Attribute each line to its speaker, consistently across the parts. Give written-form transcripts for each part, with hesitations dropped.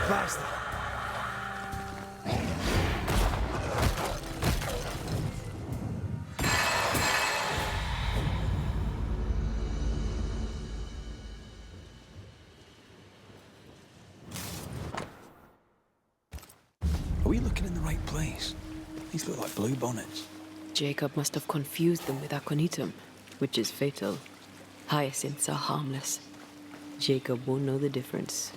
Speaker 1: Bastard. Are we looking in the right place? These look like blue bonnets.
Speaker 2: Jacob must have confused them with aconitum, which is fatal. Hyacinths are harmless. Jacob won't know the difference.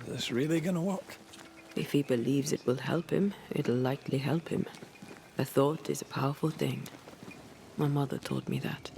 Speaker 2: Is this really gonna work? If he believes it will help him, it'll likely help him. A thought is a powerful thing. My mother taught me that.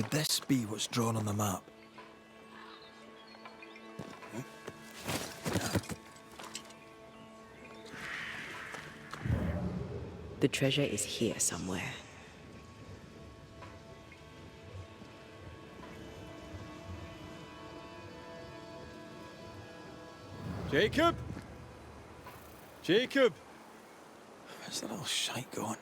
Speaker 1: Could this be what's drawn on the map?
Speaker 2: The treasure is here somewhere.
Speaker 3: Jacob? Jacob?
Speaker 1: Where's the little shite going?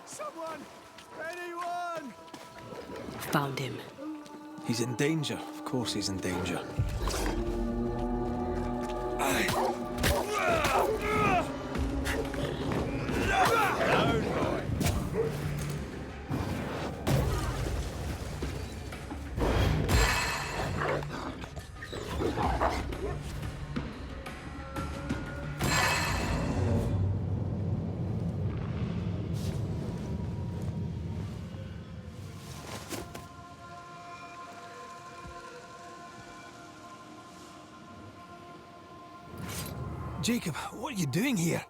Speaker 3: Someone! Anyone!
Speaker 2: Found him.
Speaker 1: He's in danger. Of course he's in danger. Jacob, what are you doing here?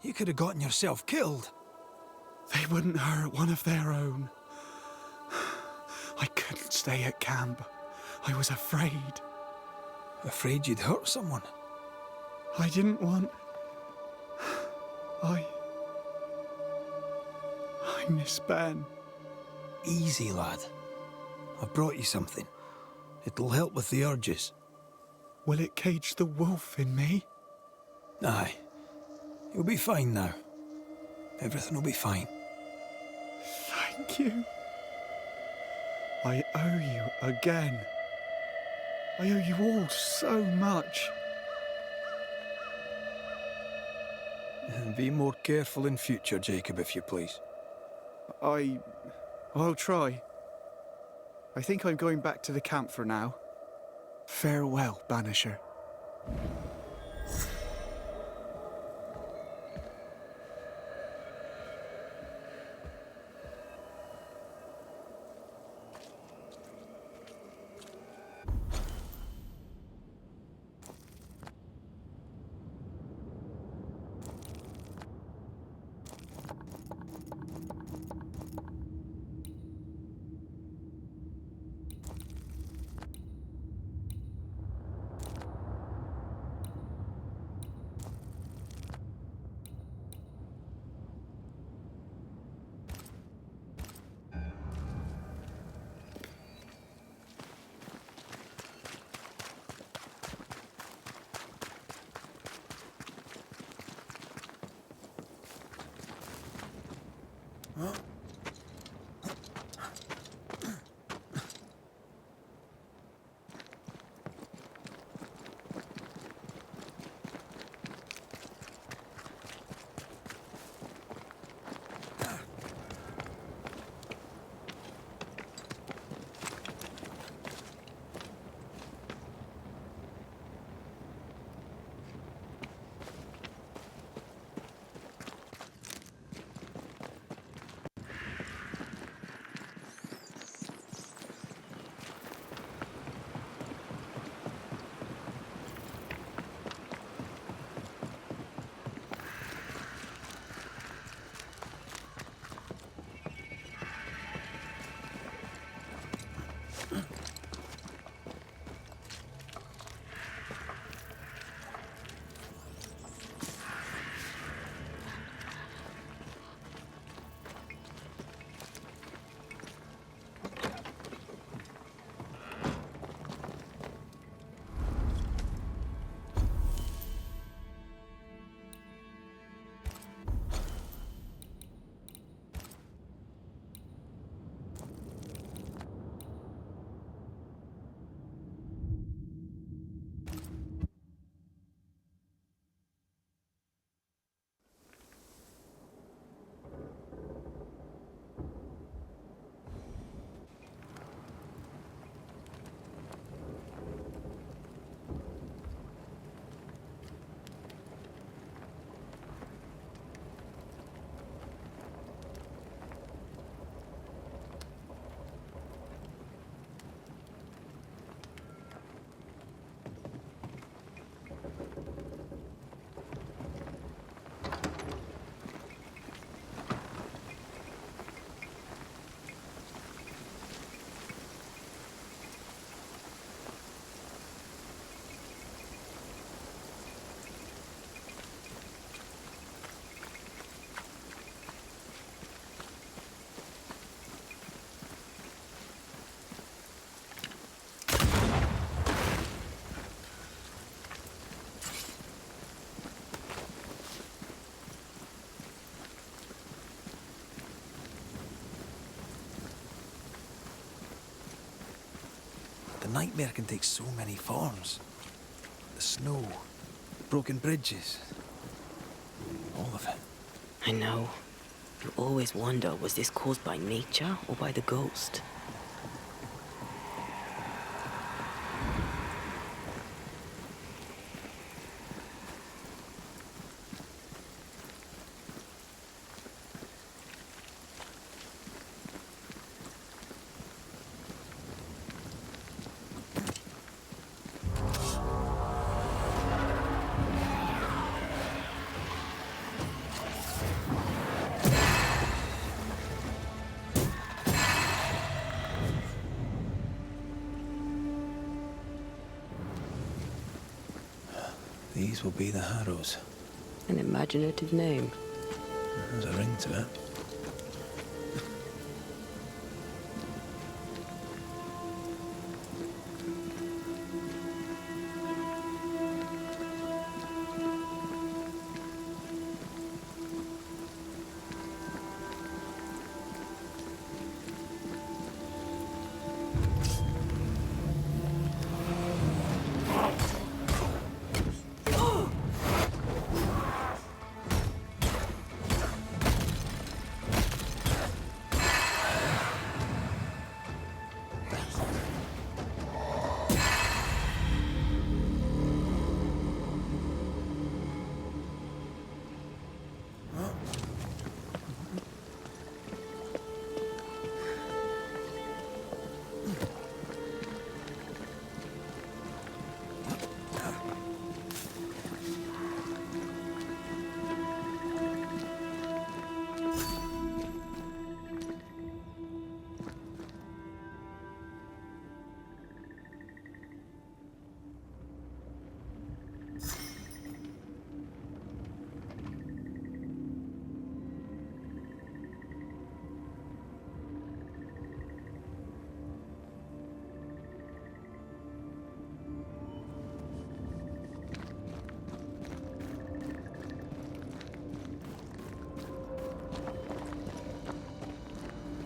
Speaker 1: You could have gotten yourself killed.
Speaker 4: They wouldn't hurt one of their own. I couldn't stay at camp. I was afraid.
Speaker 1: Afraid you'd hurt someone?
Speaker 4: I didn't want... I miss Ben.
Speaker 1: Easy, lad. I've brought you something. It'll help with the urges.
Speaker 4: Will it cage the wolf in me?
Speaker 1: Aye. You'll be fine now. Everything will be fine.
Speaker 4: Thank you. I owe you again. I owe you all so much.
Speaker 1: And be more careful in future, Jacob, if you please.
Speaker 4: I'll try. I think I'm going back to the camp for now. Farewell, Banisher.
Speaker 1: The nightmare can take so many forms. The snow, broken bridges, all of it.
Speaker 2: I know. You always wonder, was this caused by nature or by the ghost?
Speaker 1: These will be the Harrows.
Speaker 2: An imaginative name.
Speaker 1: There's a ring to it.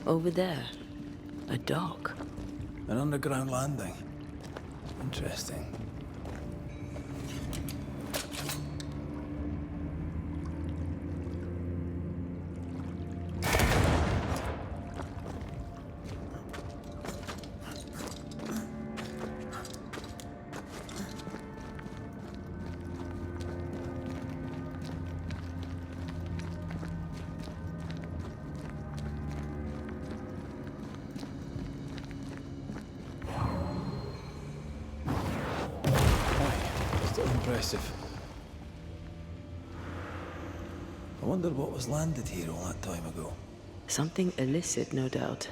Speaker 2: Over there. A dock.
Speaker 1: An underground landing. Interesting. Still impressive. I wonder what was landed here all that time ago.
Speaker 2: Something illicit, no doubt.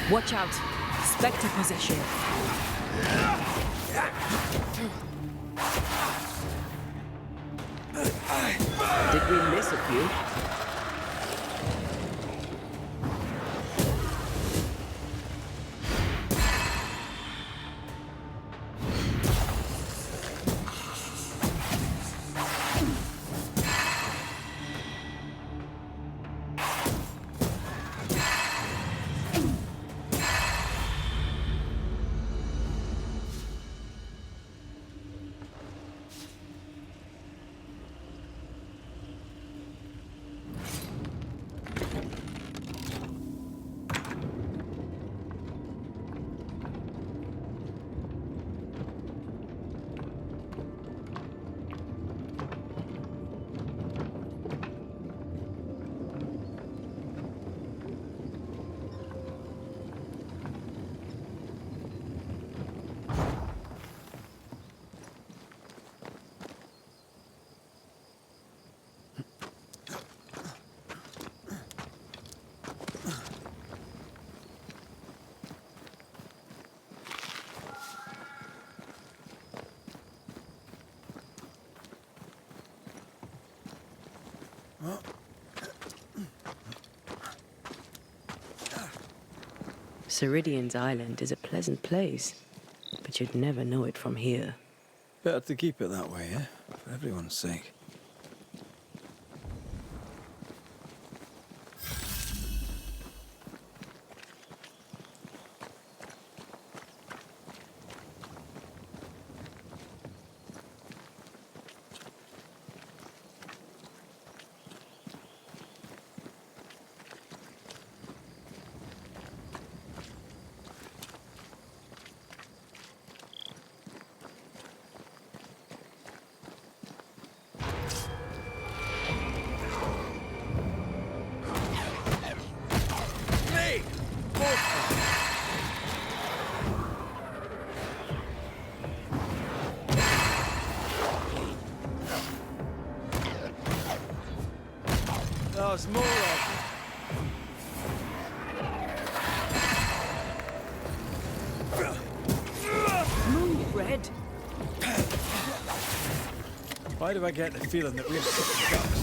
Speaker 2: Watch out! Spectre possession. Did we miss a few? Ceridian's island is a pleasant place, but you'd never know it from here.
Speaker 1: Better to keep it that way, eh? For everyone's sake.
Speaker 3: There's more of
Speaker 2: Move, Red!
Speaker 1: Why do I get the feeling that we're sitting ducks?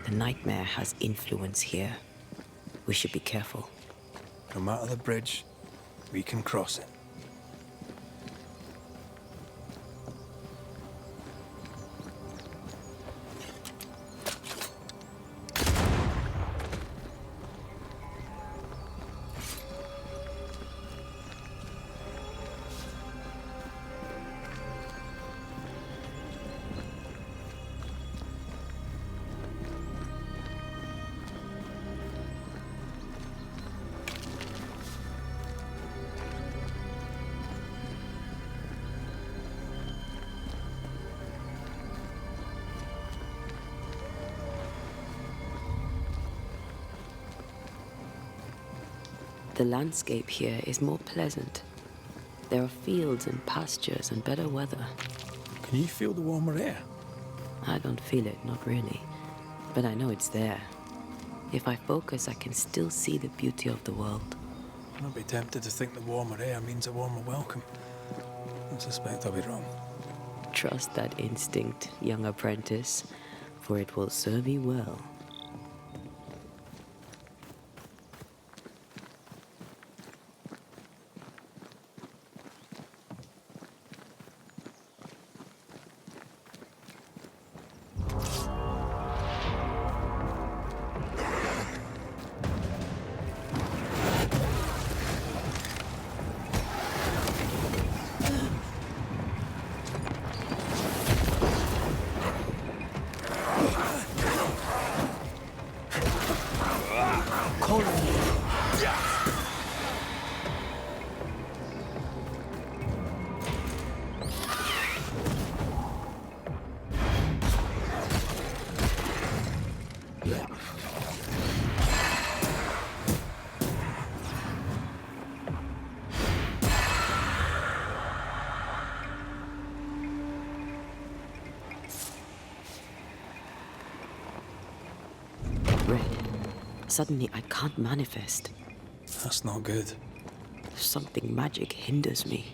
Speaker 2: The nightmare has influence here. We should be careful.
Speaker 1: No matter the bridge, we can cross it.
Speaker 2: The landscape here is more pleasant. There are fields and pastures and better weather.
Speaker 1: Can you feel the warmer air?
Speaker 2: I don't feel it, not really. But I know it's there. If I focus, I can still see the beauty of the world.
Speaker 1: I'd be tempted to think the warmer air means a warmer welcome. I suspect I'll be wrong.
Speaker 2: Trust that instinct, young apprentice, for it will serve you well. Red. Suddenly I can't manifest.
Speaker 1: That's not good.
Speaker 2: Something magic hinders me.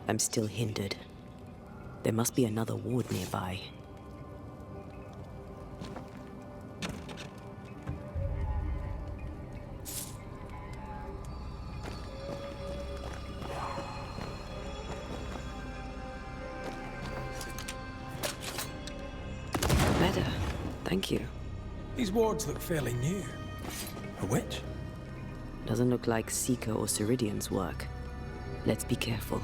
Speaker 2: I'm still hindered. There must be another ward nearby. Better. Thank you.
Speaker 1: These wards look fairly new. A witch?
Speaker 2: Doesn't look like Seeker or Ceridian's work. Let's be careful.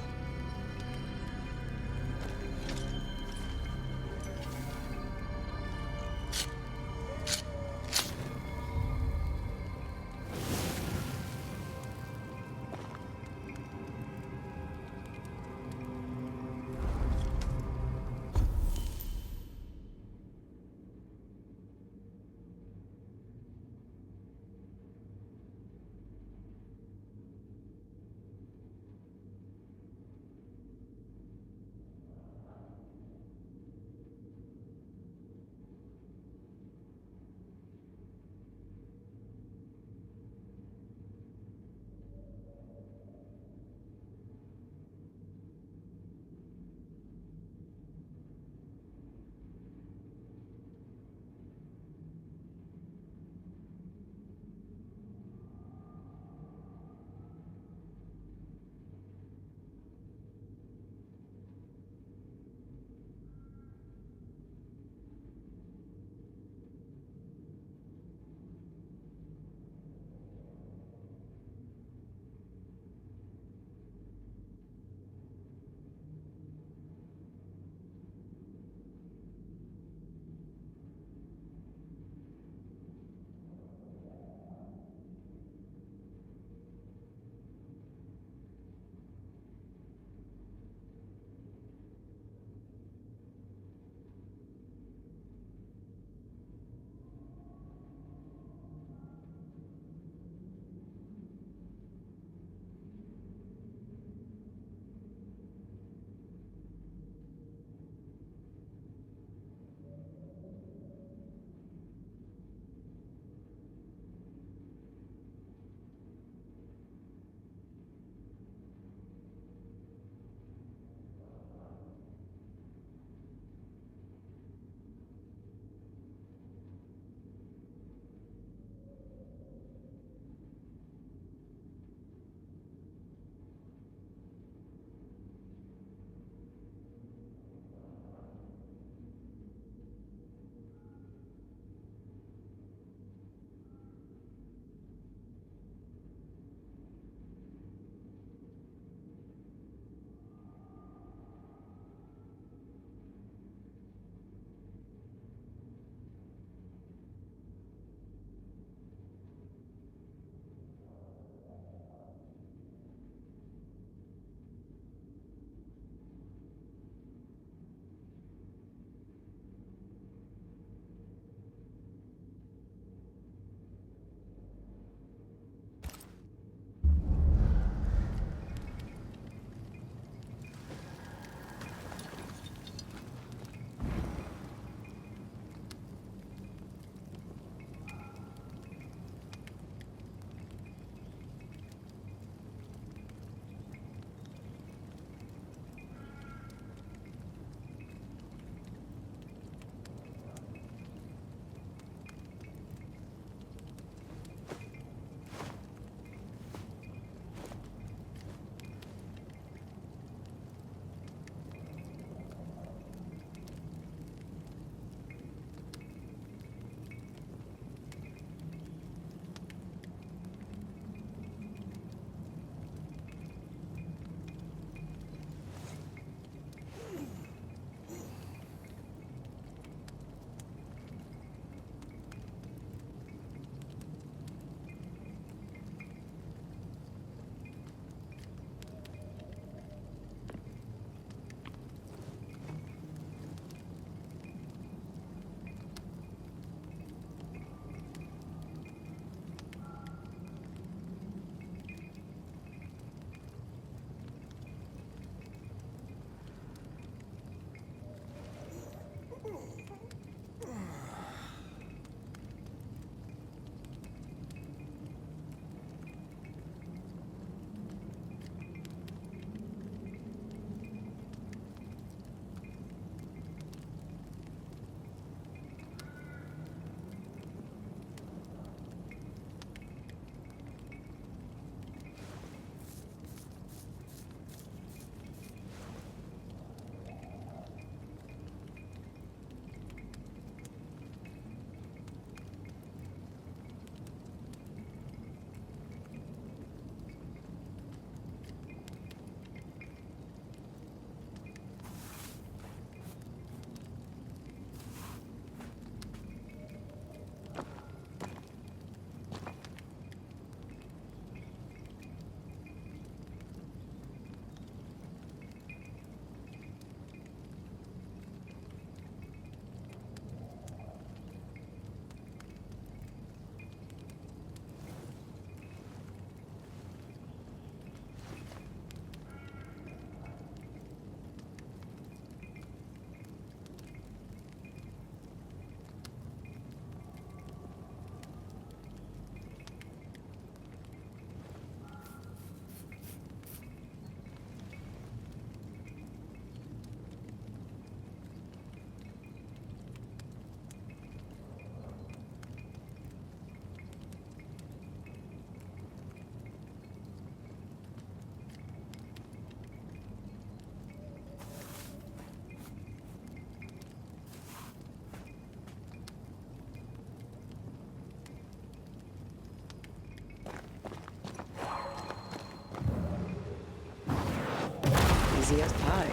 Speaker 2: easy as pie.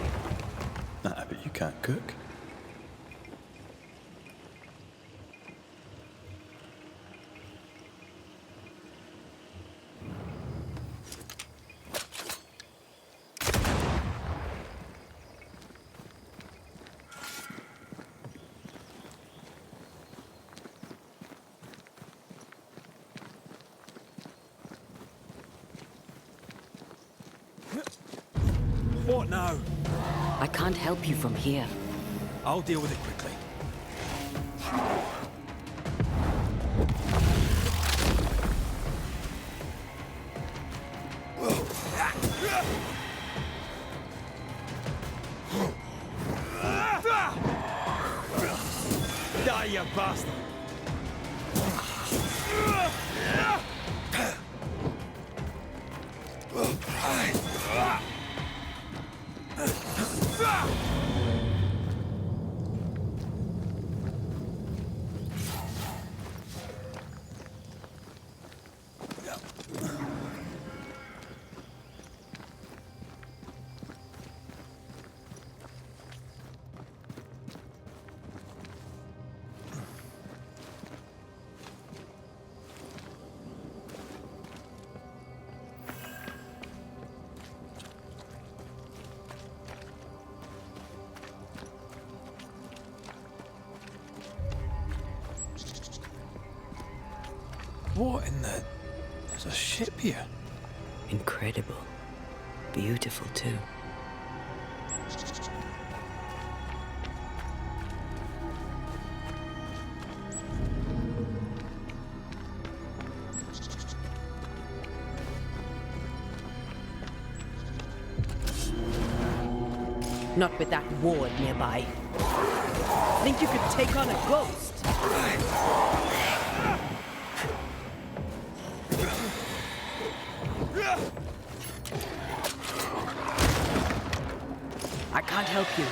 Speaker 4: Nah, but you can't cook.
Speaker 1: What now?
Speaker 2: I can't help you from here.
Speaker 1: I'll deal with it quickly.
Speaker 3: Die, you bastard!
Speaker 1: What in the... There's a ship here.
Speaker 2: Incredible. Beautiful, too. Not with that ward nearby. Think you could take on a ghost? I can't help you.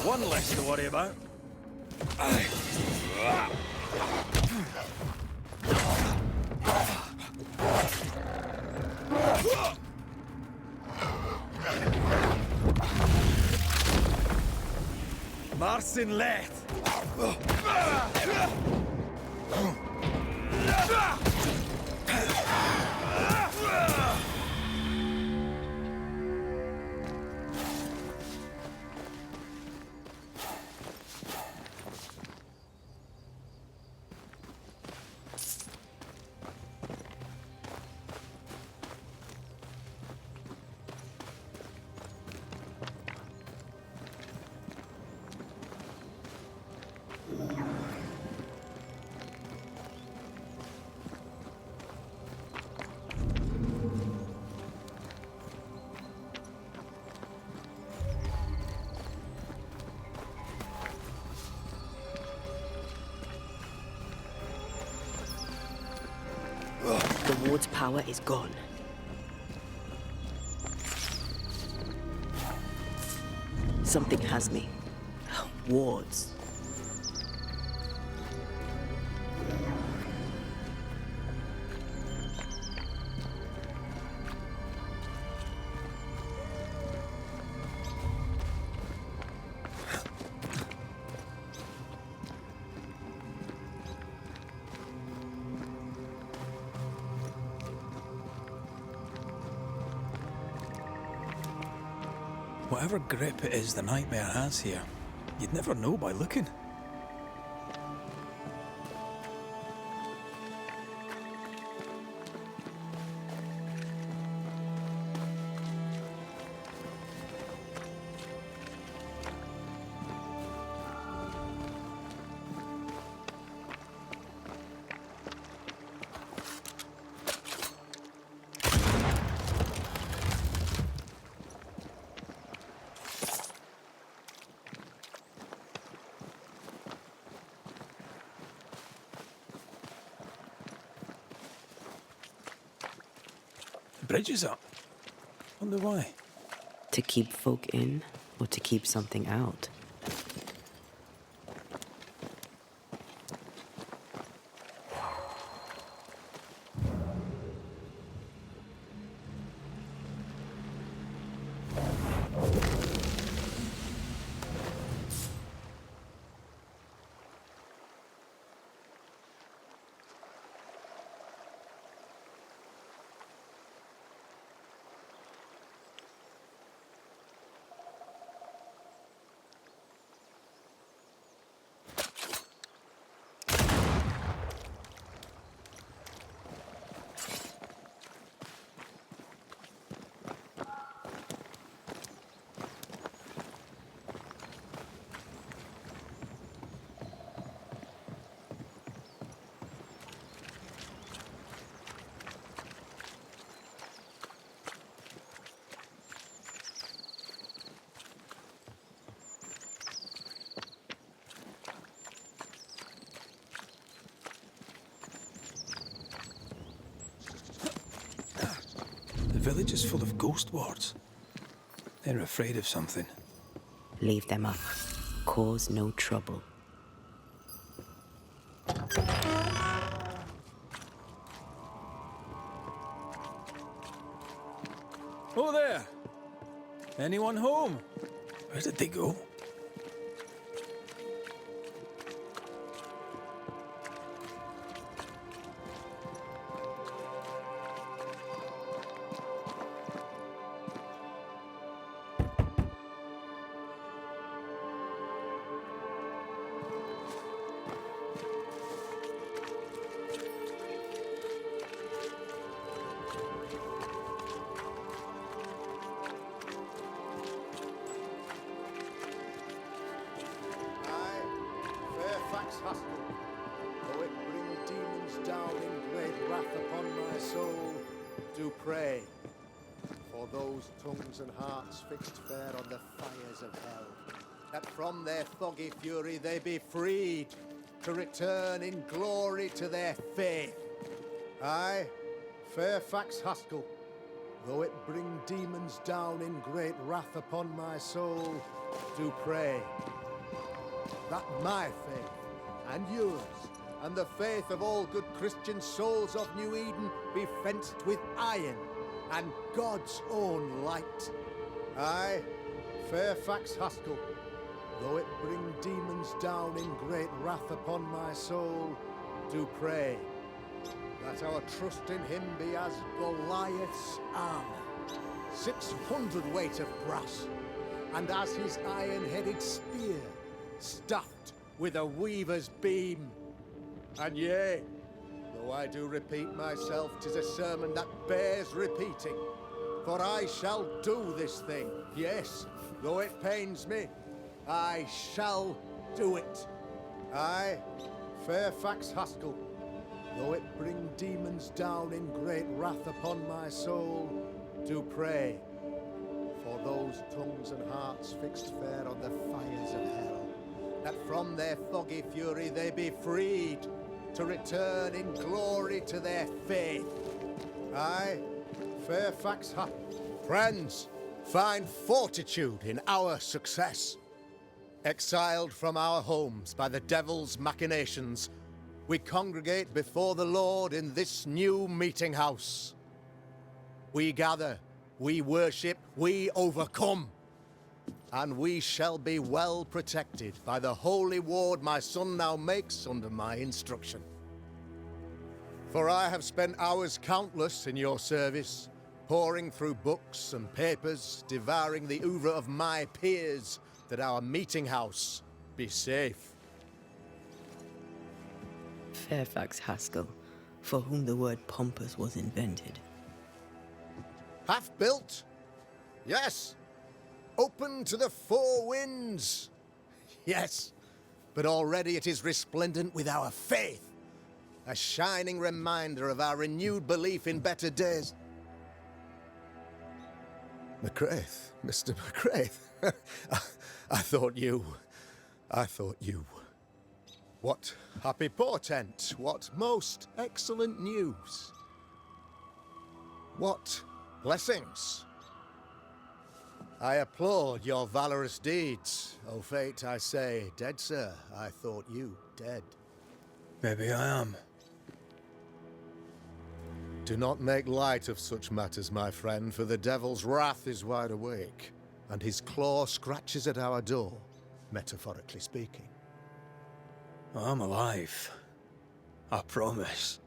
Speaker 1: One less to worry about.
Speaker 3: Marcin Leth!
Speaker 2: The ward's power is gone. Something has me. Wards.
Speaker 1: Whatever grip it is the nightmare has here, you'd never know by looking. Bridge is up. Wonder why.
Speaker 2: To keep folk in, or to keep something out?
Speaker 1: The village is full of ghost wards. They're afraid of something.
Speaker 2: Leave them up. Cause no trouble.
Speaker 1: Oh there! Anyone home? Where did they go?
Speaker 5: Though it bring demons down in great wrath upon my soul, do pray for those tongues and hearts fixed fair on the fires of hell, that from their foggy fury they be freed to return in glory to their faith. I, Fairfax Haskell, though it bring demons down in great wrath upon my soul, do pray that my faith and yours, and the faith of all good Christian souls of New Eden be fenced with iron and God's own light. I, Fairfax Haskell, though it bring demons down in great wrath upon my soul, do pray that our trust in him be as Goliath's armor, 600 weight of brass, and as his iron-headed spear, stuffed with a weaver's beam. And yea, though I do repeat myself, 'tis a sermon that bears repeating. For I shall do this thing, yes, though it pains me, I shall do it. I, Fairfax Haskell, though it bring demons down in great wrath upon my soul, do pray for those tongues and hearts fixed fair on the fires of hell, that from their foggy fury they be freed to return in glory to their faith. I, Fairfax Friends, find fortitude in our success. Exiled from our homes by the devil's machinations, we congregate before the Lord in this new meeting house. We gather, we worship, we overcome. And we shall be well protected by the holy ward my son now makes under my instruction. For I have spent hours countless in your service, poring through books and papers, devouring the oeuvre of my peers, that our meeting house be safe.
Speaker 2: Fairfax Haskell, for whom the word pompous was invented.
Speaker 5: Half built? Yes. Open to the four winds? Yes. But already it is resplendent with our faith, a shining reminder of our renewed belief in better days. McCraith, Mr. McCraith. I thought you. What happy portent, what most excellent news. What blessings. I applaud your valorous deeds. O fate, I say, dead sir, I thought you dead.
Speaker 1: Maybe I am.
Speaker 5: Do not make light of such matters, my friend, for the devil's wrath is wide awake, and his claw scratches at our door, metaphorically speaking.
Speaker 1: I'm alive. I promise.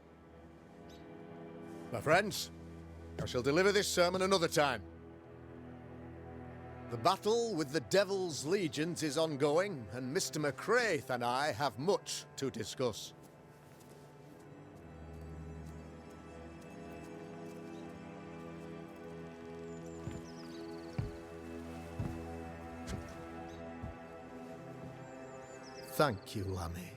Speaker 5: My friends, I shall deliver this sermon another time. The battle with the devil's legions is ongoing, and Mr. McCraith and I have much to discuss. Thank you, Lammy.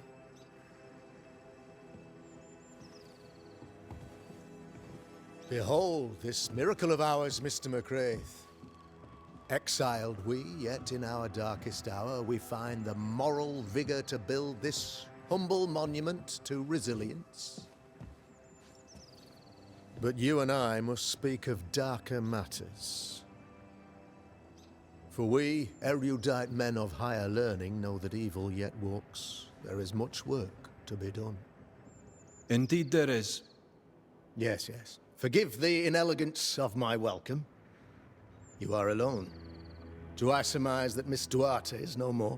Speaker 5: Behold this miracle of ours, Mr. McCraith. Exiled we, yet in our darkest hour we find the moral vigor to build this humble monument to resilience. But you and I must speak of darker matters. For we, erudite men of higher learning, know that evil yet walks. There is much work to be done.
Speaker 1: Indeed there is.
Speaker 5: Yes, yes. Forgive the inelegance of my welcome. You are alone. Do I surmise that Miss Duarte is no more?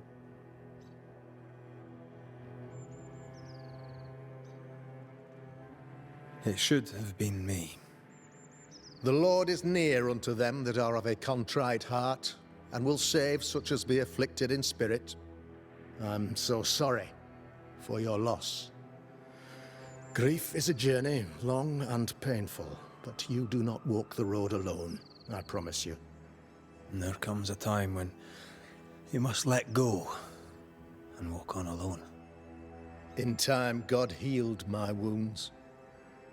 Speaker 1: It should have been me.
Speaker 5: The Lord is near unto them that are of a contrite heart, and will save such as be afflicted in spirit. I'm so sorry for your loss. Grief is a journey, long and painful, but you do not walk the road alone, I promise you.
Speaker 1: And there comes a time when you must let go and walk on alone.
Speaker 5: In time, God healed my wounds.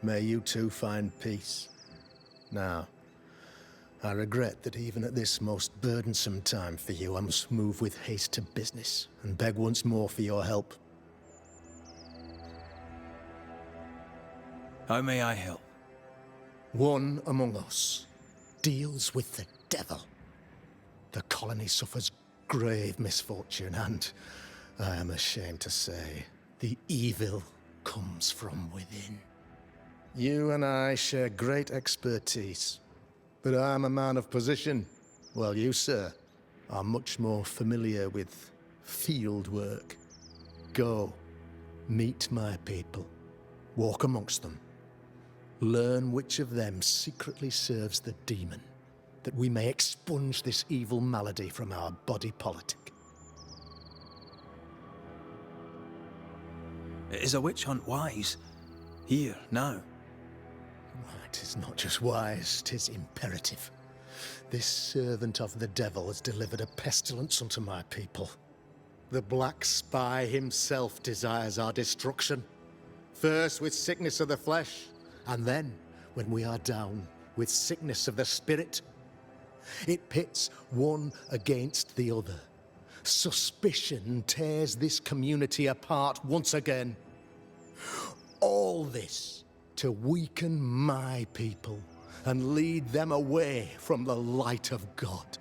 Speaker 5: May you too find peace. Now, I regret that even at this most burdensome time for you, I must move with haste to business and beg once more for your help.
Speaker 1: How may I help?
Speaker 5: One among us deals with the devil. The colony suffers grave misfortune, and I am ashamed to say, the evil comes from within. You and I share great expertise, but I am a man of position, while you, sir, are much more familiar with field work. Go, meet my people, walk amongst them, learn which of them secretly serves the demon, that we may expunge this evil malady from our body politic.
Speaker 1: Is a witch hunt wise? Here, now?
Speaker 5: It is not just wise, 'tis imperative. This servant of the devil has delivered a pestilence unto my people. The black spy himself desires our destruction. First with sickness of the flesh, and then, when we are down, with sickness of the spirit. It pits one against the other. Suspicion tears this community apart once again. All this to weaken my people and lead them away from the light of God.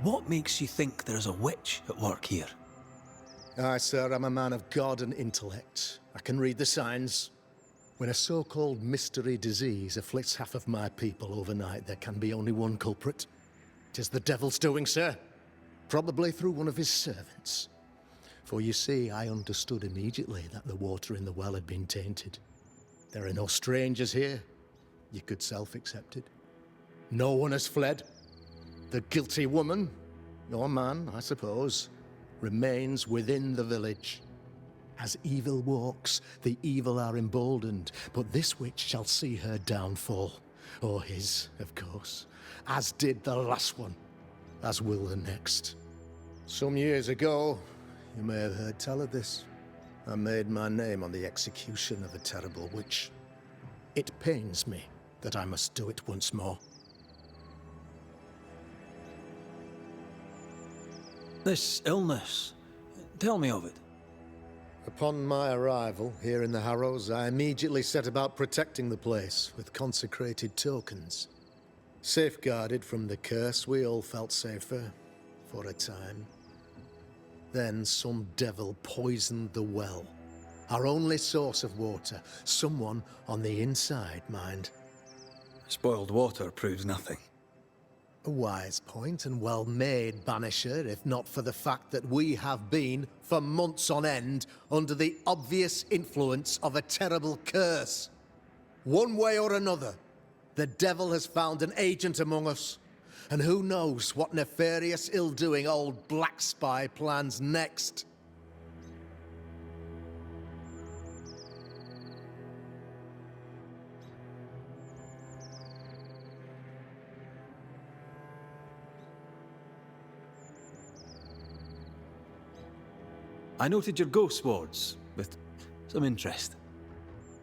Speaker 1: What makes you think there's a witch at work here?
Speaker 5: Aye, sir, I'm a man of God and intellect. I can read the signs. When a so-called mystery disease afflicts half of my people overnight, there can be only one culprit. It is the devil's doing, sir. Probably through one of his servants. For you see, I understood immediately that the water in the well had been tainted. There are no strangers here. You could self-accept it. No one has fled. The guilty woman, or man, I suppose, remains within the village. As evil walks, the evil are emboldened, but this witch shall see her downfall. Or his, of course. As did the last one. As will the next. Some years ago, you may have heard tell of this. I made my name on the execution of a terrible witch. It pains me that I must do it once more.
Speaker 1: This illness, tell me of it.
Speaker 5: Upon my arrival here in the Harrows, I immediately set about protecting the place with consecrated tokens. Safeguarded from the curse, we all felt safer, for a time. Then some devil poisoned the well, our only source of water. Someone on the inside, mind.
Speaker 1: Spoiled water proves nothing.
Speaker 5: A wise point and well made, Banisher, if not for the fact that we have been, for months on end, under the obvious influence of a terrible curse. One way or another, the devil has found an agent among us. And who knows what nefarious ill-doing old Black Spy plans next.
Speaker 1: I noted your ghost wards with some interest.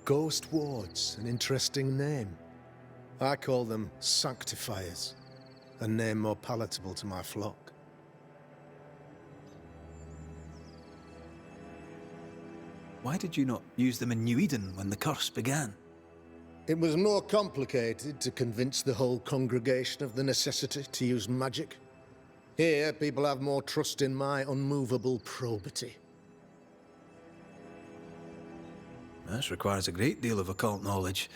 Speaker 5: Ghost wards, an interesting name. I call them sanctifiers, a name more palatable to my flock.
Speaker 1: Why did you not use them in New Eden when the curse began?
Speaker 5: It was more complicated to convince the whole congregation of the necessity to use magic. Here, people have more trust in my unmovable probity.
Speaker 1: This requires a great deal of occult knowledge.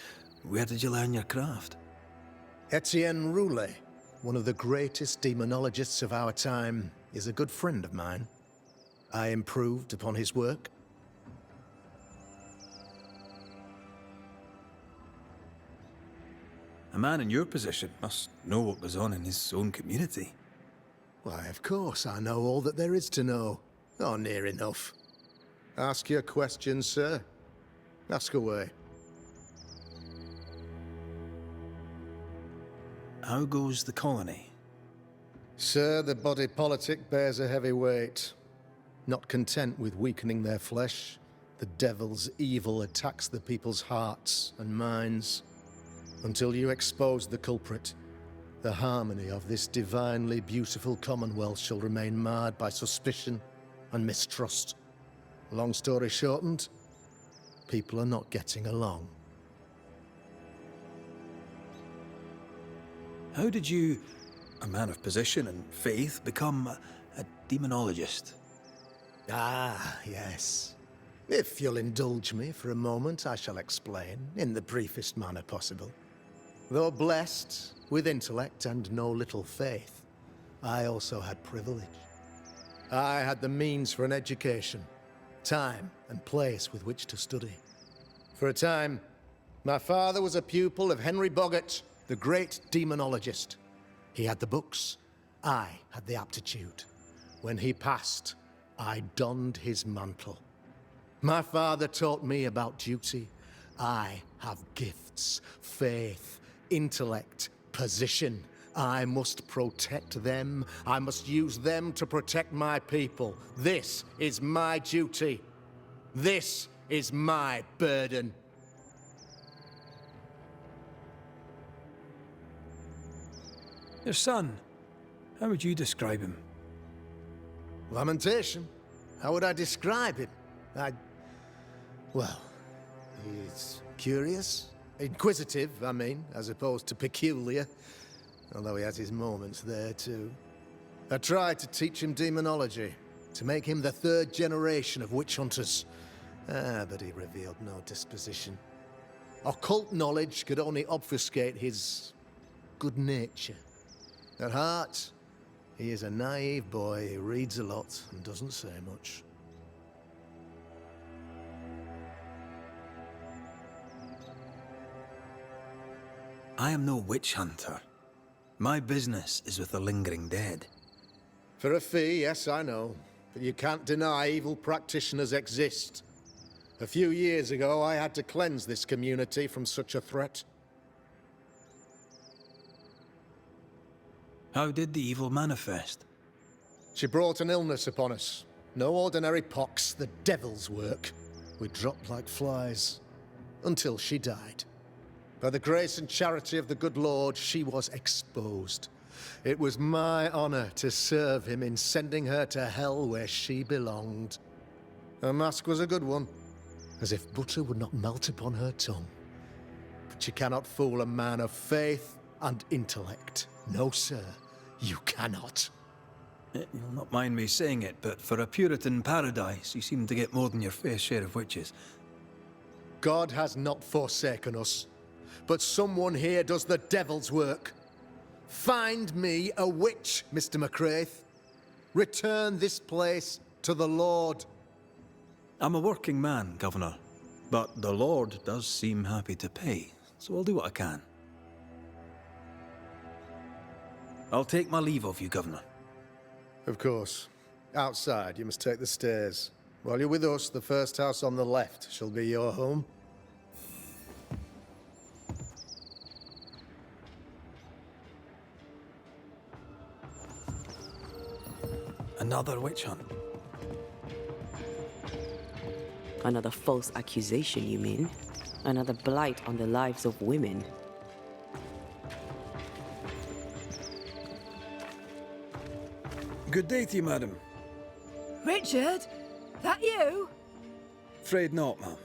Speaker 1: Where did you learn your craft?
Speaker 5: Etienne Roulet, one of the greatest demonologists of our time, is a good friend of mine. I improved upon his work.
Speaker 1: A man in your position must know what goes on in his own community.
Speaker 5: Why, of course, I know all that there is to know. Oh, near enough. Ask your questions, sir. Ask away.
Speaker 1: How goes the colony?
Speaker 5: Sir, the body politic bears a heavy weight. Not content with weakening their flesh, the devil's evil attacks the people's hearts and minds. Until you expose the culprit, the harmony of this divinely beautiful commonwealth shall remain marred by suspicion and mistrust. Long story shortened, people are not getting along.
Speaker 1: How did you, a man of position and faith, become a demonologist?
Speaker 5: Ah, yes. If you'll indulge me for a moment, I shall explain in the briefest manner possible. Though blessed with intellect and no little faith, I also had privilege. I had the means for an education, time and place with which to study. For a time, my father was a pupil of Henry Boggart, the great demonologist. He had the books, I had the aptitude. When he passed, I donned his mantle. My father taught me about duty. I have gifts, faith, intellect, position. I must protect them. I must use them to protect my people. This is my duty. This is my burden.
Speaker 1: Your son, how would you describe him?
Speaker 5: Lamentation? How would I describe him? Well, he's curious. Inquisitive, I mean, as opposed to peculiar. Although he has his moments there, too. I tried to teach him demonology, to make him the third generation of witch hunters. But he revealed no disposition. Occult knowledge could only obfuscate his good nature. At heart, he is a naive boy who reads a lot and doesn't say much.
Speaker 1: I am no witch hunter. My business is with the lingering dead.
Speaker 5: For a fee, yes, I know. But you can't deny evil practitioners exist. A few years ago, I had to cleanse this community from such a threat.
Speaker 1: How did the evil manifest?
Speaker 5: She brought an illness upon us. No ordinary pox, the devil's work. We dropped like flies. Until she died. By the grace and charity of the good Lord, she was exposed. It was my honor to serve him in sending her to hell where she belonged. Her mask was a good one, as if butter would not melt upon her tongue. But you cannot fool a man of faith and intellect. No, sir, you cannot.
Speaker 1: You'll not mind me saying it, but for a Puritan paradise, you seem to get more than your fair share of witches.
Speaker 5: God has not forsaken us, but someone here does the devil's work. Find me a witch, Mr. McCraith. Return this place to the Lord.
Speaker 1: I'm a working man, Governor, but the Lord does seem happy to pay, so I'll do what I can. I'll take my leave of you, Governor.
Speaker 5: Of course. Outside, you must take the stairs. While you're with us, the first house on the left shall be your home.
Speaker 1: Another witch hunt.
Speaker 2: Another false accusation, you mean? Another blight on the lives of women.
Speaker 1: Good day to you, madam.
Speaker 6: Richard? That you?
Speaker 1: Afraid not, ma'am.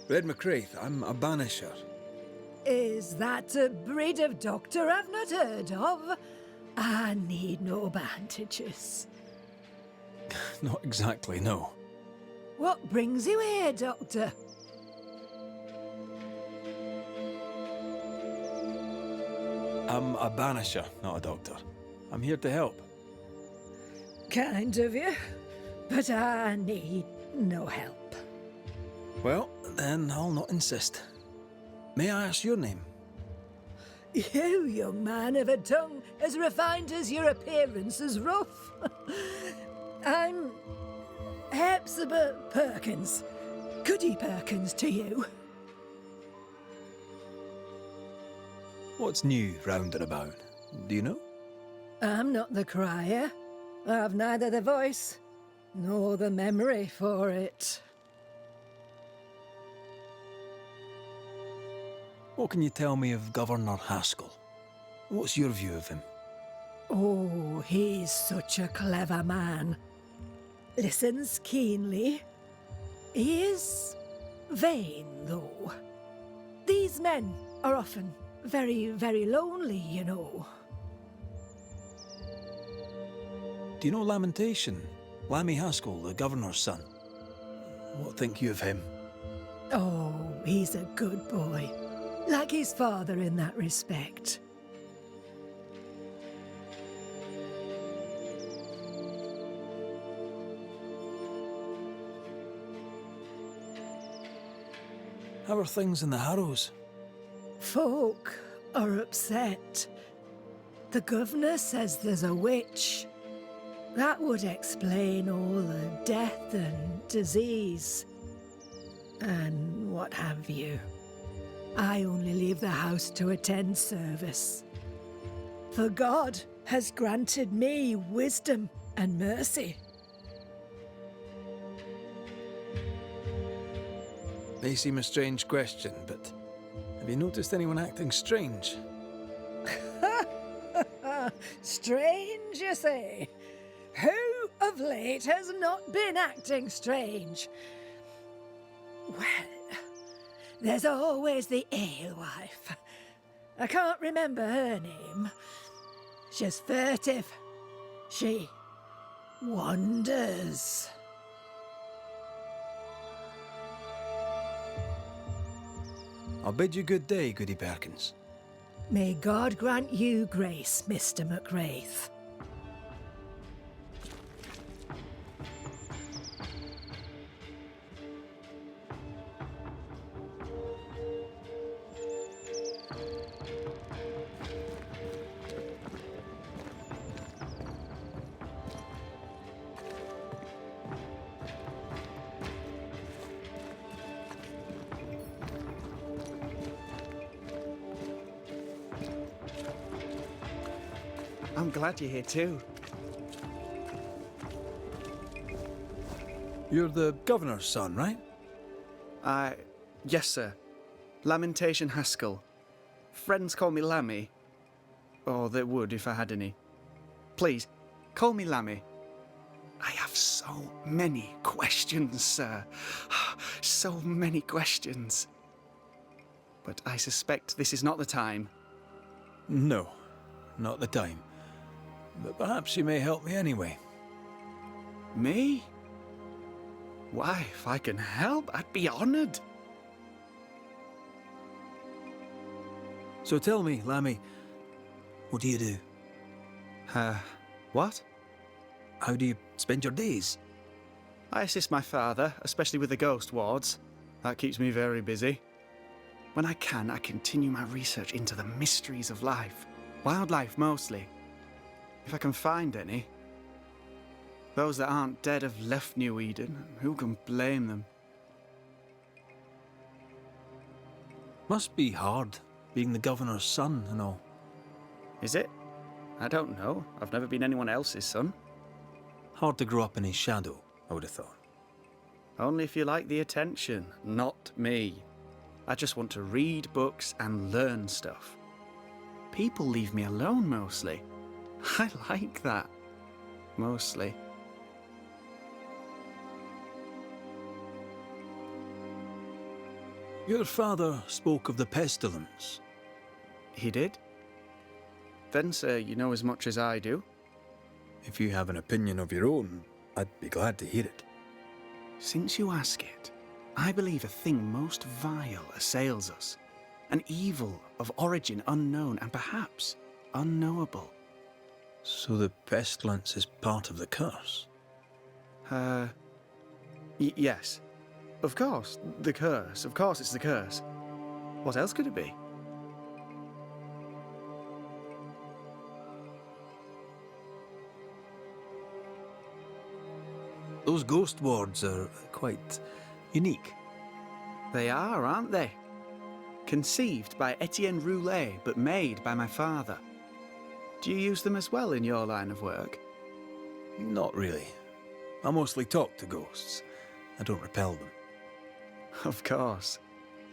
Speaker 1: Red McCraith, I'm a banisher.
Speaker 6: Is that a breed of doctor I've not heard of? I need no bandages.
Speaker 1: Not exactly, no.
Speaker 6: What brings you here, Doctor?
Speaker 1: I'm a banisher, not a doctor. I'm here to help.
Speaker 6: Kind of you, but I need no help.
Speaker 1: Well, then I'll not insist. May I ask your name?
Speaker 6: You, young man of a tongue as refined as your appearance is rough. I'm Hepzibah Perkins. Goody Perkins to you.
Speaker 1: What's new round and about? Do you know?
Speaker 6: I'm not the crier. I've neither the voice nor the memory for it.
Speaker 1: What can you tell me of Governor Haskell? What's your view of him?
Speaker 6: Oh, he's such a clever man. Listens keenly. He is vain, though. These men are often very, very lonely, you know.
Speaker 1: Do you know Lamentation? Lammy Haskell, the governor's son. What think you of him?
Speaker 6: Oh, he's a good boy. Like his father in that respect.
Speaker 1: How are things in the Harrows?
Speaker 6: Folk are upset. The governor says there's a witch. That would explain all the death and disease. And what have you. I only leave the house to attend service. For God has granted me wisdom and mercy.
Speaker 1: May seem a strange question, but have you noticed anyone acting strange?
Speaker 6: Strange, you say? Who of late has not been acting strange? Well, there's always the alewife. I can't remember her name. She's furtive, She wanders.
Speaker 1: I'll bid you good day, Goody Perkins.
Speaker 6: May God grant you grace, Mr. McWraith.
Speaker 4: I'm glad you're here too.
Speaker 1: You're the governor's son, right?
Speaker 4: Yes, sir. Lamentation Haskell. Friends call me Lammy. Or they would if I had any. Please, call me Lammy. I have so many questions, sir. So many questions. But I suspect this is not the time.
Speaker 1: No, not the time. But perhaps you may help me anyway.
Speaker 4: Me? Why, if I can help, I'd be honoured.
Speaker 1: So tell me, Lammy, what do you do?
Speaker 4: What?
Speaker 1: How do you spend your days?
Speaker 4: I assist my father, especially with the ghost wards. That keeps me very busy. When I can, I continue my research into the mysteries of life. Wildlife, mostly. If I can find any. Those that aren't dead have left New Eden. Who can blame them?
Speaker 1: Must be hard, being the governor's son and all.
Speaker 4: Is it? I don't know. I've never been anyone else's son.
Speaker 1: Hard to grow up in his shadow, I would have thought.
Speaker 4: Only if you like the attention, not me. I just want to read books and learn stuff. People leave me alone mostly. I like that. Mostly.
Speaker 1: Your father spoke of the pestilence.
Speaker 4: He did? Then, sir, you know as much as I do.
Speaker 1: If you have an opinion of your own, I'd be glad to hear it.
Speaker 4: Since you ask it, I believe a thing most vile assails us. An evil of origin unknown and perhaps unknowable.
Speaker 1: So the pestilence is part of the curse?
Speaker 4: Yes. Of course, the curse. Of course it's the curse. What else could it be?
Speaker 1: Those ghost wards are quite unique.
Speaker 4: They are, aren't they? Conceived by Etienne Roulet, but made by my father. Do you use them as well in your line of work?
Speaker 1: Not really. I mostly talk to ghosts. I don't repel them.
Speaker 4: Of course.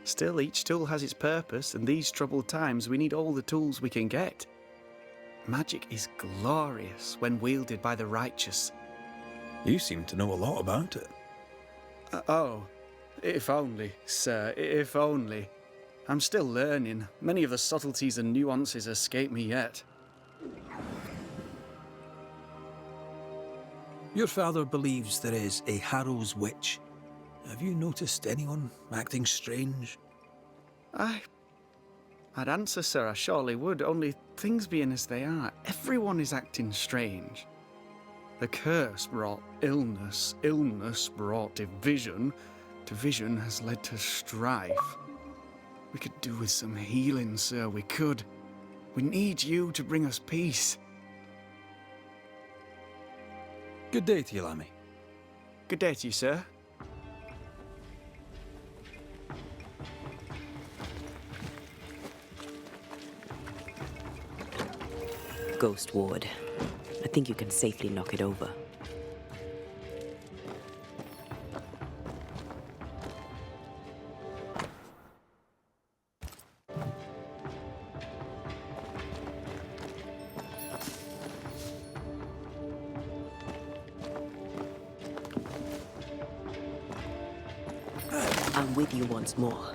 Speaker 4: Still, each tool has its purpose, and these troubled times we need all the tools we can get. Magic is glorious when wielded by the righteous.
Speaker 1: You seem to know a lot about it.
Speaker 4: Oh, if only, sir, if only. I'm still learning. Many of the subtleties and nuances escape me yet.
Speaker 1: Your father believes there is a Harrow's witch. Have you noticed anyone acting strange?
Speaker 4: I'd answer, sir, I surely would, only things being as they are, everyone is acting strange. The curse brought illness, illness brought division, division has led to strife. We could do with some healing, sir, we could. We need you to bring us peace.
Speaker 1: Good day to you, Lammy.
Speaker 4: Good day to you, sir.
Speaker 2: Ghost ward. I think you can safely knock it over. I'm with you once more.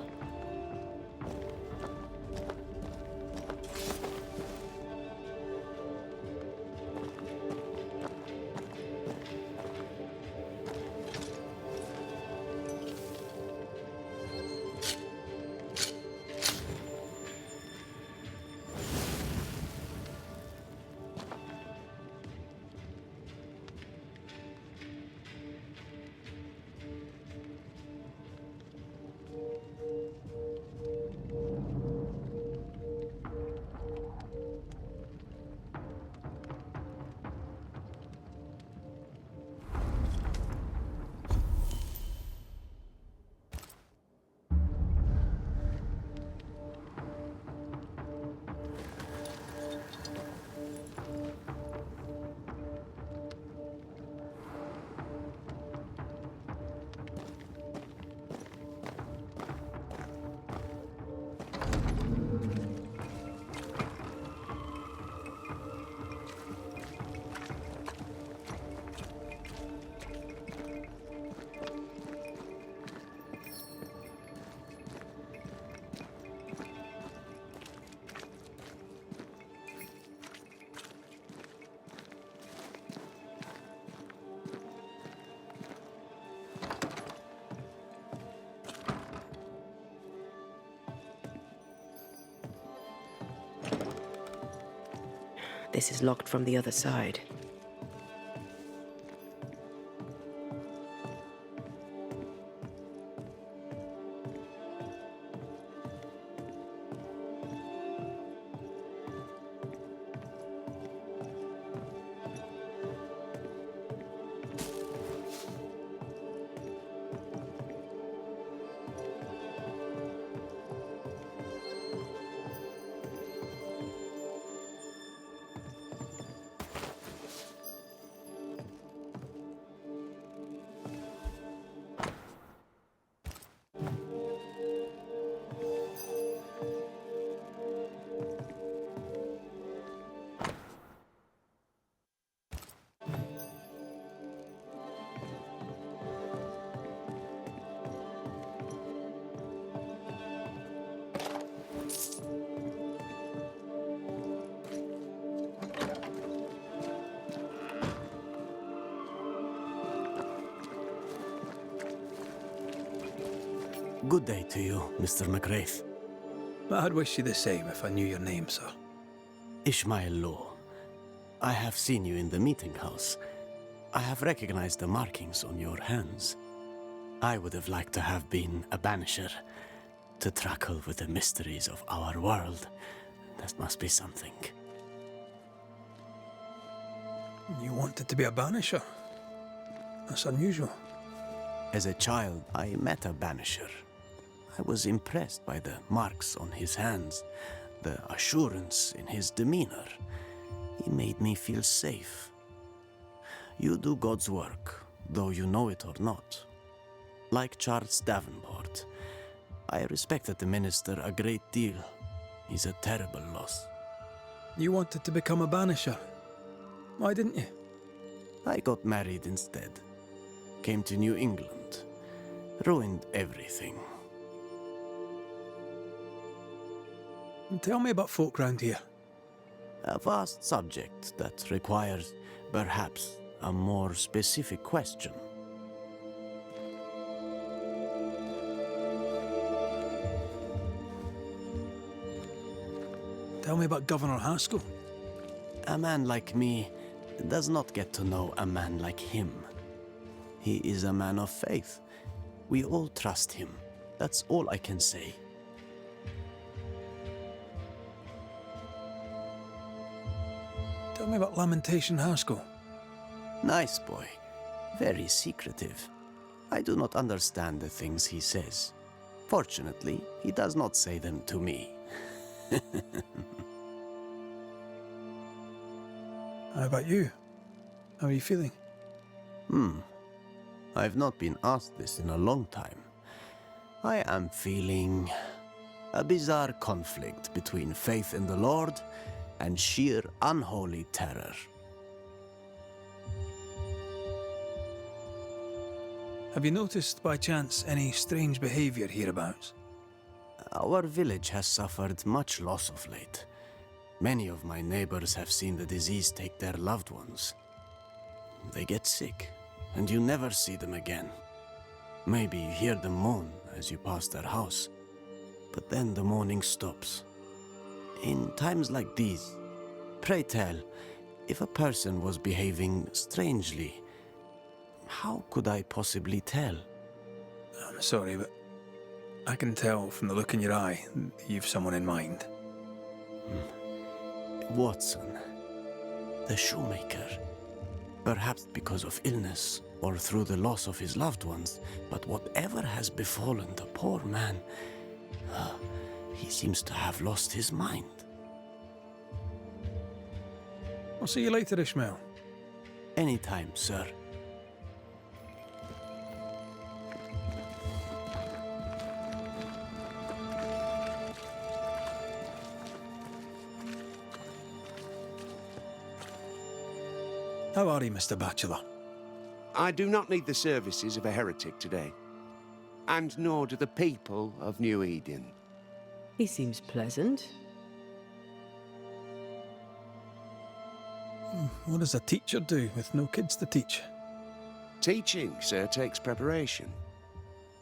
Speaker 2: This is locked from the other side.
Speaker 7: Good day to you, Mr. McGrath.
Speaker 1: I'd wish you the same if I knew your name, sir.
Speaker 7: Ishmael Law. I have seen you in the meeting house. I have recognized the markings on your hands. I would have liked to have been a banisher, to tackle with the mysteries of our world. That must be something.
Speaker 1: You wanted to be a banisher? That's unusual.
Speaker 7: As a child, I met a banisher. I was impressed by the marks on his hands, the assurance in his demeanor. He made me feel safe. You do God's work, though you know it or not. Like Charles Davenport, I respected the minister a great deal. He's a terrible loss.
Speaker 1: You wanted to become a banisher? Why didn't you?
Speaker 7: I got married instead. Came to New England. Ruined everything.
Speaker 1: Tell me about folk round here.
Speaker 7: A vast subject that requires, perhaps, a more specific question.
Speaker 1: Tell me about Governor Haskell.
Speaker 7: A man like me does not get to know a man like him. He is a man of faith. We all trust him. That's all I can say.
Speaker 1: Tell me about Lamentation Haskell.
Speaker 7: Nice boy. Very secretive. I do not understand the things he says. Fortunately, he does not say them to me.
Speaker 1: How about you? How are you feeling?
Speaker 7: I've not been asked this in a long time. I am feeling a bizarre conflict between faith in the Lord and sheer unholy terror.
Speaker 1: Have you noticed, by chance, any strange behavior hereabouts?
Speaker 7: Our village has suffered much loss of late. Many of my neighbors have seen the disease take their loved ones. They get sick, and you never see them again. Maybe you hear them moan as you pass their house, but then the moaning stops. In times like these, pray tell, if a person was behaving strangely, how could I possibly tell?
Speaker 1: I'm sorry, but I can tell from the look in your eye that you've someone in mind.
Speaker 7: Watson, the shoemaker. Perhaps because of illness or through the loss of his loved ones, but whatever has befallen the poor man, he seems to have lost his mind.
Speaker 1: I'll see you later, Ishmael.
Speaker 7: Anytime, sir.
Speaker 1: How are you, Mr. Bachelor?
Speaker 8: I do not need the services of a heretic today, and nor do the people of New Eden.
Speaker 2: He seems pleasant.
Speaker 1: What does a teacher do with no kids to teach?
Speaker 8: Teaching, sir, takes preparation.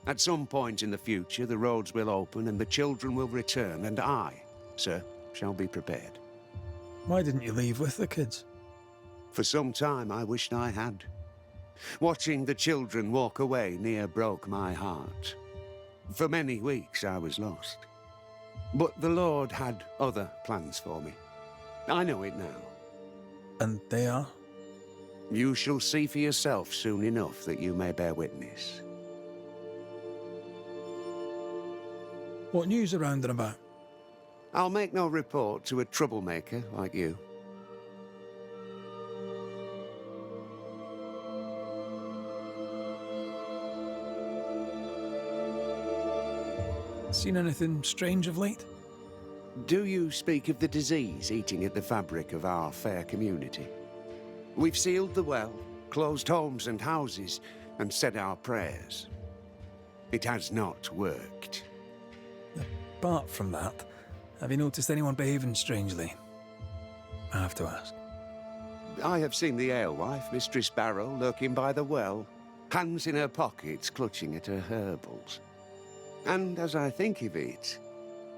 Speaker 8: At some point in the future, the roads will open and the children will return, and I, sir, shall be prepared.
Speaker 1: Why didn't you leave with the kids?
Speaker 8: For some time I wished I had. Watching the children walk away near broke my heart. For many weeks I was lost. But the Lord had other plans for me. I know it now.
Speaker 1: And they are?
Speaker 8: You shall see for yourself soon enough that you may bear witness.
Speaker 1: What news around and about?
Speaker 8: I'll make no report to a troublemaker like you.
Speaker 1: Seen anything strange of late?
Speaker 8: Do you speak of the disease eating at the fabric of our fair community? We've sealed the well, closed homes and houses, and said our prayers. It has not worked.
Speaker 1: Apart from that, have you noticed anyone behaving strangely? I have to ask.
Speaker 8: I have seen the alewife, Mistress Barrow, lurking by the well, hands in her pockets, clutching at her herbals. And as I think of it,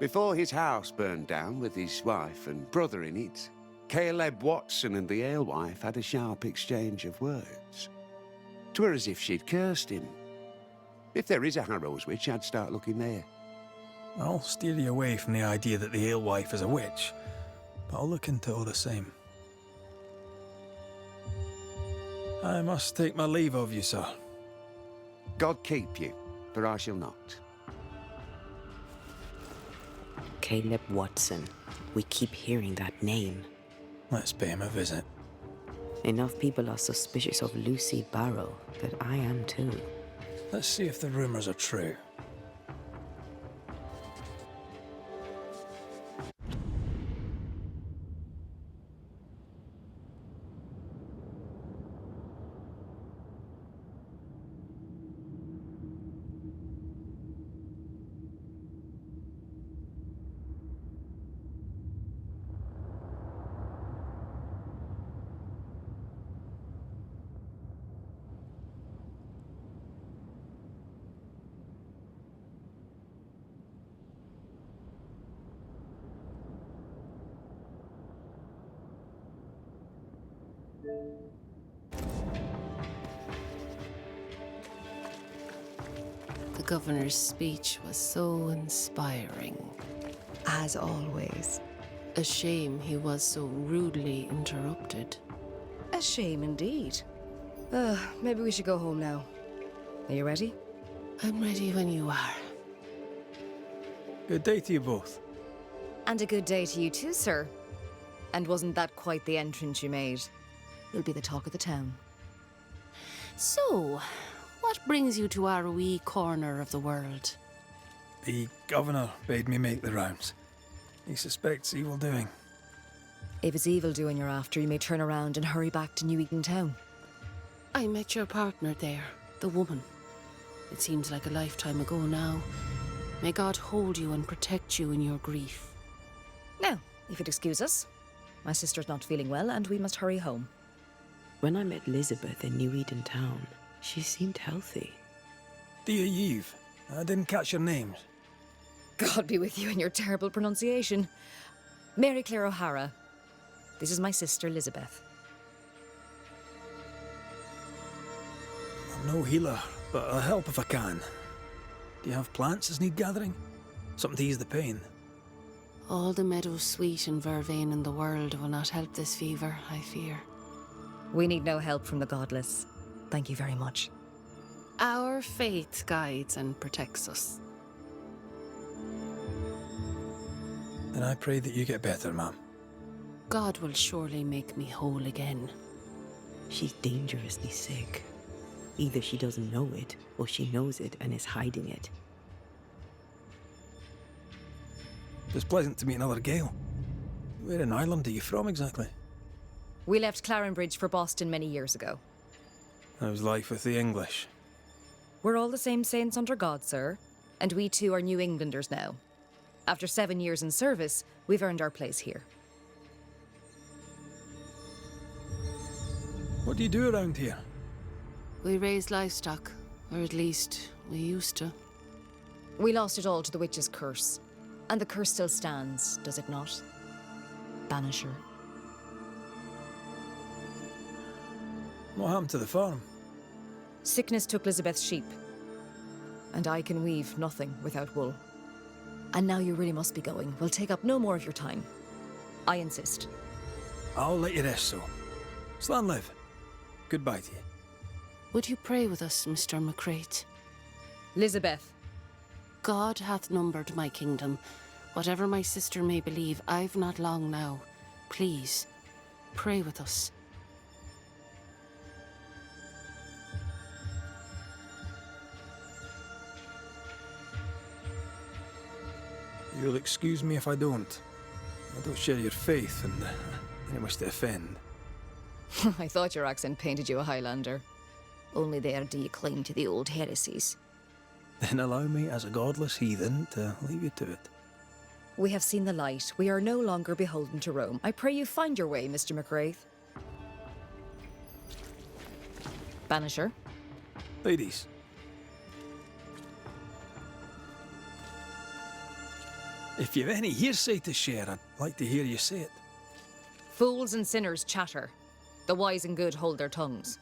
Speaker 8: before his house burned down with his wife and brother in it, Caleb Watson and the alewife had a sharp exchange of words. 'Twere as if she'd cursed him. If there is a Harrow's witch, I'd start looking there.
Speaker 1: I'll steer you away from the idea that the alewife is a witch, but I'll look into it all the same. I must take my leave of you, sir.
Speaker 8: God keep you, for I shall not.
Speaker 2: Caleb Watson. We keep hearing that name.
Speaker 1: Let's pay him a visit.
Speaker 2: Enough people are suspicious of Lucy Barrow that I am too.
Speaker 1: Let's see if the rumors are true.
Speaker 9: The governor's speech was so inspiring.
Speaker 10: As always.
Speaker 9: A shame he was so rudely interrupted.
Speaker 10: A shame indeed. Maybe we should go home now. Are you ready?
Speaker 9: I'm ready when you are.
Speaker 1: Good day to you both.
Speaker 10: And a good day to you too, sir. And wasn't that quite the entrance you made? You'll be the talk of the town.
Speaker 9: So, what brings you to our wee corner of the world?
Speaker 1: The governor bade me make the rounds. He suspects evil doing.
Speaker 10: If it's evil doing you're after, you may turn around and hurry back to New Eden Town.
Speaker 9: I met your partner there, the woman. It seems like a lifetime ago now. May God hold you and protect you in your grief.
Speaker 10: Now, if you'd excuse us, my sister's not feeling well and we must hurry home.
Speaker 2: When I met Elizabeth in New Eden Town, she seemed healthy.
Speaker 1: Dear Yves, I didn't catch your names.
Speaker 10: God be with you and your terrible pronunciation. Mary Claire O'Hara. This is my sister, Elizabeth.
Speaker 1: I'm no healer, but I'll help if I can. Do you have plants as need gathering? Something to ease the pain?
Speaker 9: All the meadow sweet and vervain in the world will not help this fever, I fear.
Speaker 10: We need no help from the godless. Thank you very much.
Speaker 9: Our faith guides and protects us.
Speaker 1: Then I pray that you get better, ma'am.
Speaker 9: God will surely make me whole again.
Speaker 2: She's dangerously sick. Either she doesn't know it, or she knows it and is hiding it.
Speaker 1: It was pleasant to meet another Gale. Where in Ireland are you from exactly?
Speaker 10: We left Clarenbridge for Boston many years ago.
Speaker 1: How's life with the English?
Speaker 10: We're all the same saints under God, sir. And we too are New Englanders now. After 7 years in service, we've earned our place here.
Speaker 1: What do you do around here?
Speaker 9: We raise livestock, or at least we used to.
Speaker 10: We lost it all to the witch's curse. And the curse still stands, does it not? Banisher.
Speaker 1: What happened to the farm?
Speaker 10: Sickness took Elizabeth's sheep. And I can weave nothing without wool. And now you really must be going. We'll take up no more of your time. I insist.
Speaker 1: I'll let you rest, so. Slan live. Goodbye to you.
Speaker 9: Would you pray with us, Mr. McCrate?
Speaker 10: Elizabeth.
Speaker 9: God hath numbered my kingdom. Whatever my sister may believe, I've not long now. Please, pray with us.
Speaker 1: You'll excuse me if I don't. I don't share your faith, and I didn't wish to offend.
Speaker 10: I thought your accent painted you a Highlander. Only there do you cling to the old heresies.
Speaker 1: Then allow me, as a godless heathen, to leave you to it.
Speaker 10: We have seen the light. We are no longer beholden to Rome. I pray you find your way, Mr. McWraith. Banisher.
Speaker 1: Ladies. If you've any hearsay to share, I'd like to hear you say it.
Speaker 10: Fools and sinners chatter. The wise and good hold their tongues.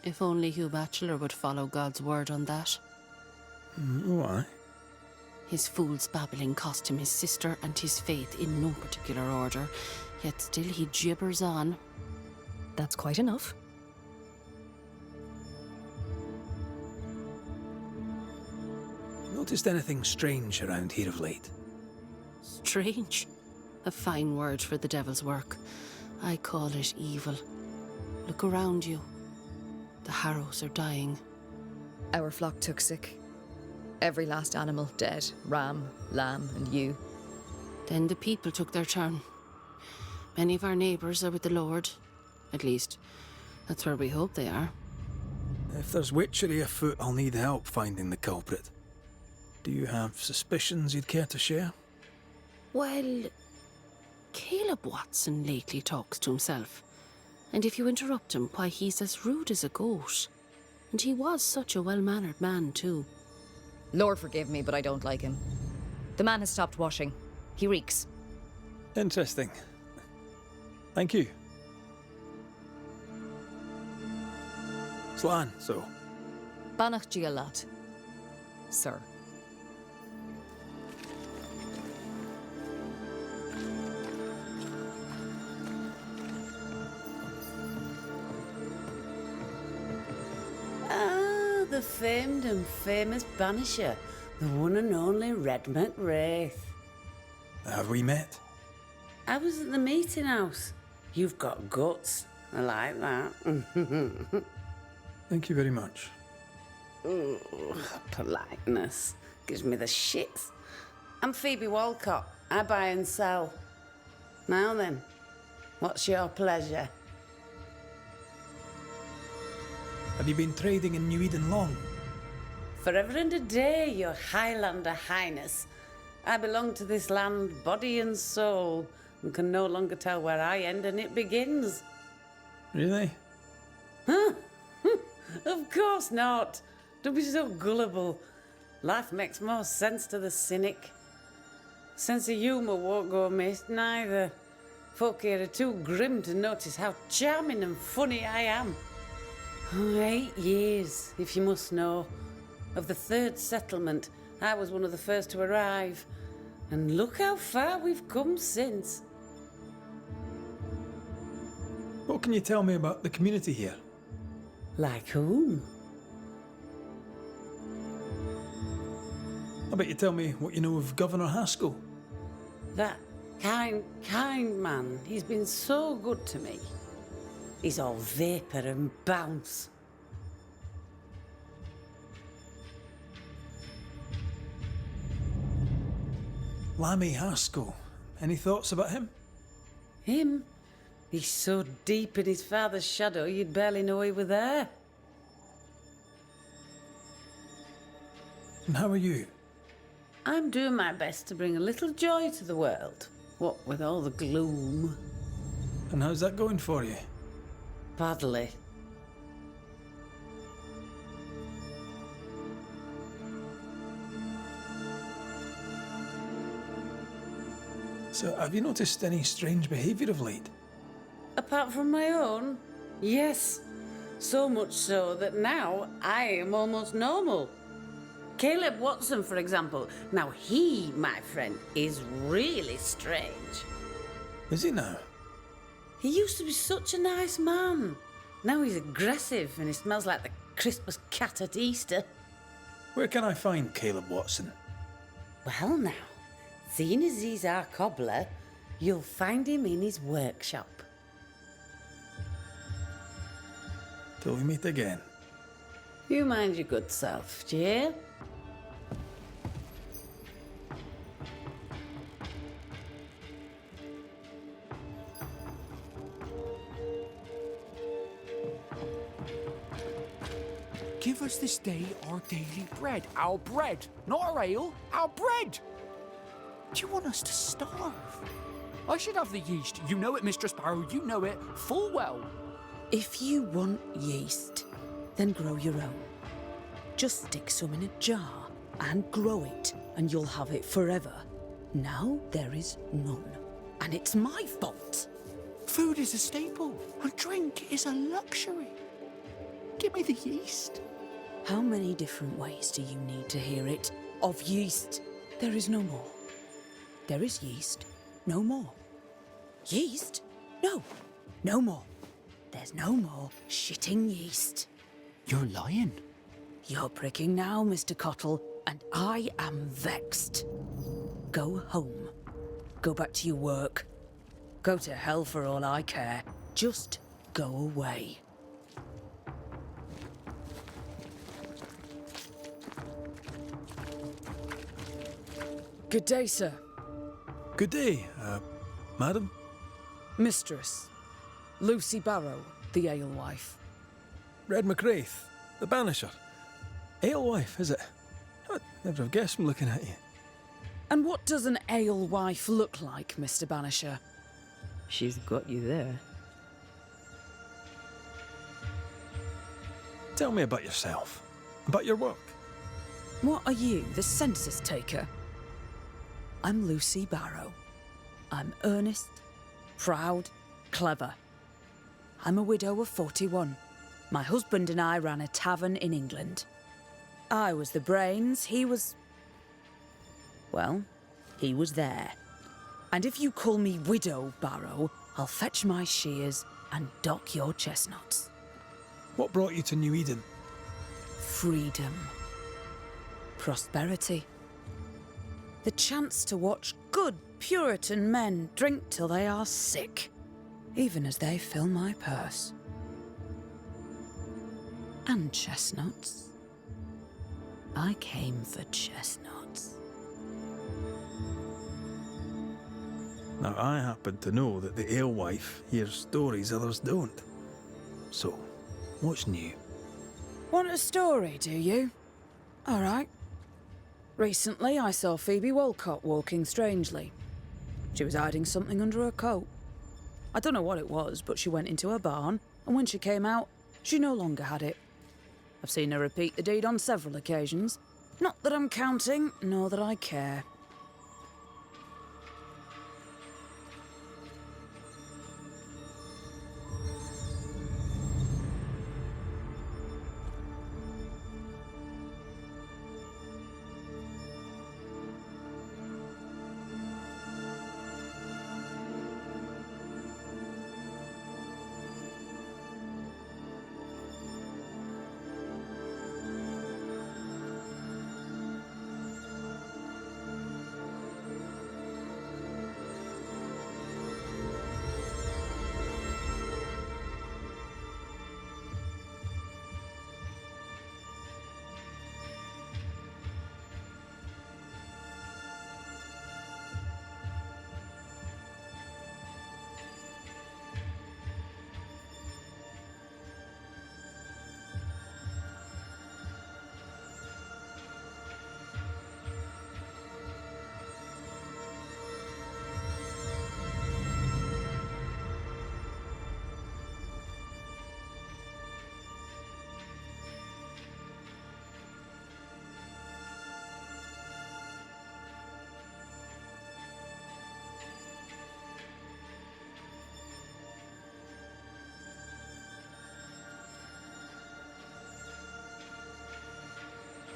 Speaker 9: If only Hugh Bachelor would follow God's word on that.
Speaker 1: Why?
Speaker 9: His fool's babbling cost him his sister and his faith in no particular order, yet still he gibbers on.
Speaker 10: That's quite enough.
Speaker 1: Noticed anything strange around here of late?
Speaker 9: Strange. A fine word for the devil's work. I call it evil. Look around you. The harrows are dying.
Speaker 10: Our flock took sick. Every last animal dead. Ram, lamb, and ewe.
Speaker 9: Then the people took their turn. Many of our neighbours are with the Lord. At least, that's where we hope they are.
Speaker 1: If there's witchery afoot, I'll need help finding the culprit. Do you have suspicions you'd care to share?
Speaker 9: Well, Caleb Watson lately talks to himself. And if you interrupt him, why, he's as rude as a goat. And he was such a well-mannered man, too.
Speaker 10: Lord forgive me, but I don't like him. The man has stopped washing. He reeks.
Speaker 1: Interesting. Thank you. Slan, so.
Speaker 10: Banach Gialat. Sir.
Speaker 11: The famed and famous Banisher, the one and only Red McWraith.
Speaker 1: Have we met?
Speaker 11: I was at the meeting house. You've got guts. I like that.
Speaker 1: Thank you very much.
Speaker 11: Ooh, politeness gives me the shits. I'm Phoebe Walcott. I buy and sell. Now then, what's your pleasure?
Speaker 1: Have you been trading in New Eden long?
Speaker 11: Forever and a day, your Highlander Highness. I belong to this land, body and soul, and can no longer tell where I end and it begins.
Speaker 1: Really?
Speaker 11: Huh? Of course not. Don't be so gullible. Life makes more sense to the cynic. Sense of humour won't go amiss, neither. Folk here are too grim to notice how charming and funny I am. 8 years, if you must know. Of the third settlement, I was one of the first to arrive. And look how far we've come since.
Speaker 1: What can you tell me about the community here?
Speaker 11: Like whom?
Speaker 1: I bet you tell me what you know of Governor Haskell.
Speaker 11: That kind man. He's been so good to me. He's all vapour and bounce.
Speaker 1: Lammy Haskell. Any thoughts about him?
Speaker 11: Him? He's so deep in his father's shadow you'd barely know he were there.
Speaker 1: And how are you?
Speaker 11: I'm doing my best to bring a little joy to the world. What with all the gloom.
Speaker 1: And how's that going for you?
Speaker 11: Badly.
Speaker 1: So, have you noticed any strange behaviour of late?
Speaker 11: Apart from my own? Yes. So much so that now I am almost normal. Caleb Watson, for example. Now he, my friend, is really strange.
Speaker 1: Is he now?
Speaker 11: He used to be such a nice man. Now he's aggressive and he smells like the Christmas cat at Easter.
Speaker 1: Where can I find Caleb Watson?
Speaker 11: Well now, seeing as he's our cobbler, you'll find him in his workshop.
Speaker 1: Till we meet again.
Speaker 11: You mind your good self, do you hear?
Speaker 12: Give us this day our daily bread. Our bread, not our ale, our bread. Do you want us to starve? I should have the yeast. You know it, Mistress Barrow. You know it full well.
Speaker 13: If you want yeast, then grow your own. Just stick some in a jar and grow it, and you'll have it forever. Now there is none, and it's my fault.
Speaker 12: Food is a staple, and drink is a luxury. Give me the yeast.
Speaker 13: How many different ways do you need to hear it? Of yeast, there is no more. There is yeast, no more. Yeast? No, no more. There's no more shitting yeast.
Speaker 12: You're lying.
Speaker 13: You're pricking now, Mr. Cottle, and I am vexed. Go home. Go back to your work. Go to hell for all I care. Just go away. Good day, sir.
Speaker 1: Good day, madam.
Speaker 13: Mistress. Lucy Barrow, the alewife.
Speaker 1: Red McGrath, the Banisher. Alewife, is it? I'd never have guessed from looking at you.
Speaker 13: And what does an alewife look like, Mr. Banisher?
Speaker 2: She's got you there.
Speaker 1: Tell me about yourself. About your work.
Speaker 13: What are you, the census taker? I'm Lucy Barrow. I'm earnest, proud, clever. I'm a widow of 41. My husband and I ran a tavern in England. I was the brains, he was... well, he was there. And if you call me Widow Barrow, I'll fetch my shears and dock your chestnuts.
Speaker 1: What brought you to New Eden?
Speaker 13: Freedom. Prosperity. The chance to watch good Puritan men drink till they are sick, even as they fill my purse. And chestnuts. I came for chestnuts.
Speaker 1: Now, I happen to know that the alewife hears stories others don't. So, what's new?
Speaker 13: Want a story, do you? All right. Recently, I saw Phoebe Walcott walking strangely. She was hiding something under her coat. I don't know what it was, but she went into her barn, and when she came out, she no longer had it. I've seen her repeat the deed on several occasions. Not that I'm counting, nor that I care.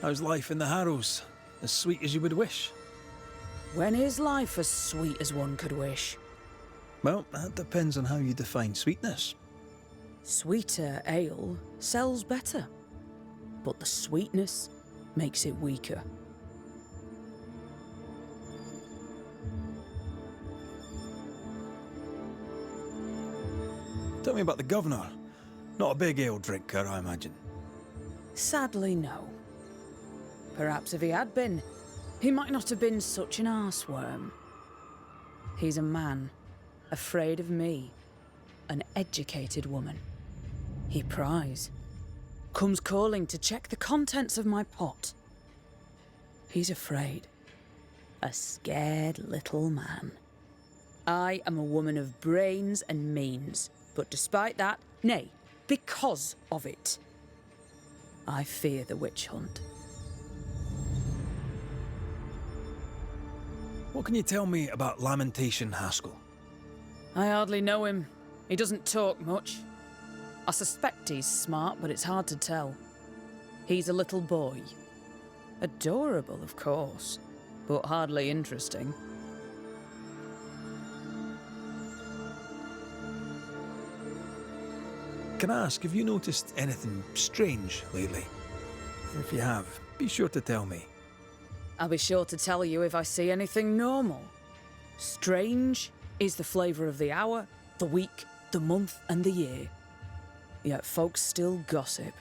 Speaker 1: How's life in the Harrows? As sweet as you would wish?
Speaker 13: When is life as sweet as one could wish?
Speaker 1: Well, that depends on how you define sweetness.
Speaker 13: Sweeter ale sells better, but the sweetness makes it weaker.
Speaker 1: Tell me about the governor. Not a big ale drinker, I imagine.
Speaker 13: Sadly, no. Perhaps if he had been, he might not have been such an arseworm. He's a man, afraid of me, an educated woman. He pries, comes calling to check the contents of my pot. He's afraid. A scared little man. I am a woman of brains and means, but despite that, nay, because of it, I fear the witch hunt.
Speaker 1: What can you tell me about Lamentation Haskell?
Speaker 13: I hardly know him. He doesn't talk much. I suspect he's smart, but it's hard to tell. He's a little boy. Adorable, of course, but hardly interesting.
Speaker 1: Can I ask, have you noticed anything strange lately? If you have, be sure to tell me.
Speaker 13: I'll be sure to tell you if I see anything normal. Strange is the flavour of the hour, the week, the month, and the year. Yet folks still gossip.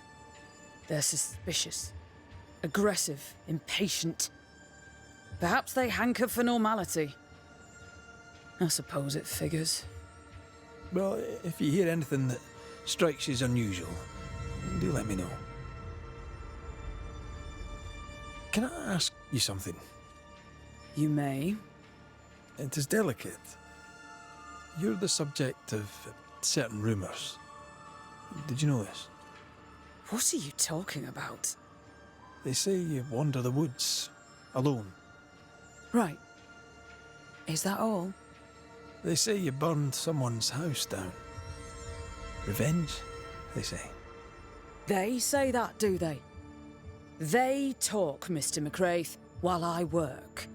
Speaker 13: They're suspicious, aggressive, impatient. Perhaps they hanker for normality. I suppose it figures.
Speaker 1: Well, if you hear anything that strikes you as unusual, do let me know. Can I ask you something?
Speaker 13: You may.
Speaker 1: It is delicate. You're the subject of certain rumours. Did you know this?
Speaker 13: What are you talking about?
Speaker 1: They say you wander the woods, alone.
Speaker 13: Right. Is that all?
Speaker 1: They say you burned someone's house down. Revenge, they say.
Speaker 13: They say that, do they? They talk, Mr. McCraith, while I work.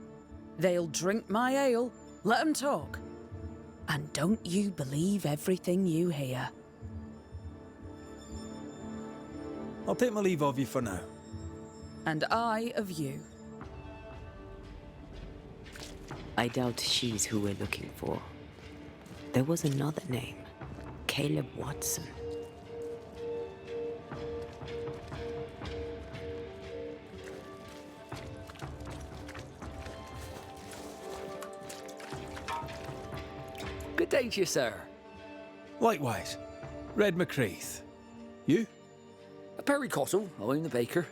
Speaker 13: They'll drink my ale, let them talk. And don't you believe everything you hear.
Speaker 1: I'll take my leave of you for now.
Speaker 13: And I of you.
Speaker 2: I doubt she's who we're looking for. There was another name. Caleb Watson.
Speaker 14: Good day to you, sir.
Speaker 1: Likewise. Red McCraith. You?
Speaker 14: Perry Cottle, I'm the baker.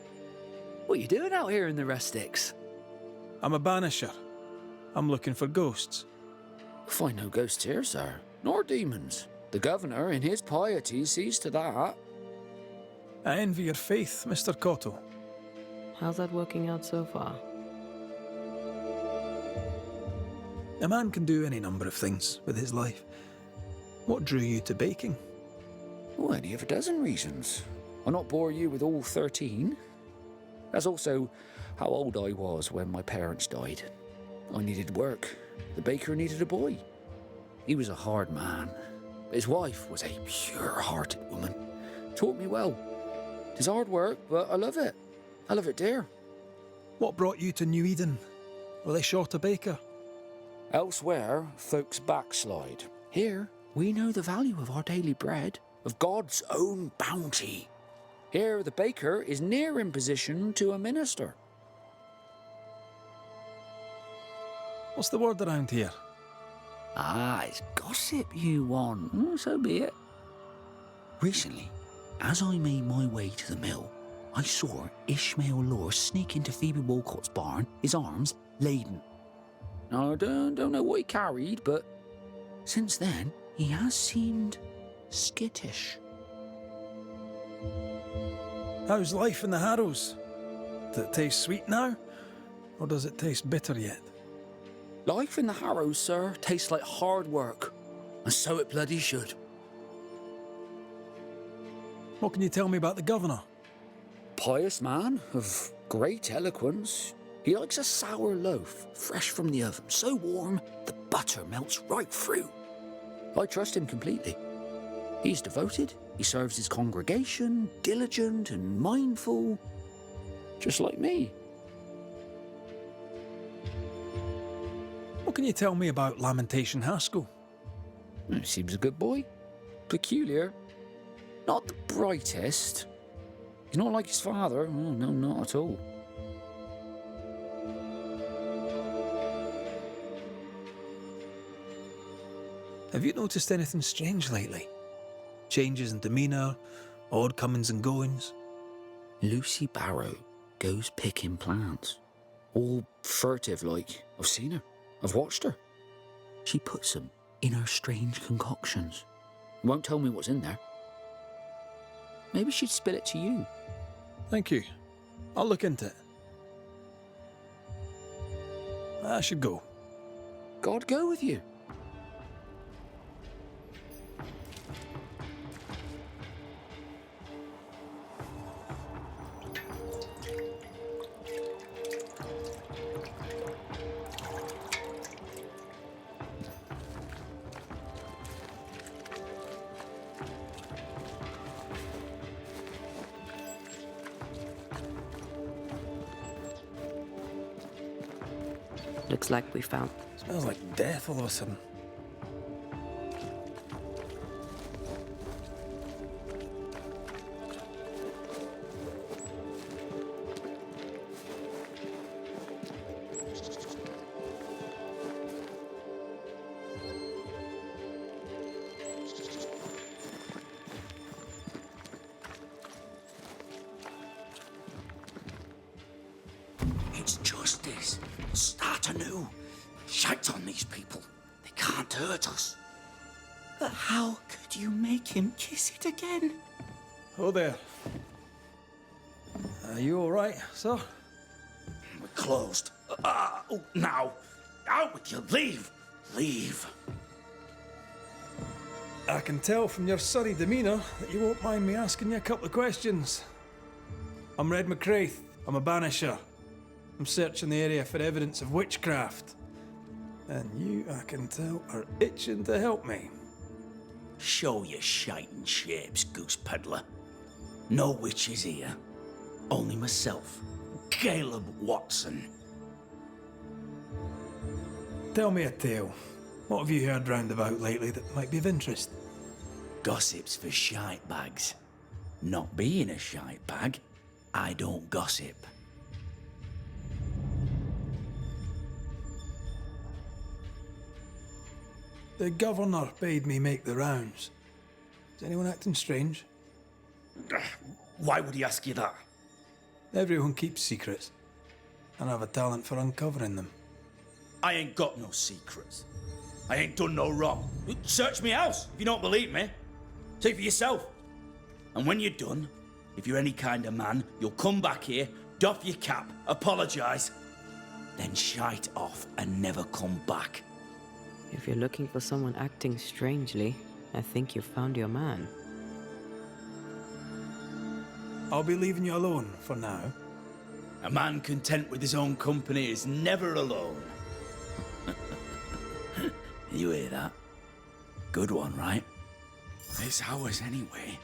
Speaker 14: What are you doing out here in the rustics?
Speaker 1: I'm a banisher. I'm looking for ghosts.
Speaker 14: Find no ghosts here, sir, nor demons. The governor, in his piety, sees to that.
Speaker 1: I envy your faith, Mr. Cottle.
Speaker 2: How's that working out so far?
Speaker 1: A man can do any number of things with his life. What drew you to baking?
Speaker 14: Oh, any of a dozen reasons. I'll not bore you with all 13. That's also how old I was when my parents died. I needed work. The baker needed a boy. He was a hard man. His wife was a pure-hearted woman. Taught me well. It's hard work, but I love it. I love it, dear.
Speaker 1: What brought you to New Eden? Were they short a baker?
Speaker 14: Elsewhere, folks backslide. Here, we know the value of our daily bread, of God's own bounty. Here, the baker is near in position to a minister.
Speaker 1: What's the word around here?
Speaker 14: Ah, it's gossip you want. So be it. Recently, as I made my way to the mill, I saw Ishmael Lore sneak into Phoebe Walcott's barn, his arms laden. Now, I don't know what he carried, but since then, he has seemed skittish.
Speaker 1: How's life in the Harrows? Does it taste sweet now? Or does it taste bitter yet?
Speaker 14: Life in the Harrows, sir, tastes like hard work. And so it bloody should.
Speaker 1: What can you tell me about the governor?
Speaker 14: Pious man of Great eloquence. He likes a sour loaf, fresh from the oven, so warm the butter melts right through. I trust him completely. He's devoted, he serves his congregation, diligent and mindful, just like me.
Speaker 1: What can you tell me about Lamentation Haskell?
Speaker 14: Seems a good boy. Peculiar. Not the brightest. He's not like his father. Oh, no, not at all.
Speaker 1: Have you noticed anything strange lately? Changes in demeanour, odd comings and goings?
Speaker 14: Lucy Barrow goes picking plants. All furtive like. I've seen her. I've watched her. She puts them in her strange concoctions. Won't tell me what's in there. Maybe she'd spill it to you.
Speaker 1: Thank you. I'll look into it. I should go.
Speaker 14: God go with you.
Speaker 2: Looks like we found.
Speaker 1: Smells like death all of a sudden.
Speaker 14: It's justice. Start anew. Shite on these people. They can't hurt us.
Speaker 12: But how could you make him kiss it again?
Speaker 1: Oh there. Are you all right, sir?
Speaker 14: We're closed. Now. Out with you. Leave. Leave.
Speaker 1: I can tell from your surly demeanour that you won't mind me asking you a couple of questions. I'm Red McCraith. I'm a banisher. I'm searching the area for evidence of witchcraft. And you, I can tell, are itching to help me.
Speaker 15: Show your shiting shapes, goose peddler. No witches here. Only myself, Caleb Watson.
Speaker 1: Tell me a tale. What have you heard round about lately that might be of interest?
Speaker 15: Gossip's for shite bags. Not being a shite bag, I don't gossip.
Speaker 1: The governor bade me make the rounds. Is anyone acting strange?
Speaker 15: Why would he ask you that?
Speaker 1: Everyone keeps secrets, and I have a talent for uncovering them.
Speaker 15: I ain't got no secrets. I ain't done no wrong. Search me house if you don't believe me. See for yourself. And when you're done, if you're any kind of man, you'll come back here, doff your cap, apologise, then shite off and never come back.
Speaker 2: If you're looking for someone acting strangely, I think you've found your man.
Speaker 1: I'll be leaving you alone for now.
Speaker 15: A man content with his own company is never alone. You hear that? Good one, right? It's ours anyway.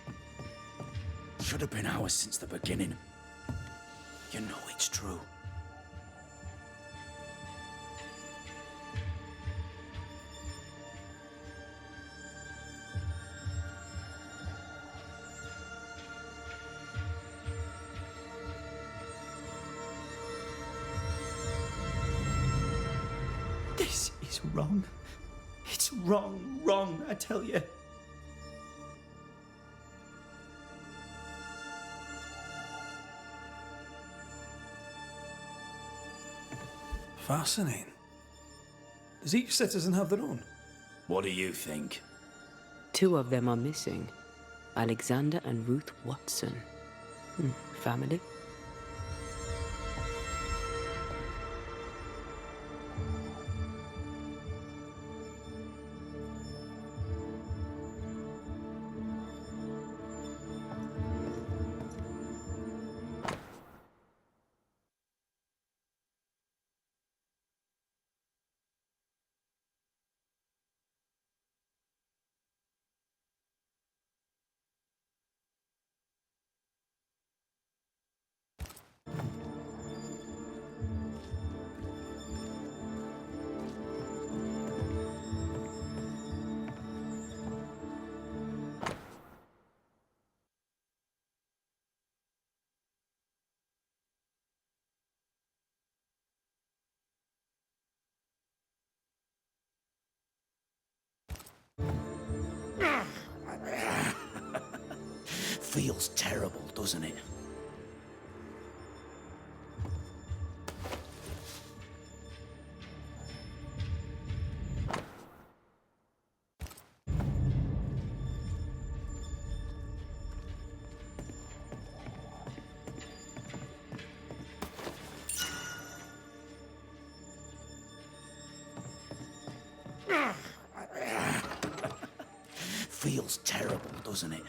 Speaker 15: Should have been ours since the beginning. You know it's true.
Speaker 12: This is wrong. It's wrong, I tell you.
Speaker 1: Fascinating. Does each citizen have their own?
Speaker 15: What do you think?
Speaker 2: 2 of them are missing. Alexander and Ruth Watson. Family?
Speaker 15: Feels terrible, doesn't it? Feels terrible, doesn't it?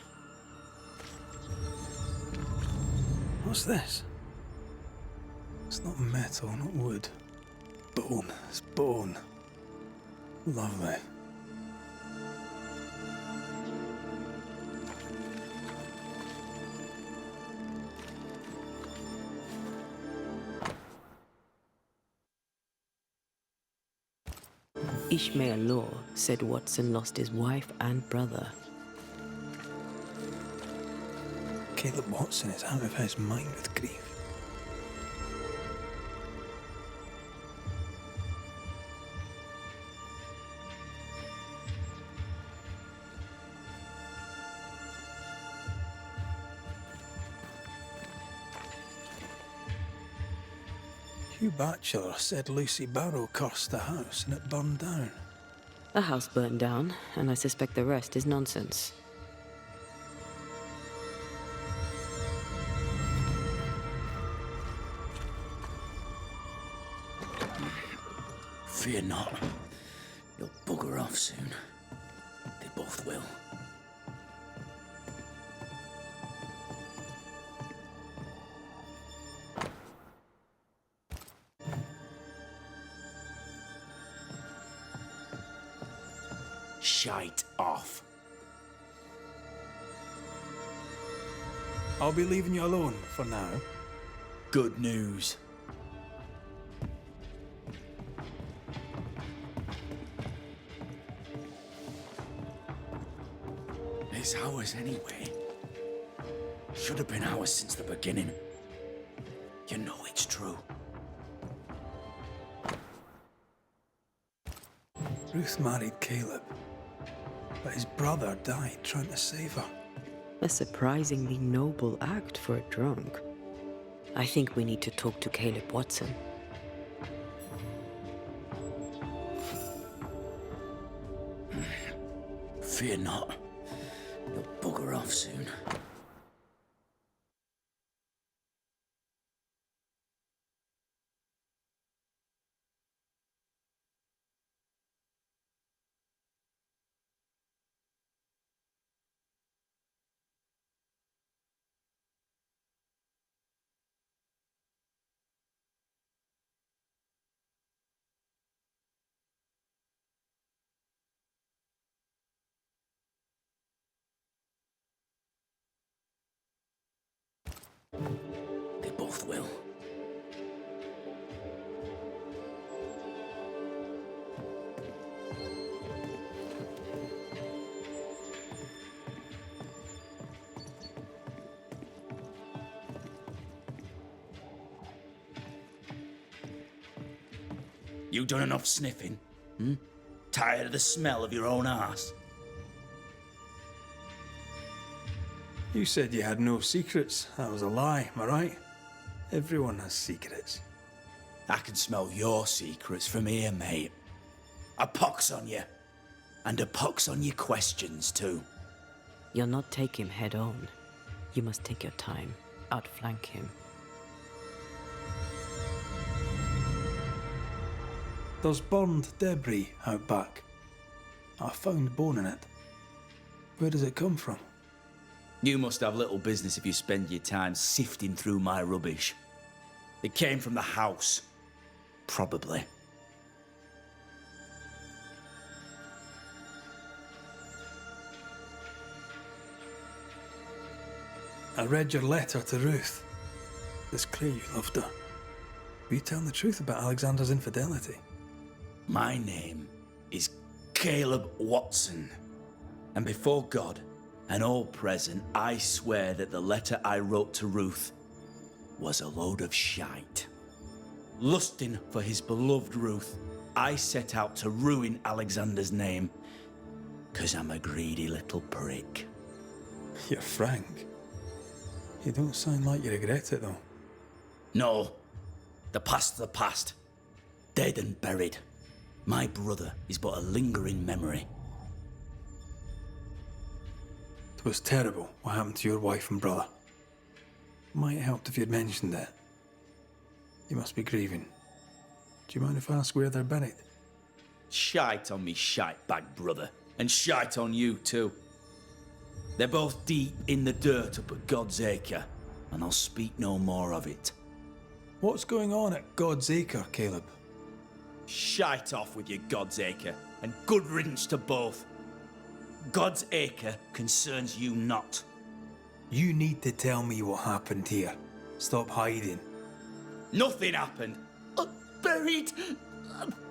Speaker 1: What's this? It's not metal, not wood. Bone. It's bone. Lovely.
Speaker 2: Ishmael Law said Watson lost his wife and brother.
Speaker 1: Caleb Watson is out of his mind with grief. Hugh Batchelor said Lucy Barrow cursed the house and it burned down.
Speaker 2: The house burned down, and I suspect the rest is nonsense.
Speaker 15: Fear not. You'll bugger off soon. They both will. Shite off.
Speaker 1: I'll be leaving you alone for now.
Speaker 15: Good news. It's ours anyway. Should have been ours since the beginning. You know it's true.
Speaker 1: Ruth married Caleb, but his brother died trying to save her.
Speaker 2: A surprisingly noble act for a drunk. I think we need to talk to Caleb Watson.
Speaker 15: Fear not. You'll bugger off soon. They both will. You done enough sniffing? Tired of the smell of your own arse?
Speaker 1: You said you had no secrets. That was a lie, am I right? Everyone has secrets.
Speaker 15: I can smell your secrets from here, mate. A pox on you. And a pox on your questions, too.
Speaker 2: You'll not take him head on. You must take your time, outflank him.
Speaker 1: There's burned debris out back. I found bone in it. Where does it come from?
Speaker 15: You must have little business if you spend your time sifting through my rubbish. It came from the house. Probably.
Speaker 1: I read your letter to Ruth. It's clear you loved her. Were you telling the truth about Alexander's infidelity?
Speaker 15: My name is Caleb Watson. And before God and all present, I swear that the letter I wrote to Ruth was a load of shite. Lusting for his beloved Ruth, I set out to ruin Alexander's name, 'cause I'm a greedy little prick.
Speaker 1: You're frank. You don't sound like you regret it, though.
Speaker 15: No. The past's the past. Dead and buried. My brother is but a lingering memory.
Speaker 1: It was terrible what happened to your wife and brother. Might have helped if you'd mentioned it. You must be grieving. Do you mind if I ask where they're buried?
Speaker 15: Shite on me shite bag brother, and shite on you too. They're both deep in the dirt up at God's Acre, and I'll speak no more of it.
Speaker 1: What's going on at God's Acre, Caleb?
Speaker 15: Shite off with your God's Acre, and good riddance to both. God's Acre concerns you not.
Speaker 1: You need to tell me what happened here. Stop hiding.
Speaker 15: Nothing happened. Buried.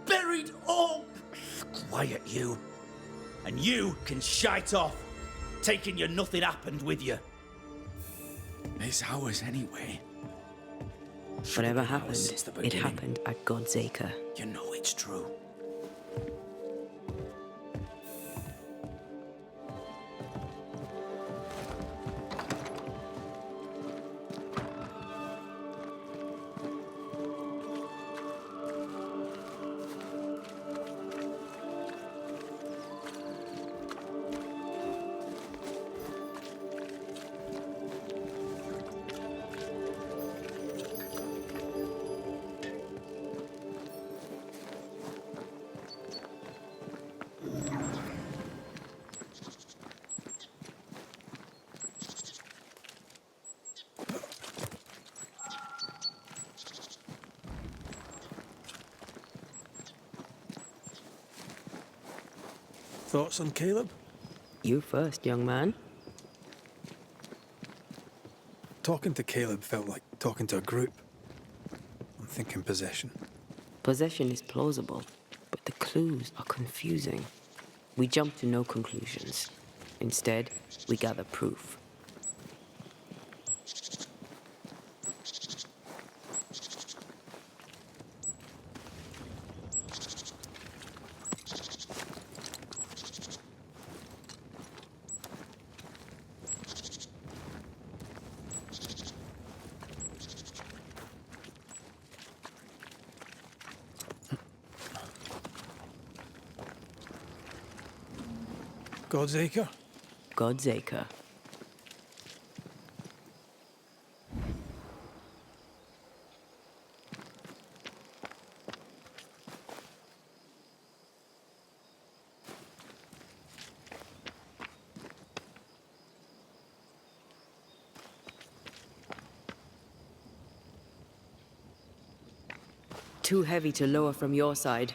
Speaker 15: Buried. Oh, quiet you. And you can shite off, taking your nothing happened with you.
Speaker 14: It's ours anyway.
Speaker 2: Whatever happened, it happened at God's Acre.
Speaker 15: You know it's true.
Speaker 1: Thoughts on Caleb?
Speaker 2: You first, young man.
Speaker 1: Talking to Caleb felt like talking to a group. I'm thinking possession.
Speaker 2: Possession is plausible, but the clues are confusing. We jump to no conclusions. Instead, we gather proof.
Speaker 1: God's Acre?
Speaker 2: God's Acre. Too heavy to lower from your side.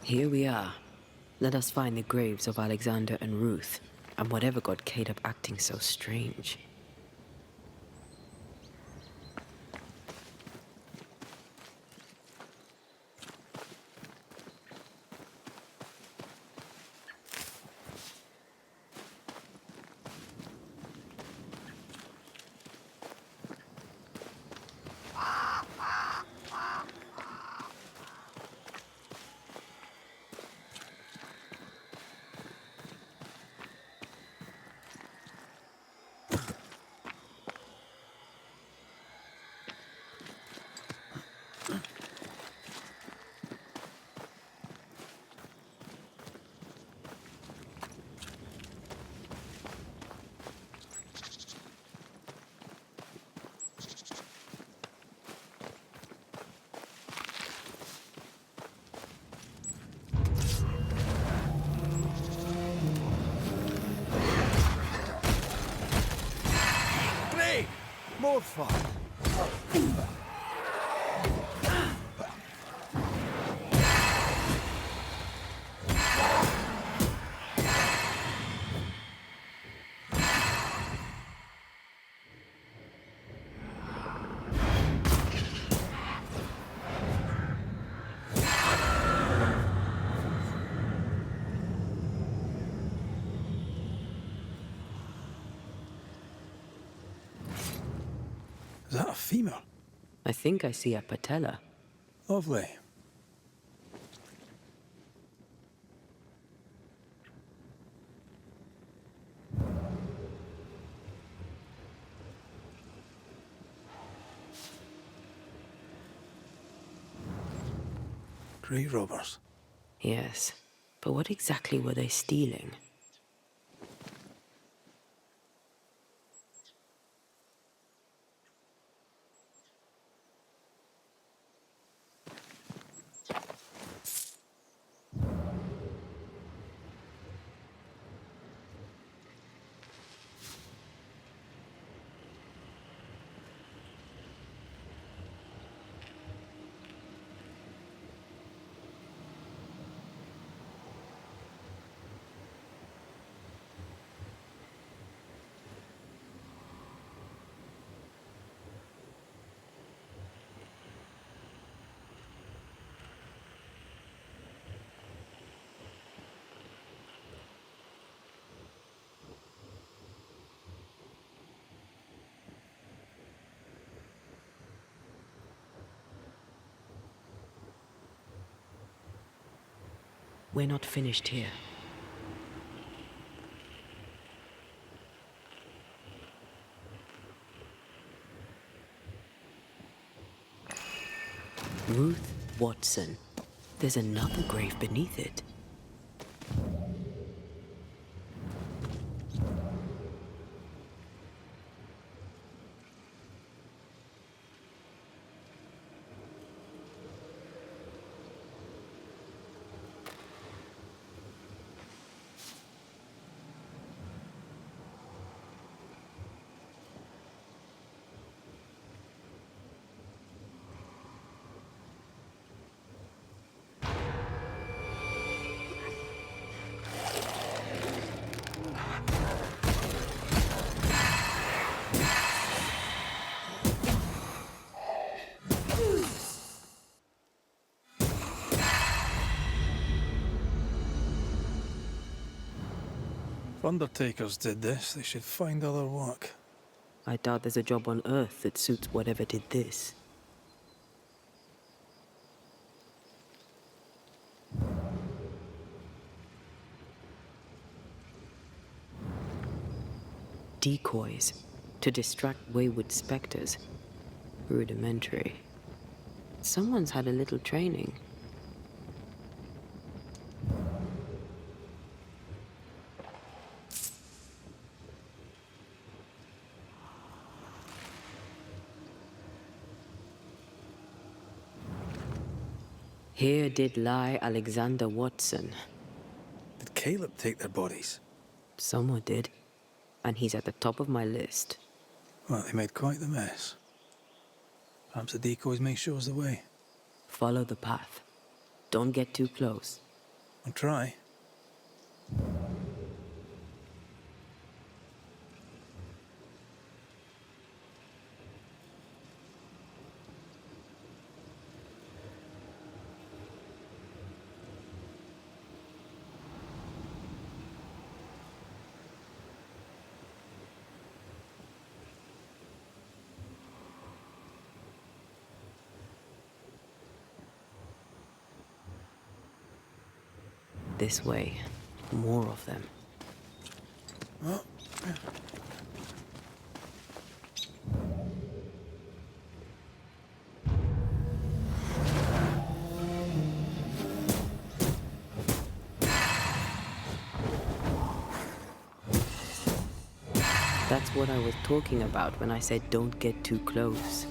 Speaker 2: Here we are. Let us find the graves of Alexander and Ruth, and whatever got Caleb acting so strange.
Speaker 3: sword fight.
Speaker 1: Is that a femur?
Speaker 2: I think I see a patella.
Speaker 1: Lovely. Grave robbers.
Speaker 2: Yes, but what exactly were they stealing? We're not finished here. Ruth Watson. There's another grave beneath it.
Speaker 1: If undertakers did this, they should find other work.
Speaker 2: I doubt there's a job on Earth that suits whatever did this. Decoys to distract wayward specters. Rudimentary. Someone's had a little training. Here did lie Alexander Watson.
Speaker 1: Did Caleb take their bodies?
Speaker 2: Someone did. And he's at the top of my list.
Speaker 1: Well, they made quite the mess. Perhaps the decoys may show us the way.
Speaker 2: Follow the path. Don't get too close.
Speaker 1: I'll try.
Speaker 2: This way. More of them.
Speaker 1: Oh.
Speaker 2: That's what I was talking about when I said don't get too close.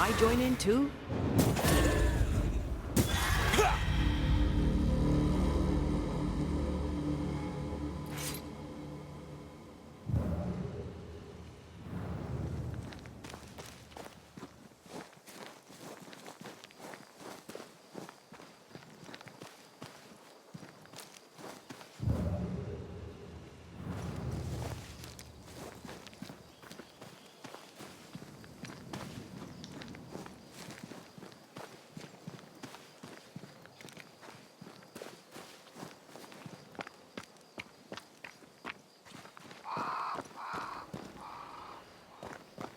Speaker 2: I join in too?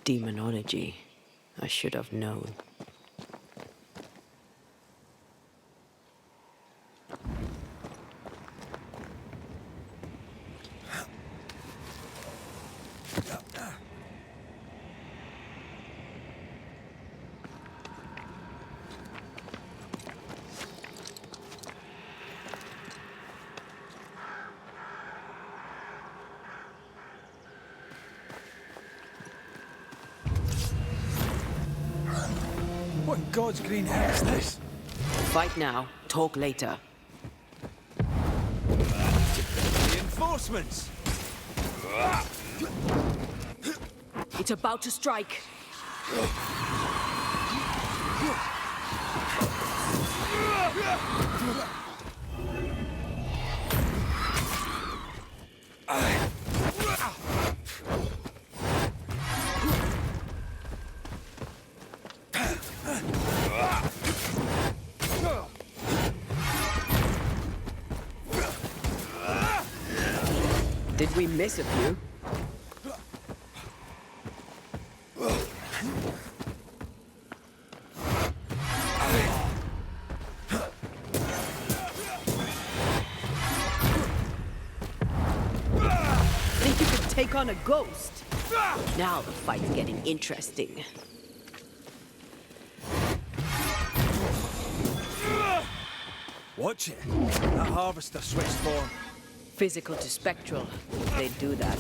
Speaker 2: Demonology. I should have known.
Speaker 1: What in God's green hell is this?
Speaker 2: Fight now, talk later.
Speaker 1: Reinforcements!
Speaker 2: It's about to strike. Did we miss a few? Think you could take on a ghost? Now the fight's getting interesting.
Speaker 1: Watch it. That harvester switched form.
Speaker 2: Physical to spectral. They do that.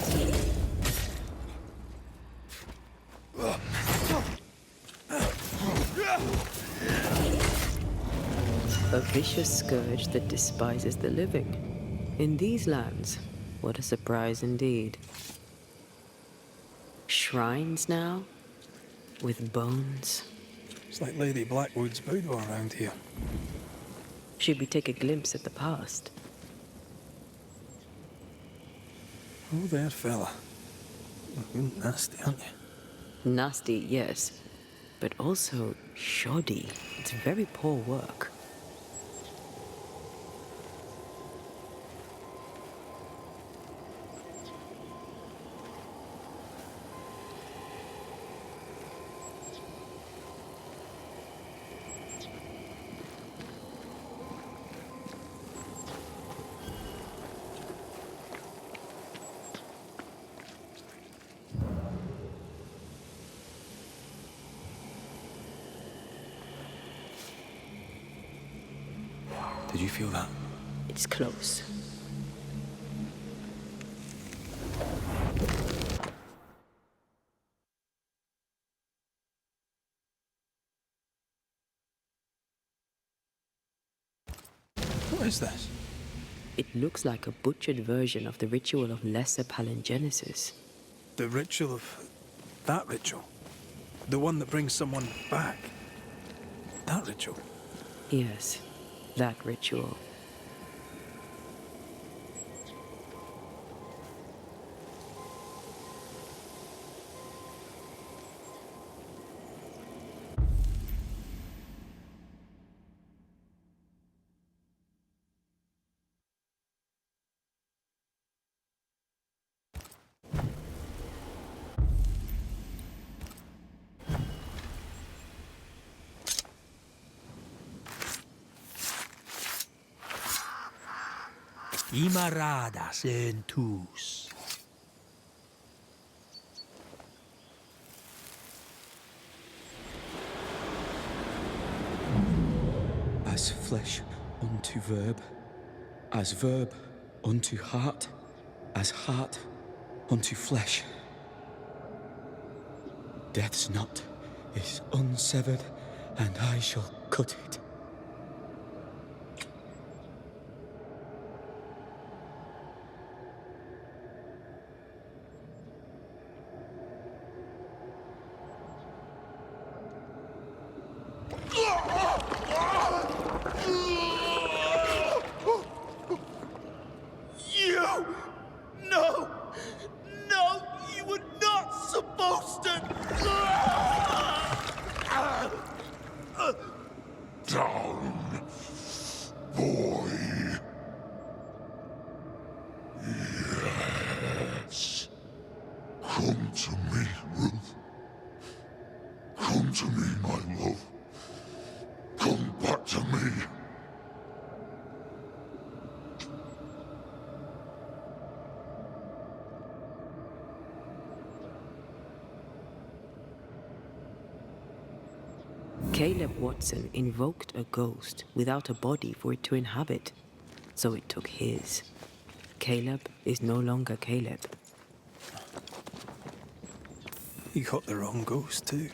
Speaker 2: A vicious scourge that despises the living. In these lands, what a surprise indeed. Shrines now? With bones?
Speaker 1: It's like Lady Blackwood's boudoir around here.
Speaker 2: Should we take a glimpse at the past?
Speaker 1: Oh, there, fella. You're nasty, aren't you?
Speaker 2: Nasty, yes. But also shoddy. It's very poor work.
Speaker 1: Did you feel that?
Speaker 2: It's close.
Speaker 1: What is this?
Speaker 2: It looks like a butchered version of the ritual of Lesser Palingenesis.
Speaker 1: The ritual of... that ritual? The one that brings someone back? That ritual?
Speaker 2: Yes, that ritual.
Speaker 16: Imaradas en tus.
Speaker 14: As flesh unto verb, as verb unto heart, as heart unto flesh. Death's not
Speaker 17: is unsevered, and I shall cut it.
Speaker 15: You! No! No! You were not supposed to!
Speaker 18: Down, boy. Yes. Come to me, Ruth. Come to me, my love. Come back to me.
Speaker 2: Caleb Watson invoked a ghost without a body for it to inhabit, so it took his. Caleb is no longer Caleb.
Speaker 1: He got the wrong ghost too.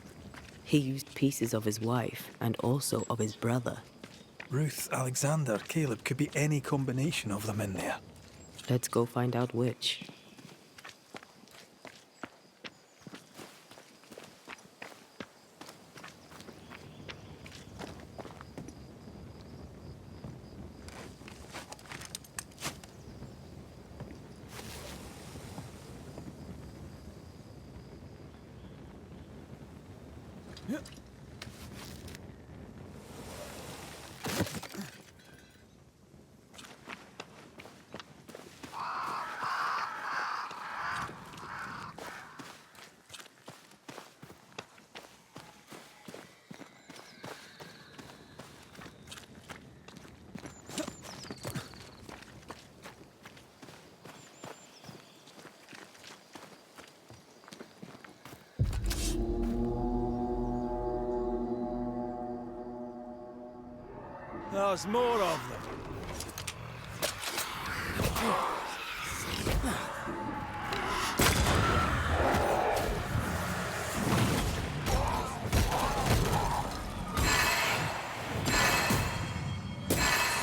Speaker 2: He used pieces of his wife and also of his brother.
Speaker 1: Ruth, Alexander, Caleb, could be any combination of them in there.
Speaker 2: Let's go find out which.
Speaker 1: There's more of them.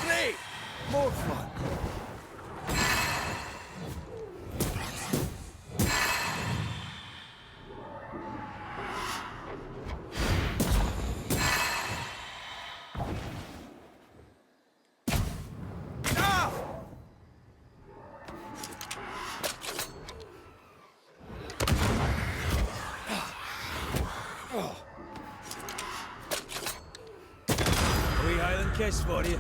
Speaker 15: Great!
Speaker 1: More fun. A wee Highland kiss for you.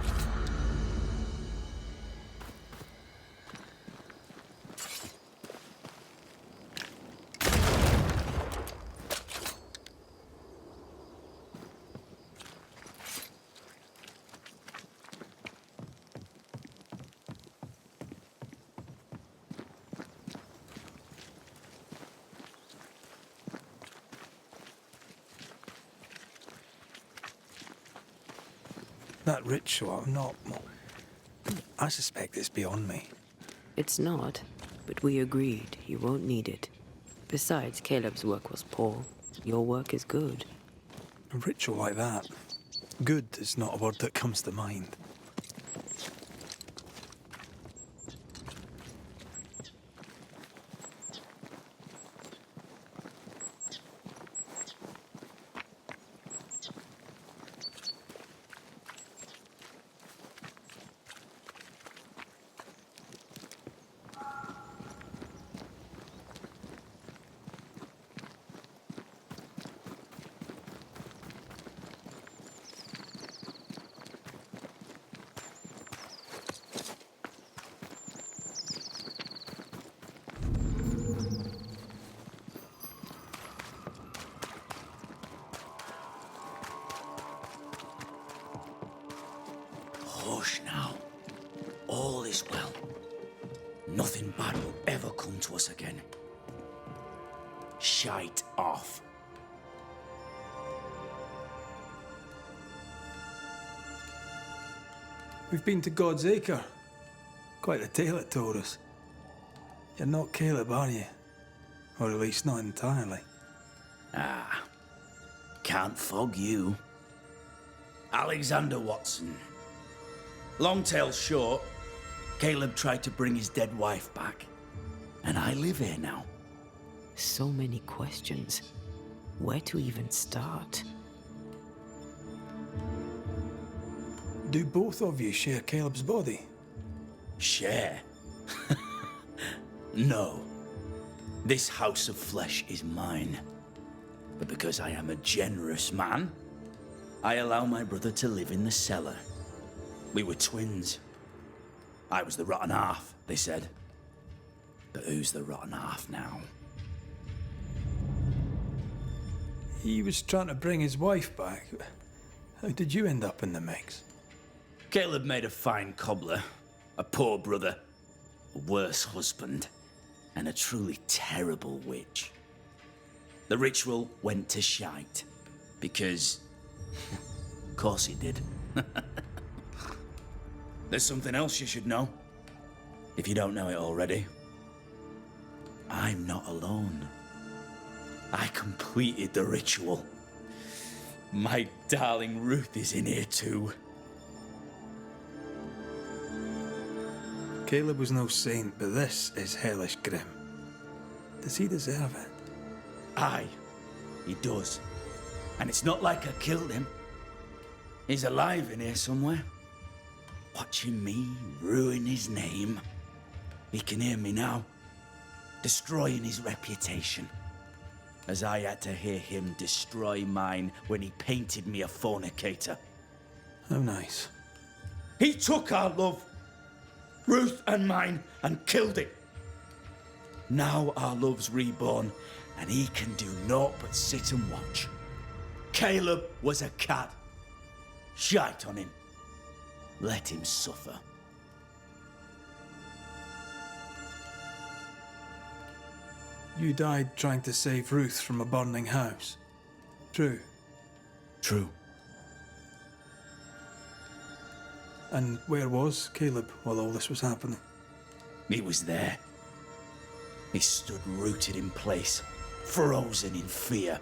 Speaker 1: That ritual, I suspect it's beyond me.
Speaker 2: It's not, but we agreed you won't need it. Besides, Caleb's work was poor. Your work is good.
Speaker 1: A ritual like that, good is not a word that comes to mind.
Speaker 15: Hush now. All is well. Nothing bad will ever come to us again. Shite off.
Speaker 1: We've been to God's Acre. Quite a tale it told us. You're not Caleb, are you? Or at least not entirely.
Speaker 15: Ah. Can't fog you. Alexander Watson. Long tale short, Caleb tried to bring his dead wife back. And I live here now.
Speaker 2: So many questions. Where to even start?
Speaker 1: Do both of you share Caleb's body?
Speaker 15: Share? No. This house of flesh is mine. But because I am a generous man, I allow my brother to live in the cellar. We were twins. I was the rotten half, they said. But who's the rotten half now?
Speaker 1: He was trying to bring his wife back. How did you end up in the mix?
Speaker 15: Caleb made a fine cobbler, a poor brother, a worse husband, and a truly terrible witch. The ritual went to shite, because... of course it did. There's something else you should know, if you don't know it already. I'm not alone. I completed the ritual. My darling Ruth is in here too.
Speaker 1: Caleb was no saint, but this is hellish grim. Does he deserve it?
Speaker 15: Aye, he does. And it's not like I killed him. He's alive in here somewhere. Watching me ruin his name. He can hear me now. Destroying his reputation. As I had to hear him destroy mine when he painted me a fornicator.
Speaker 1: How nice.
Speaker 15: He took our love, Ruth and mine, and killed it. Now our love's reborn, and he can do naught but sit and watch. Caleb was a cat. Shite on him. Let him suffer.
Speaker 1: You died trying to save Ruth from a burning house. True.
Speaker 15: True.
Speaker 1: And where was Caleb while all this was happening?
Speaker 15: He was there. He stood rooted in place, frozen in fear.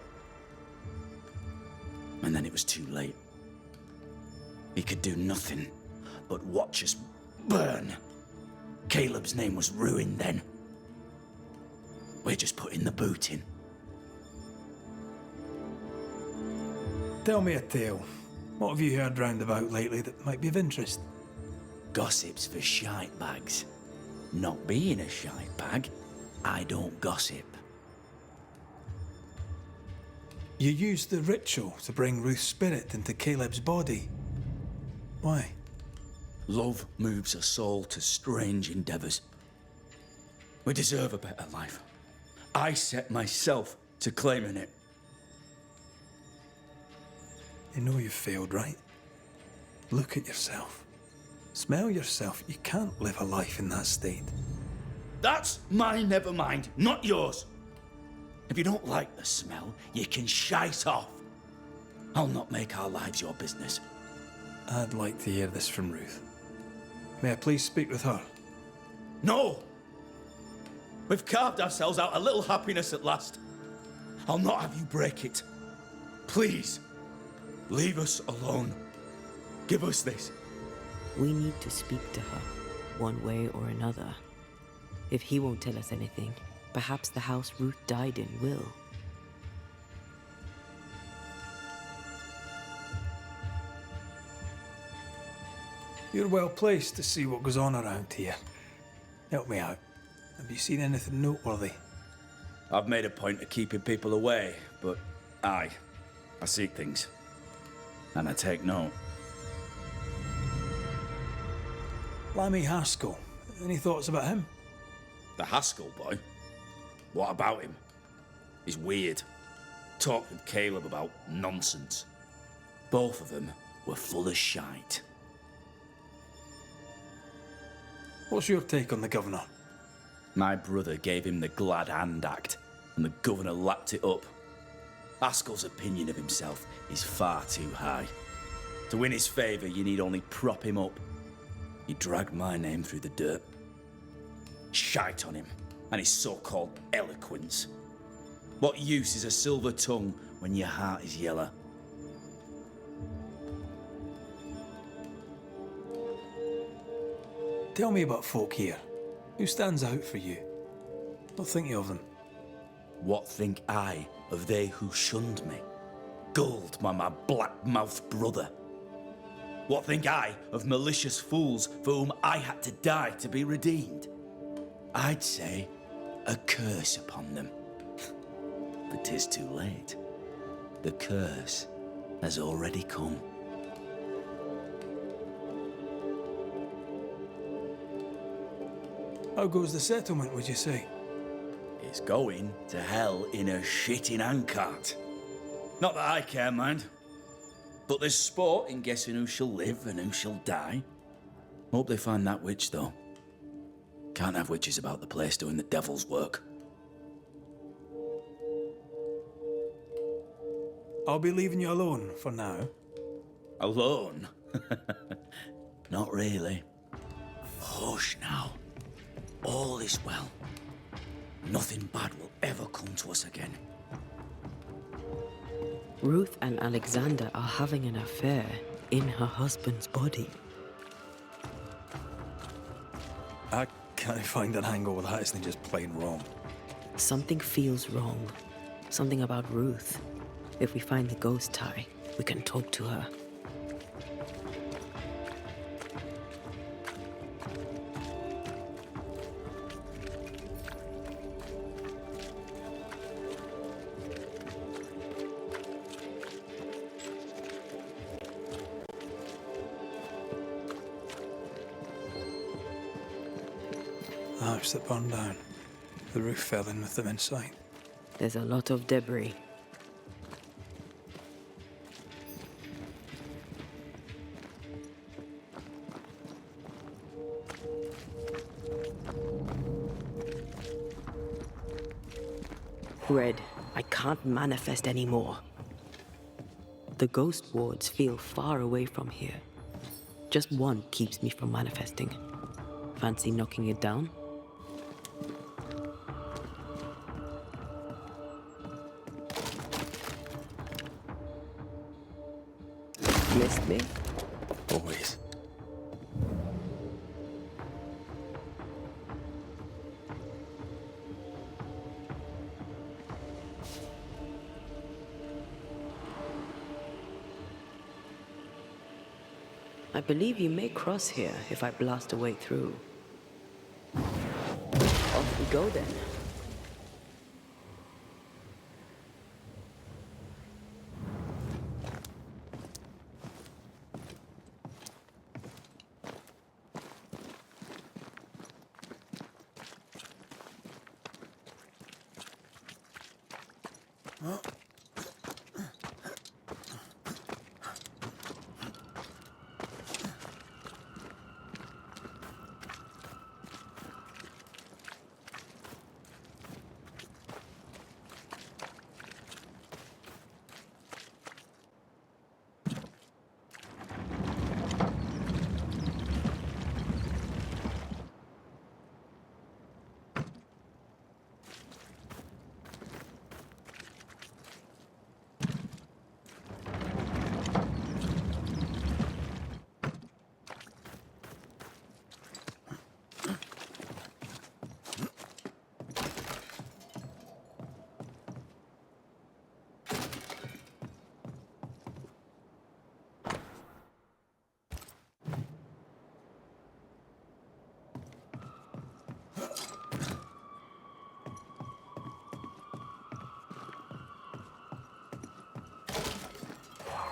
Speaker 15: And then it was too late. He could do nothing but watch us burn. Caleb's name was ruined then. We're just putting the boot in.
Speaker 1: Tell me a tale. What have you heard round about lately that might be of interest?
Speaker 15: Gossip's for shite bags. Not being a shite bag, I don't gossip.
Speaker 1: You used the ritual to bring Ruth's spirit into Caleb's body. Why?
Speaker 15: Love moves a soul to strange endeavors. We deserve a better life. I set myself to claiming it.
Speaker 1: You know you've failed, right? Look at yourself. Smell yourself. You can't live a life in that state.
Speaker 15: That's my never mind, not yours. If you don't like the smell, you can shite off. I'll not make our lives your business.
Speaker 1: I'd like to hear this from Ruth. May I please speak with her?
Speaker 15: No! We've carved ourselves out a little happiness at last. I'll not have you break it. Please, leave us alone. Give us this.
Speaker 2: We need to speak to her, one way or another. If he won't tell us anything, perhaps the house Ruth died in will.
Speaker 1: You're well placed to see what goes on around here. Help me out. Have you seen anything noteworthy?
Speaker 15: I've made a point of keeping people away, but I seek things. And I take note.
Speaker 1: Lammy Haskell. Any thoughts about him?
Speaker 15: The Haskell boy? What about him? He's weird. Talked with Caleb about nonsense. Both of them were full of shite.
Speaker 1: What's your take on the governor?
Speaker 15: My brother gave him the Glad Hand Act, and the governor lapped it up. Haskell's opinion of himself is far too high. To win his favour, you need only prop him up. He dragged my name through the dirt. Shite on him, and his so-called eloquence. What use is a silver tongue when your heart is yellow?
Speaker 1: Tell me about folk here. Who stands out for you? What think you of them?
Speaker 15: What think I of they who shunned me? Gulled by my black-mouthed brother? What think I of malicious fools for whom I had to die to be redeemed? I'd say a curse upon them. But 'tis too late. The curse has already come.
Speaker 1: How goes the settlement, would you say?
Speaker 15: It's going to hell in a shitting handcart. Not that I care, mind. But there's sport in guessing who shall live and who shall die. Hope they find that witch, though. Can't have witches about the place doing the devil's work.
Speaker 1: I'll be leaving you alone for now.
Speaker 15: Alone? Not really. Hush now. All is well. Nothing bad will ever come to us again.
Speaker 2: Ruth and Alexander are having an affair in her husband's body.
Speaker 1: I can't find an angle with that, isn't just plain wrong.
Speaker 2: Something feels wrong. Something about Ruth. If we find the ghost tie, we can talk to her.
Speaker 1: The house that burned down. The roof fell in with them inside.
Speaker 2: There's a lot of debris. Red, I can't manifest anymore. The ghost wards feel far away from here. Just one keeps me from manifesting. Fancy knocking it down? Missed me?
Speaker 1: Always.
Speaker 2: I believe you may cross here if I blast a way through. Off we go then.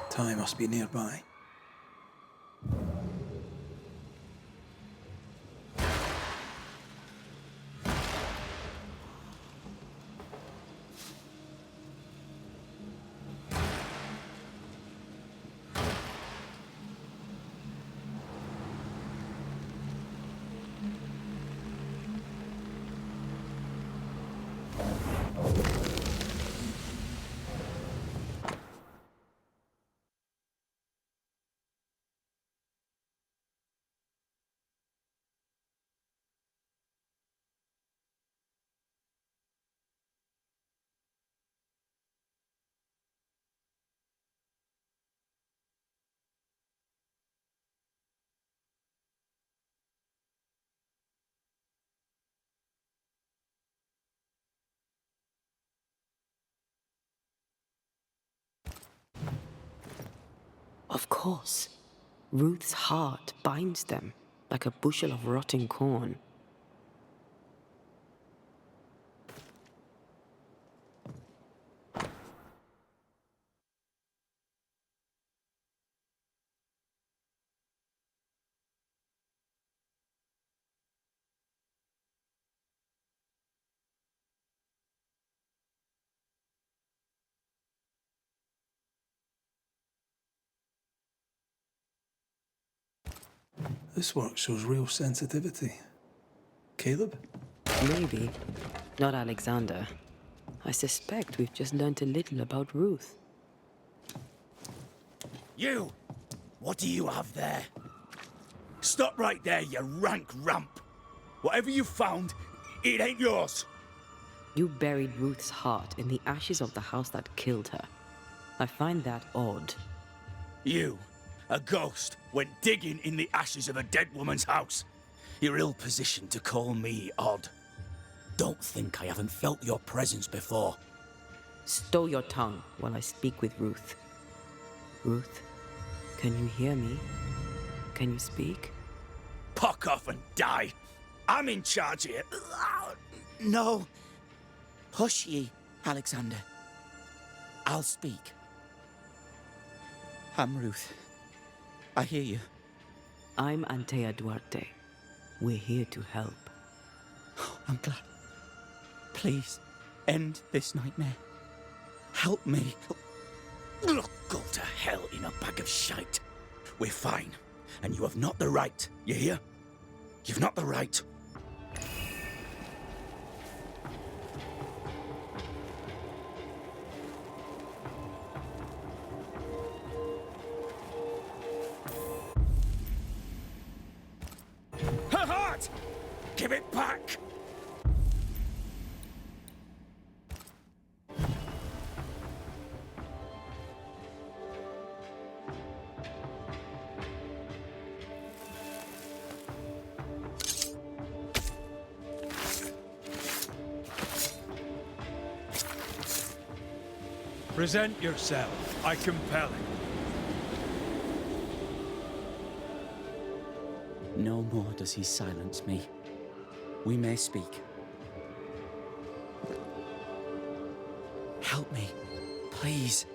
Speaker 1: Ty must be nearby.
Speaker 2: Of course. Ruth's heart binds them like a bushel of rotting corn.
Speaker 1: This work shows real sensitivity. Caleb?
Speaker 2: Maybe. Not Alexander. I suspect we've just learnt a little about Ruth.
Speaker 15: You! What do you have there? Stop right there, you rank rump! Whatever you found, it ain't yours!
Speaker 2: You buried Ruth's heart in the ashes of the house that killed her. I find that odd.
Speaker 15: You, a ghost, went digging in the ashes of a dead woman's house. You're ill-positioned to call me odd. Don't think I haven't felt your presence before.
Speaker 2: Stow your tongue while I speak with Ruth. Ruth, can you hear me? Can you speak?
Speaker 15: Puck off and die! I'm in charge here. No. Hush ye, Alexander. I'll speak. I'm Ruth. I hear you.
Speaker 2: I'm Antea Duarte. We're here to help.
Speaker 15: I'm glad. Please, end this nightmare. Help me. Go to hell in a bag of shite. We're fine, and you have not the right, you hear? You've not the right. Her heart! Give it back!
Speaker 1: Present yourself. I compel it.
Speaker 15: No more does he silence me. We may speak. Help me, please.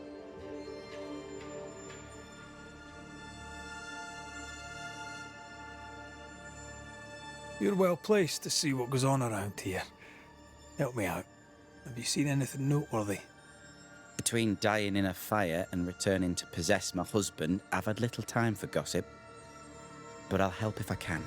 Speaker 1: You're well placed to see what goes on around here. Help me out. Have you seen anything noteworthy?
Speaker 19: Between dying in a fire and returning to possess my husband, I've had little time for gossip. But I'll help if I can.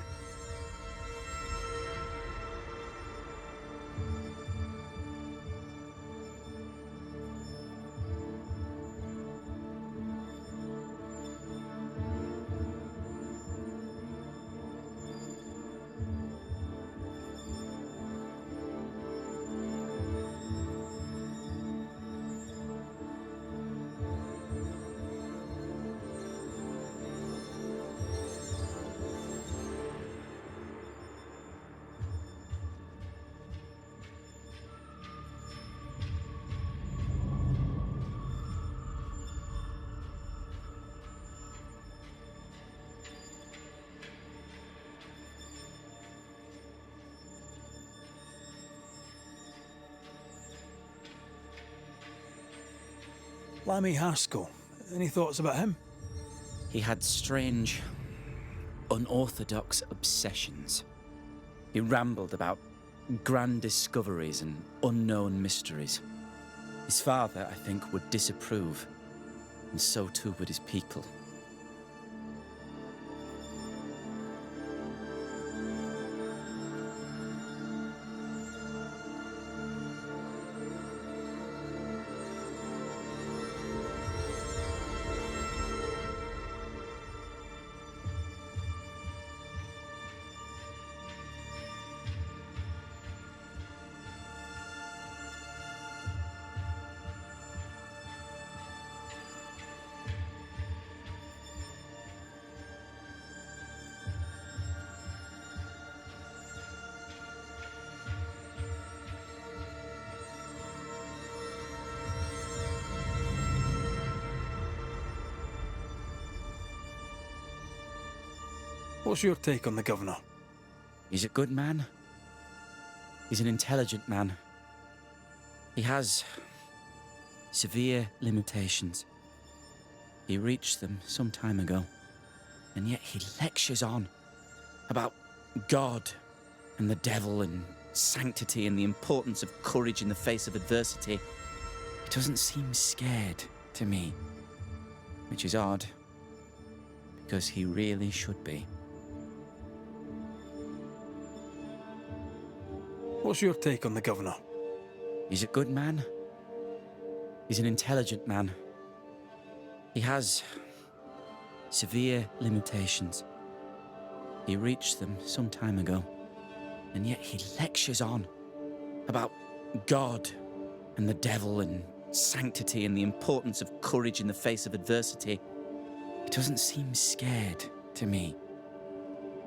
Speaker 1: Lammy Haskell. Any thoughts about him?
Speaker 19: He had strange, unorthodox obsessions. He rambled about grand discoveries and unknown mysteries. His father, I think, would disapprove, and so too would his people.
Speaker 1: What's your take on the governor?
Speaker 19: He's a good man. He's an intelligent man. He has severe limitations. He reached them some time ago, and yet he lectures on about God and the devil and sanctity and the importance of courage in the face of adversity. He doesn't seem scared to me, which is odd, because he really should be.
Speaker 1: What's your take on the governor?
Speaker 19: He's a good man. He's an intelligent man. He has severe limitations. He reached them some time ago, and yet he lectures on about God and the devil and sanctity and the importance of courage in the face of adversity. He doesn't seem scared to me,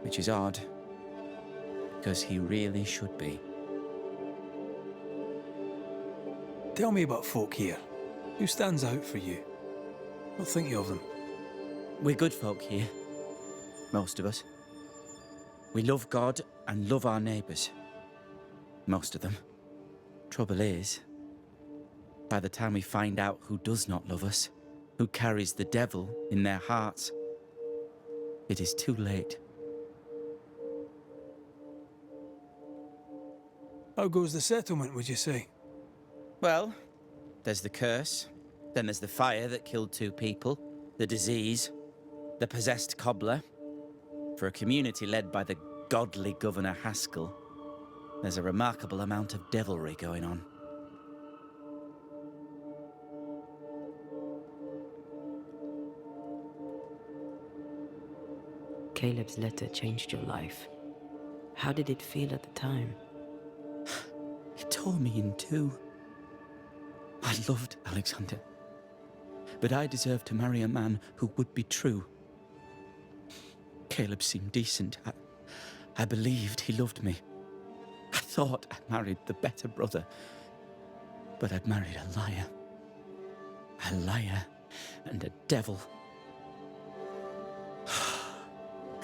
Speaker 19: which is odd, because he really should be.
Speaker 1: Tell me about folk here. Who stands out for you? What think you of them?
Speaker 19: We're good folk here, most of us. We love God and love our neighbours. Most of them. Trouble is, by the time we find out who does not love us, who carries the devil in their hearts, it is too late.
Speaker 1: How goes the settlement, would you say?
Speaker 19: Well, there's the curse, then there's the fire that killed 2 people, the disease, the possessed cobbler. For a community led by the godly Governor Haskell, there's a remarkable amount of devilry going on.
Speaker 2: Caleb's letter changed your life. How did it feel at the time?
Speaker 19: It tore me in 2. I loved Alexander, but I deserved to marry a man who would be true. Caleb seemed decent. I believed he loved me. I thought I married the better brother, but I'd married a liar. A liar and a devil.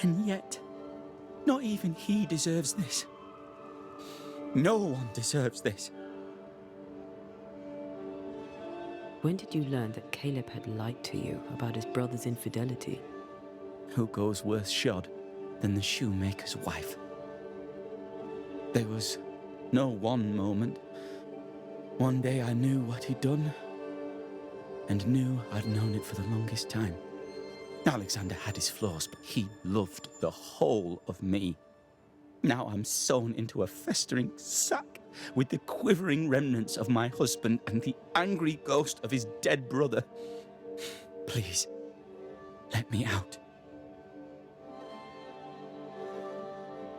Speaker 19: And yet, not even he deserves this. No one deserves this.
Speaker 2: When did you learn that Caleb had lied to you about his brother's infidelity?
Speaker 19: Who goes worse shod than the shoemaker's wife? There was no one moment. One day I knew what he'd done, and knew I'd known it for the longest time. Alexander had his flaws, but he loved the whole of me. Now I'm sewn into a festering sack with the quivering remnants of my husband and the angry ghost of his dead brother. Please, let me out.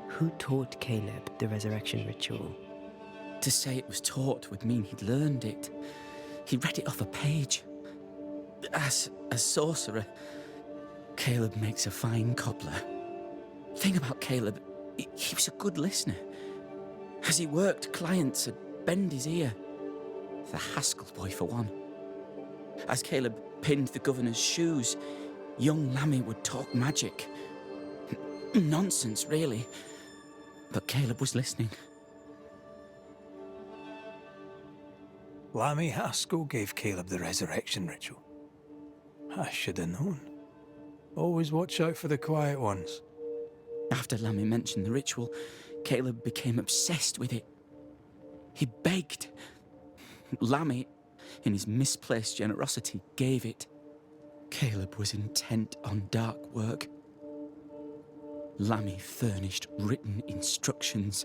Speaker 2: Who taught Caleb the resurrection ritual?
Speaker 19: To say it was taught would mean he'd learned it. He read it off a page. As a sorcerer, Caleb makes a fine cobbler. The thing about Caleb, he was a good listener. As he worked, clients would bend his ear. The Haskell boy, for one. As Caleb pinned the governor's shoes, young Lammy would talk magic. Nonsense, really. But Caleb was listening.
Speaker 1: Lammy Haskell gave Caleb the resurrection ritual. I should have known. Always watch out for the quiet ones.
Speaker 19: After Lammy mentioned the ritual, Caleb became obsessed with it. He begged. Lammy, in his misplaced generosity, gave it. Caleb was intent on dark work. Lammy furnished written instructions.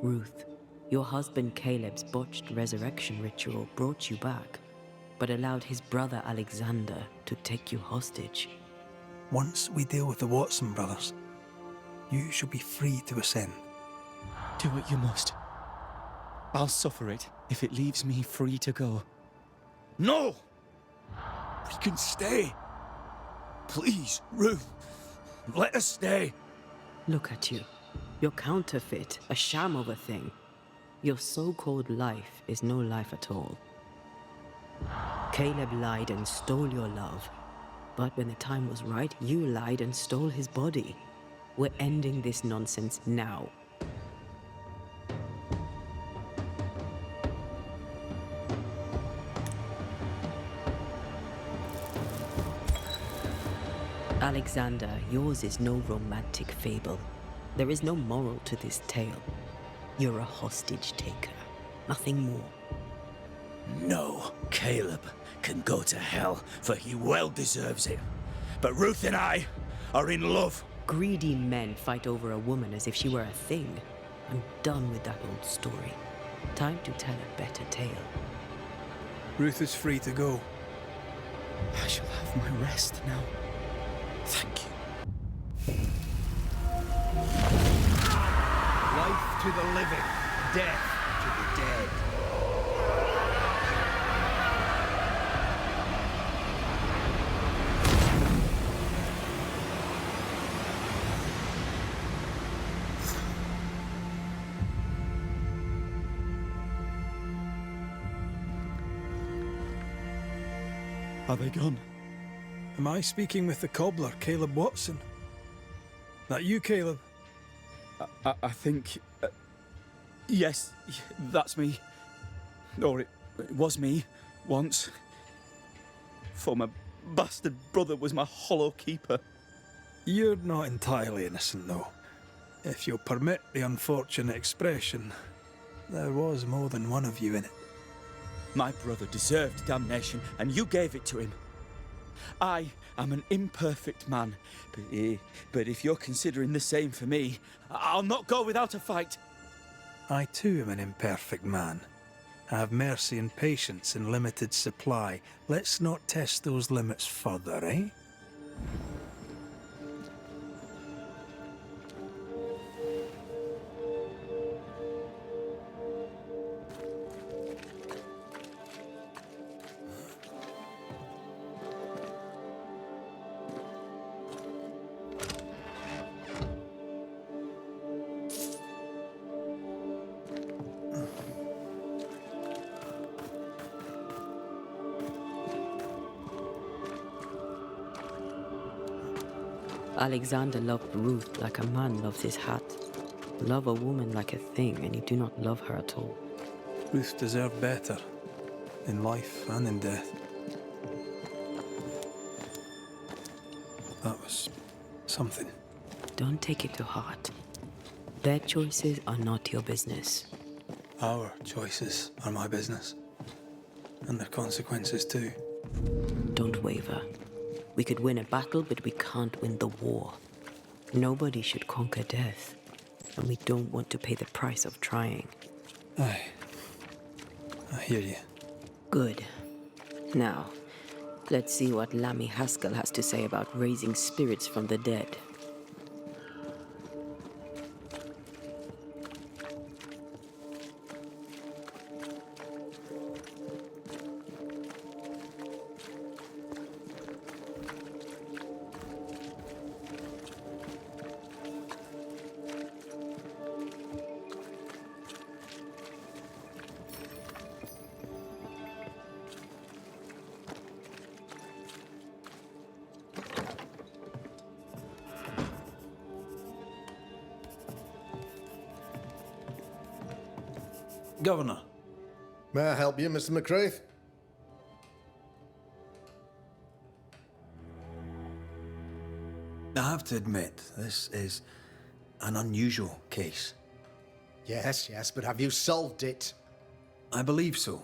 Speaker 2: Ruth, your husband Caleb's botched resurrection ritual brought you back, but allowed his brother Alexander to take you hostage.
Speaker 1: Once we deal with the Watson brothers, you shall be free to ascend.
Speaker 19: Do what you must. I'll suffer it if it leaves me free to go.
Speaker 15: No! We can stay. Please, Ruth, let us stay.
Speaker 2: Look at you. You're counterfeit, a sham of a thing. Your so-called life is no life at all. Caleb lied and stole your love. But when the time was right, you lied and stole his body. We're ending this nonsense now. Alexander, yours is no romantic fable. There is no moral to this tale. You're a hostage taker, nothing more.
Speaker 15: No, Caleb can go to hell, for he well deserves it. But Ruth and I are in love.
Speaker 2: Greedy men fight over a woman as if she were a thing. I'm done with that old story. Time to tell a better tale.
Speaker 1: Ruth is free to go.
Speaker 19: I shall have my rest now. Thank you.
Speaker 3: Life to the living, death to the dead.
Speaker 12: Are they gone?
Speaker 1: Am I speaking with the cobbler, Caleb Watson? That you, Caleb?
Speaker 12: I think... yes, that's me. Or it was me, once. For my bastard brother was my hollow keeper.
Speaker 1: You're not entirely innocent, though. If you'll permit the unfortunate expression, there was more than one of you in it.
Speaker 19: My brother deserved damnation, and you gave it to him. I am an imperfect man, but if you're considering the same for me, I'll not go without a fight.
Speaker 1: I too am an imperfect man. I have mercy and patience in limited supply. Let's not test those limits further, eh?
Speaker 2: Alexander loved Ruth like a man loves his hat. Love a woman like a thing, and you do not love her at all.
Speaker 1: Ruth deserved better, in life and in death. That was something.
Speaker 2: Don't take it to heart. Their choices are not your business.
Speaker 1: Our choices are my business. And their consequences too.
Speaker 2: Don't waver. We could win a battle, but we can't win the war. Nobody should conquer death, and we don't want to pay the price of trying.
Speaker 1: Aye. I hear you.
Speaker 2: Good. Now, let's see what Lammy Haskell has to say about raising spirits from the dead.
Speaker 1: Governor.
Speaker 5: May I help you, Mr. McCraith?
Speaker 16: I have to admit, this is an unusual case.
Speaker 5: Yes, but have you solved it?
Speaker 16: I believe so.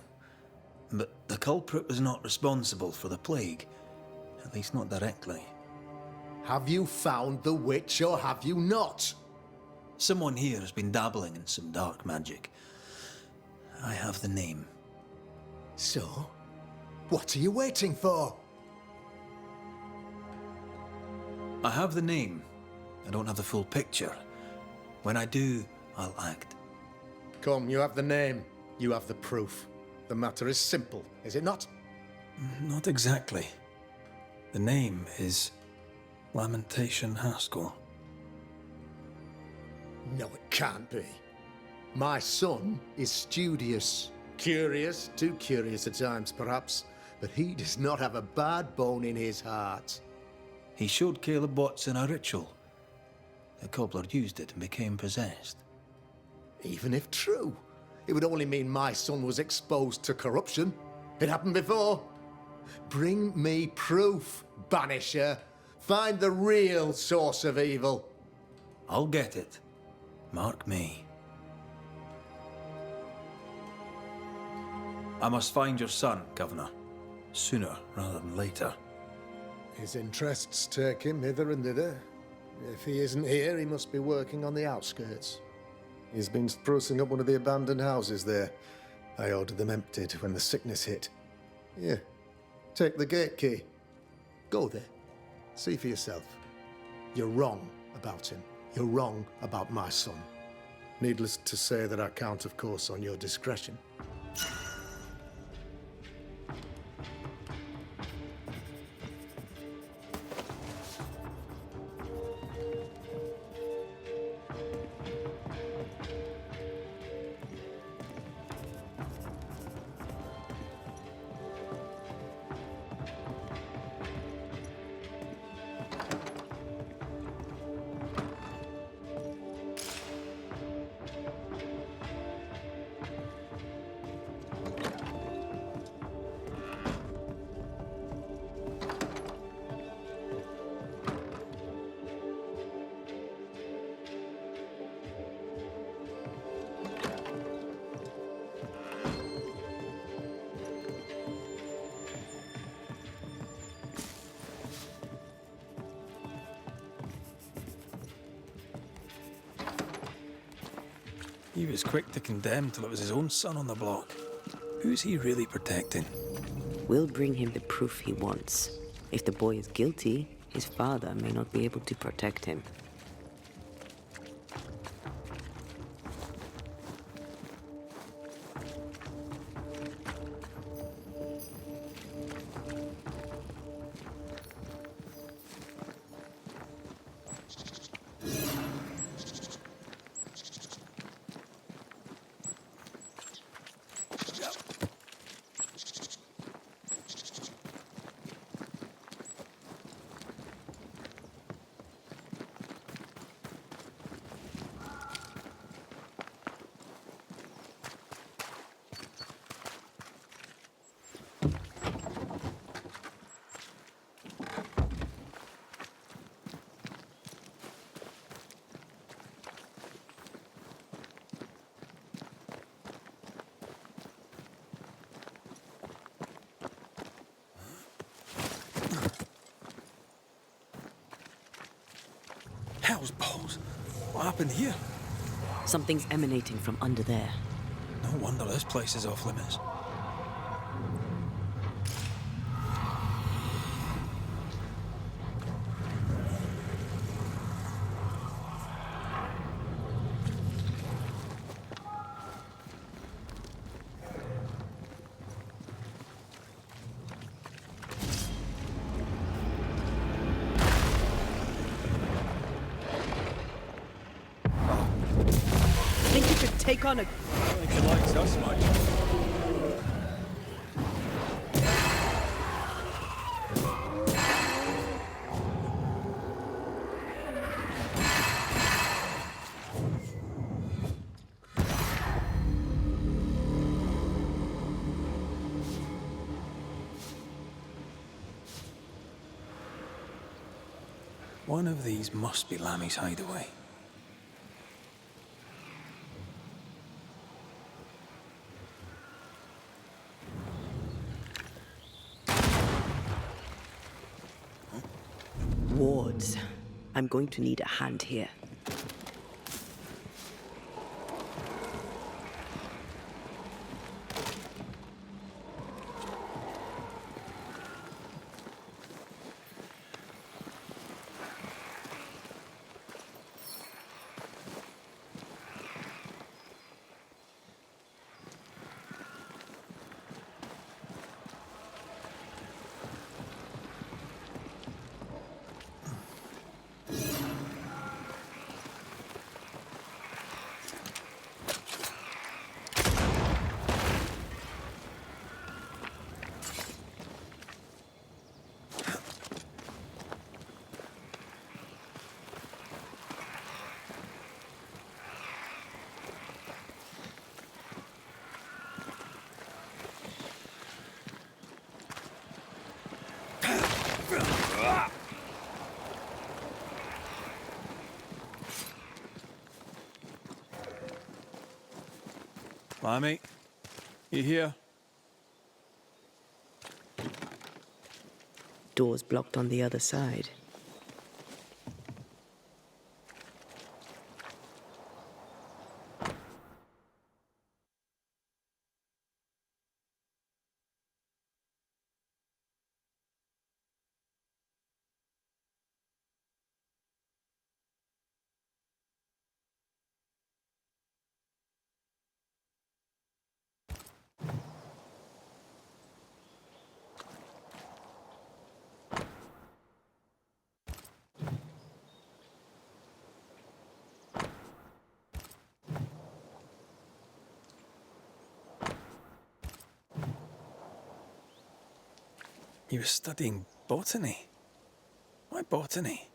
Speaker 16: But the culprit was not responsible for the plague. At least not directly.
Speaker 5: Have you found the witch or have you not?
Speaker 16: Someone here has been dabbling in some dark magic. I have the name.
Speaker 5: So? What are you waiting for?
Speaker 16: I have the name. I don't have the full picture. When I do, I'll act.
Speaker 5: Come, you have the name. You have the proof. The matter is simple, is it not?
Speaker 1: Not exactly. The name is Lamentation Haskell.
Speaker 5: No, it can't be. My son is studious. Curious, too curious at times perhaps, but he does not have a bad bone in his heart.
Speaker 16: He showed Caleb Watson a ritual. The cobbler used it and became possessed.
Speaker 5: Even if true, it would only mean my son was exposed to corruption. It happened before. Bring me proof, Banisher. Find the real source of evil.
Speaker 16: I'll get it. Mark me. I must find your son, Governor. Sooner rather than later.
Speaker 5: His interests take him hither and thither. If he isn't here, he must be working on the outskirts. He's been sprucing up one of the abandoned houses there. I ordered them emptied when the sickness hit. Here, take the gate key. Go there. See for yourself. You're wrong about him. You're wrong about my son. Needless to say that I count, of course, on your discretion.
Speaker 16: He was quick to condemn till it was his own son on the block. Who's he really protecting?
Speaker 2: We'll bring him the proof he wants. If the boy is guilty, his father may not be able to protect him.
Speaker 16: Hell's balls. What happened here?
Speaker 2: Something's emanating from under there.
Speaker 16: No wonder this place is off limits.
Speaker 2: Take on a...
Speaker 16: I don't think he likes us much. One of these must be Lammy's hideaway.
Speaker 2: Wards. I'm going to need a hand here.
Speaker 1: Lammy, you here?
Speaker 2: Door's blocked on the other side.
Speaker 1: You were studying botany? Why botany?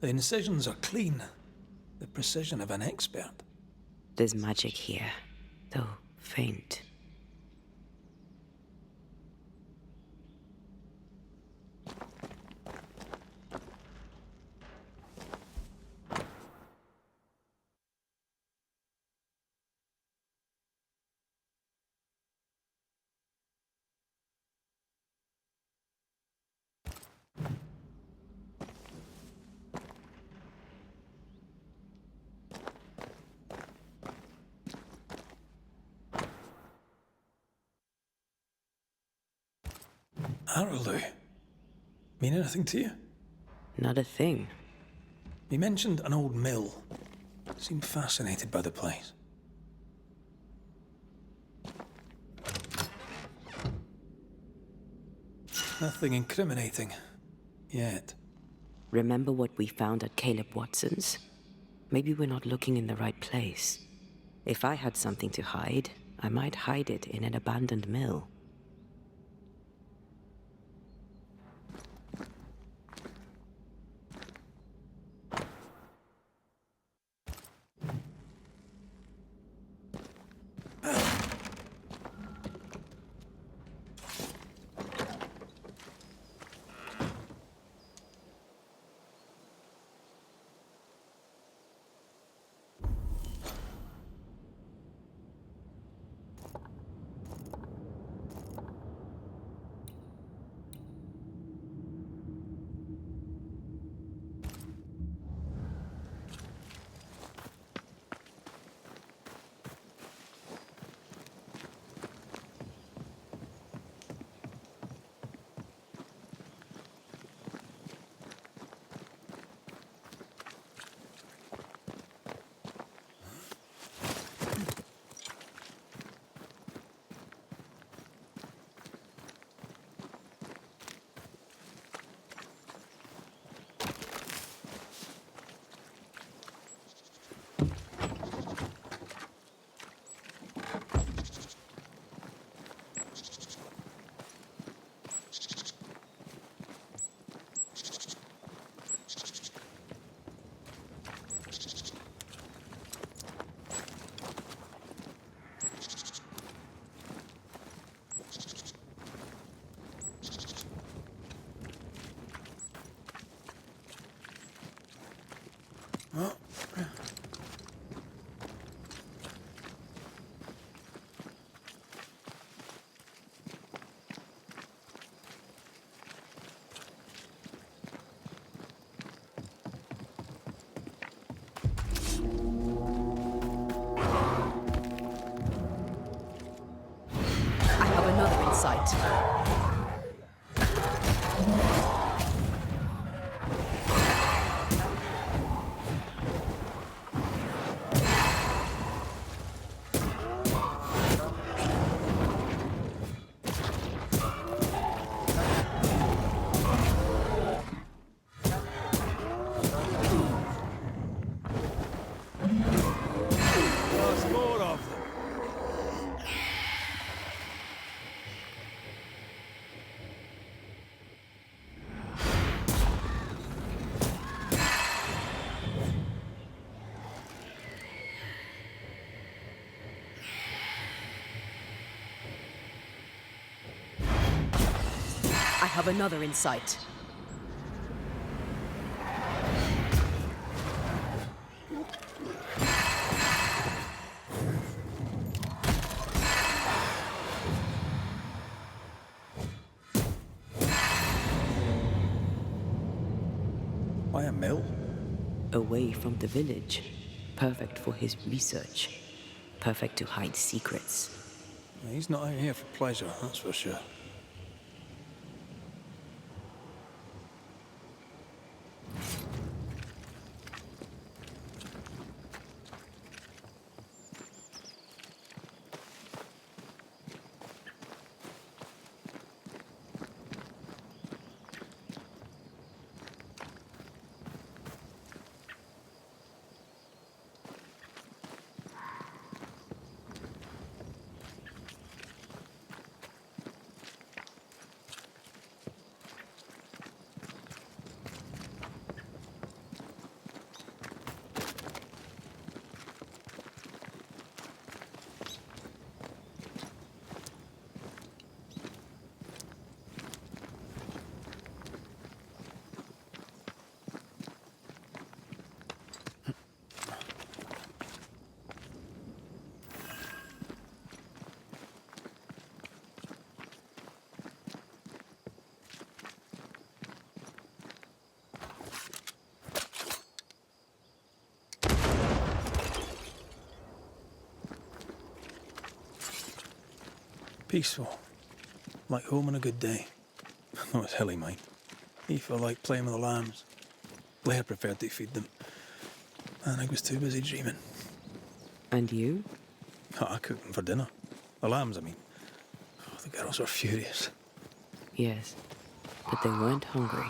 Speaker 1: The incisions are clean. The precision of an expert.
Speaker 2: There's magic here, though faint.
Speaker 1: Arrowloo. Mean anything to you?
Speaker 2: Not a thing.
Speaker 1: You mentioned an old mill. Seemed fascinated by the place. Nothing incriminating. Yet.
Speaker 2: Remember what we found at Caleb Watson's? Maybe we're not looking in the right place. If I had something to hide, I might hide it in an abandoned mill.
Speaker 10: Sight.
Speaker 2: have another in sight.
Speaker 16: Why a mill?
Speaker 2: Away from the village. Perfect for his research. Perfect to hide secrets.
Speaker 1: He's not out here for pleasure, that's for sure. Peaceful. Like home on a good day. No, it's hilly, mine. He felt like playing with the lambs. Blair preferred to feed them. And I was too busy dreaming.
Speaker 2: And you?
Speaker 1: Oh, I cooked them for dinner. The lambs, I mean. Oh, the girls were furious.
Speaker 2: Yes, but they weren't hungry.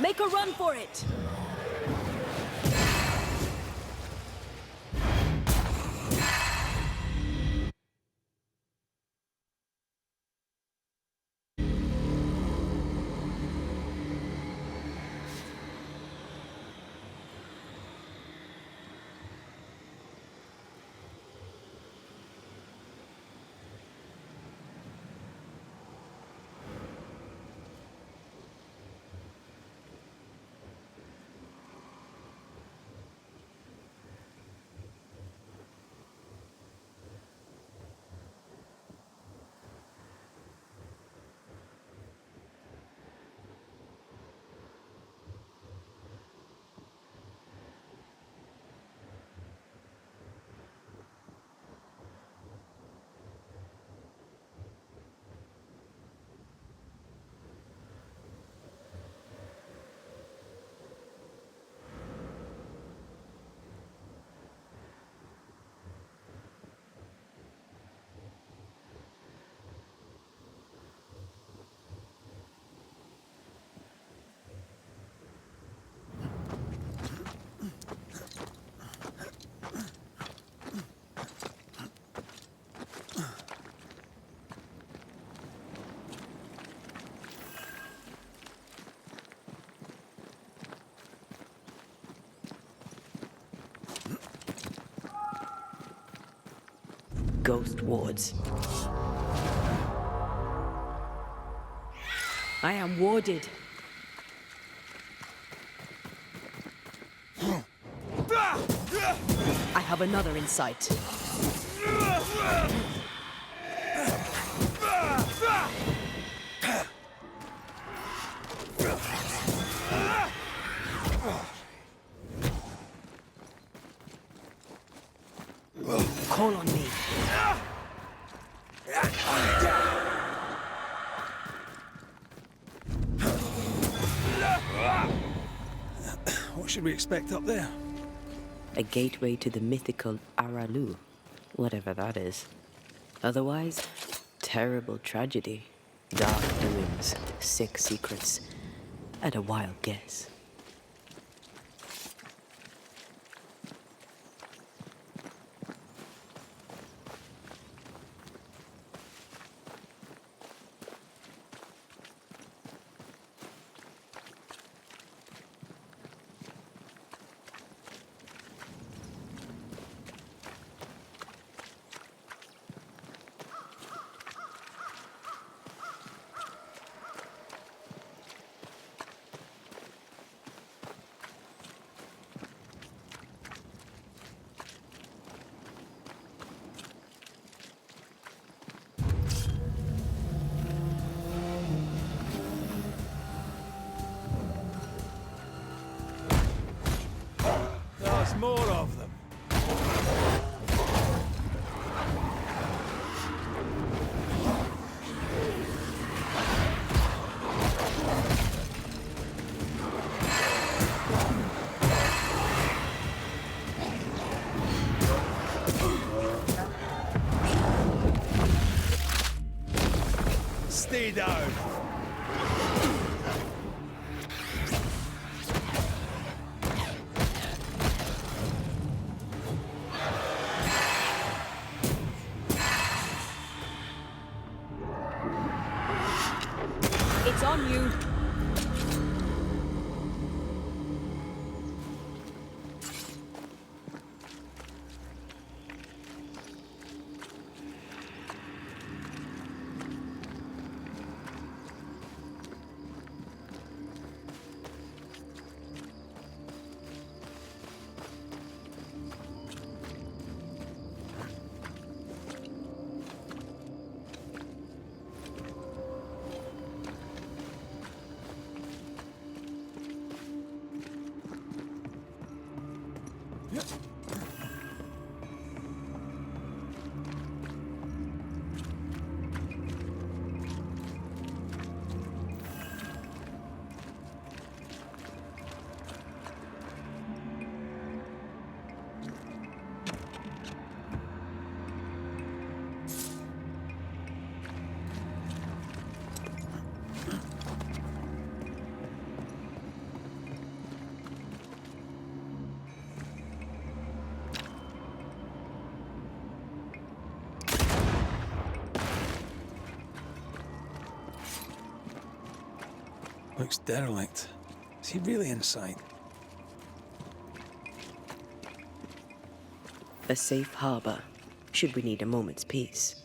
Speaker 2: Make a run for it! Ghost wards. I am warded. I have another in sight. Call on me.
Speaker 1: What should we expect up there?
Speaker 2: A gateway to the mythical Aralu, whatever that is. Otherwise, terrible tragedy, dark doings, sick secrets, at a wild guess.
Speaker 1: There's more of them. Stay down.
Speaker 10: It's on you.
Speaker 1: Looks derelict. Is he really inside?
Speaker 2: A safe harbor, should we need a moment's peace.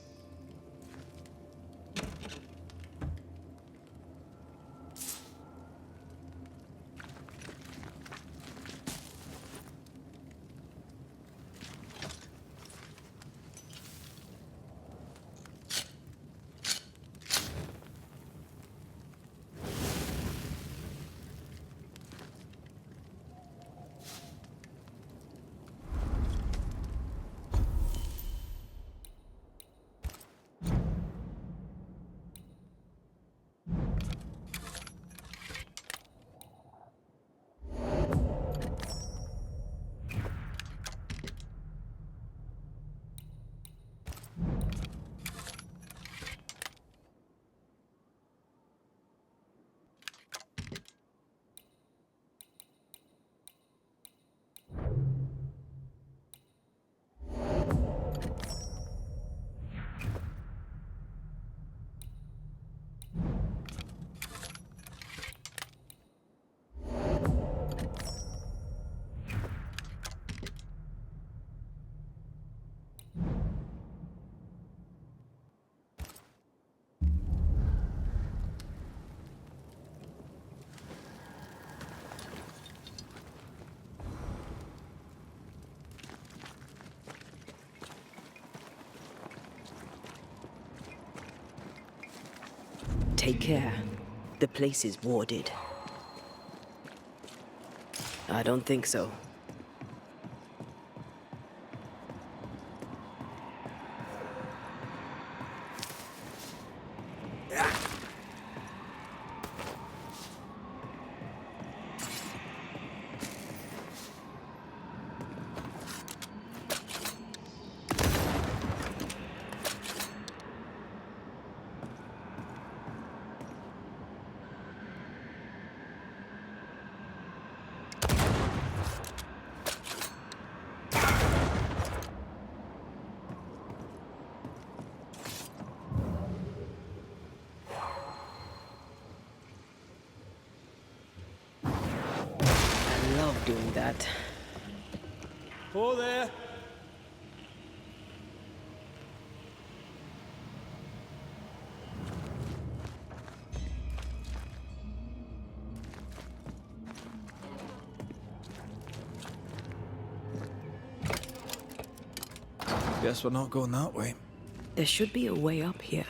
Speaker 2: Take care. The place is warded. I don't think so. I love doing that.
Speaker 1: Oh there.
Speaker 16: Guess we're not going that way.
Speaker 2: There should be a way up here.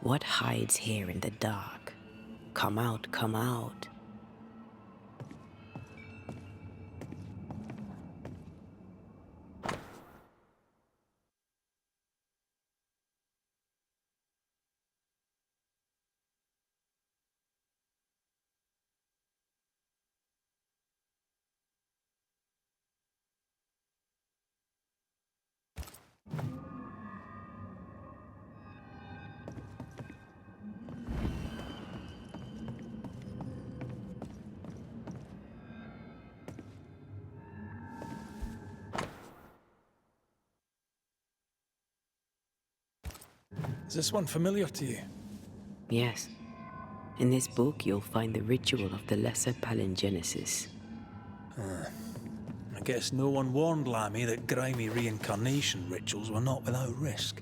Speaker 2: What hides here in the dark? Come out, come out.
Speaker 1: Is this one familiar to you?
Speaker 2: Yes. In this book, you'll find the ritual of the Lesser Palingenesis.
Speaker 1: I guess no one warned Lammy that grimy reincarnation rituals were not without risk.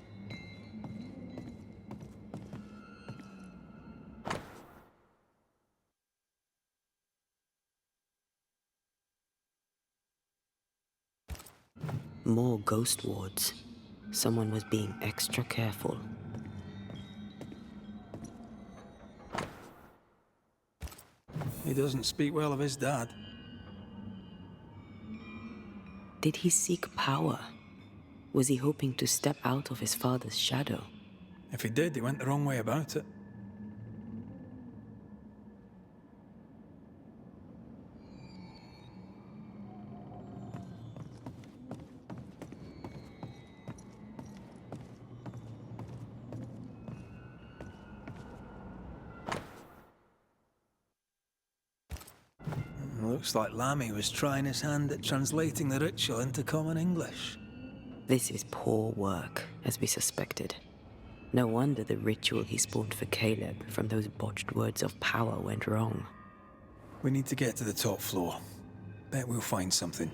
Speaker 2: More ghost wards. Someone was being extra careful.
Speaker 1: He doesn't speak well of his dad.
Speaker 2: Did he seek power? Was he hoping to step out of his father's shadow?
Speaker 1: If he did, he went the wrong way about it. Looks like Lammy was trying his hand at translating the ritual into common English.
Speaker 2: This is poor work, as we suspected. No wonder the ritual he spawned for Caleb from those botched words of power went wrong.
Speaker 1: We need to get to the top floor. Bet we'll find something.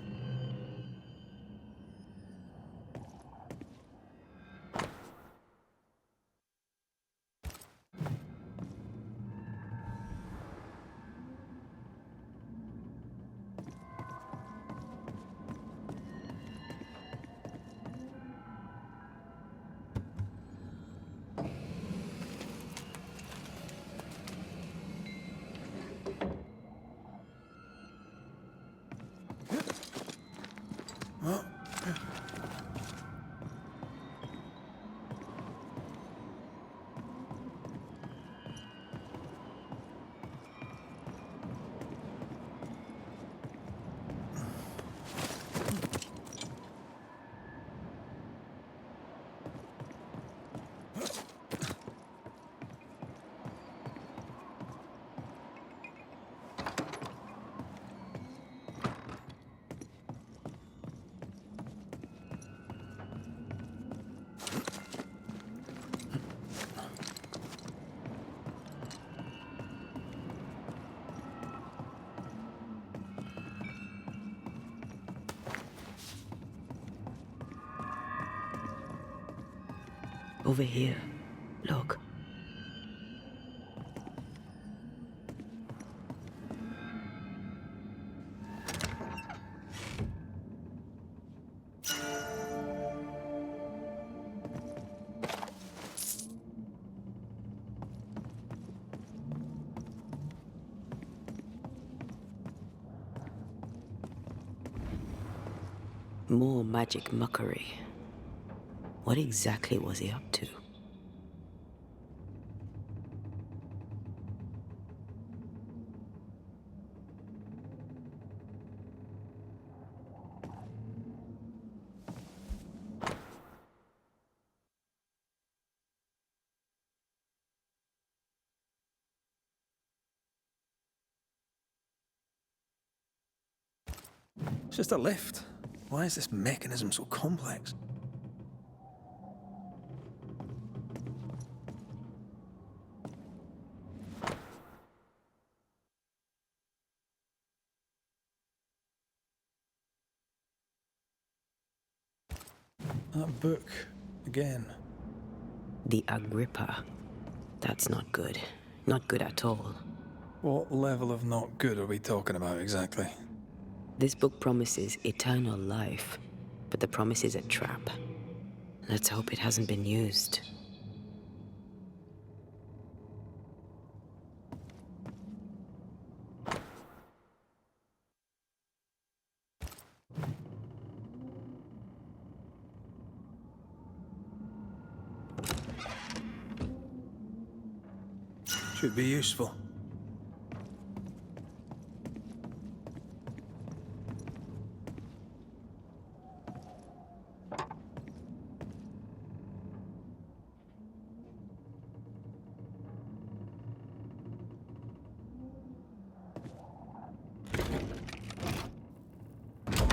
Speaker 2: Over here. Look. More magic muckery. What exactly was he up to?
Speaker 1: It's just a lift. Why is this mechanism so complex? That book, again.
Speaker 2: The Agrippa. That's not good. Not good at all.
Speaker 1: What level of not good are we talking about exactly?
Speaker 2: This book promises eternal life, but the promise is a trap. Let's hope it hasn't been used.
Speaker 16: Should be useful.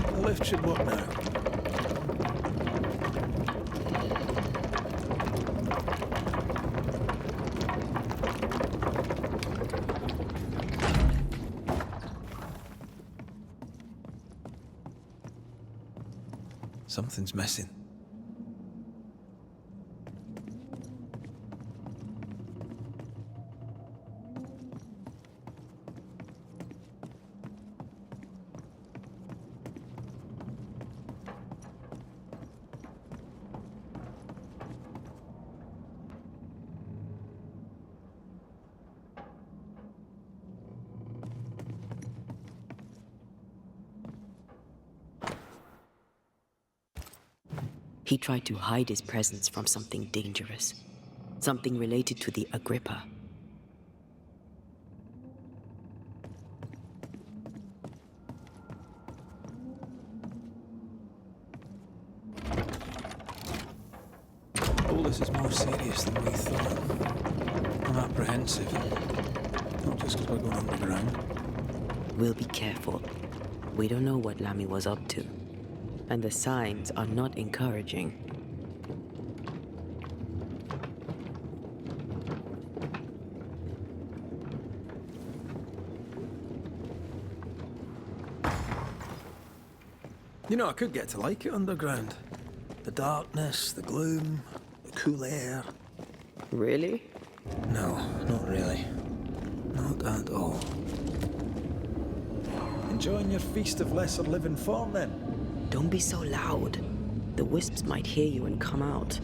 Speaker 16: The lift should work now. Something's missing.
Speaker 2: He tried to hide his presence from something dangerous. Something related to the Agrippa.
Speaker 16: All this is more serious than we thought. I'm apprehensive. Not just because we're going underground.
Speaker 2: We'll be careful. We don't know what Lammy was up to. And the signs are not encouraging.
Speaker 16: You know, I could get to like it underground. The darkness, the gloom, the cool air.
Speaker 2: Really?
Speaker 16: No, not really. Not at all. Enjoying your feast of lesser living form, then?
Speaker 2: Don't be so loud. The wisps might hear you and come out.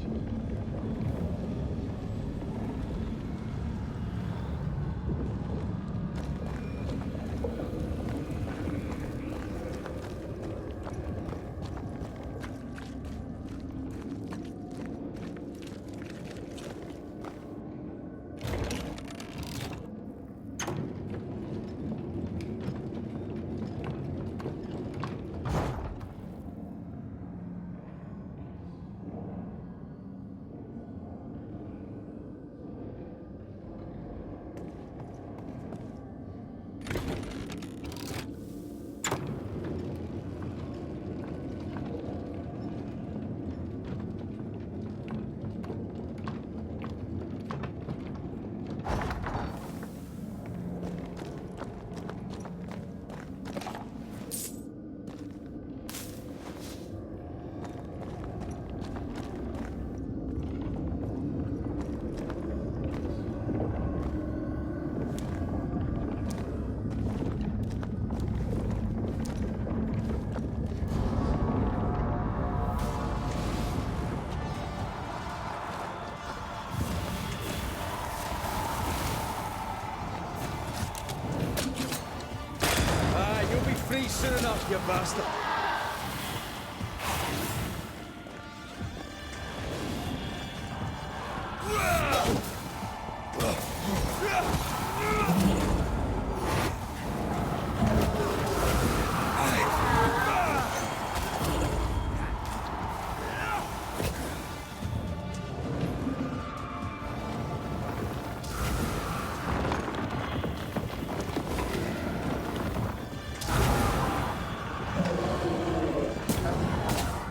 Speaker 3: Free soon enough, you bastard.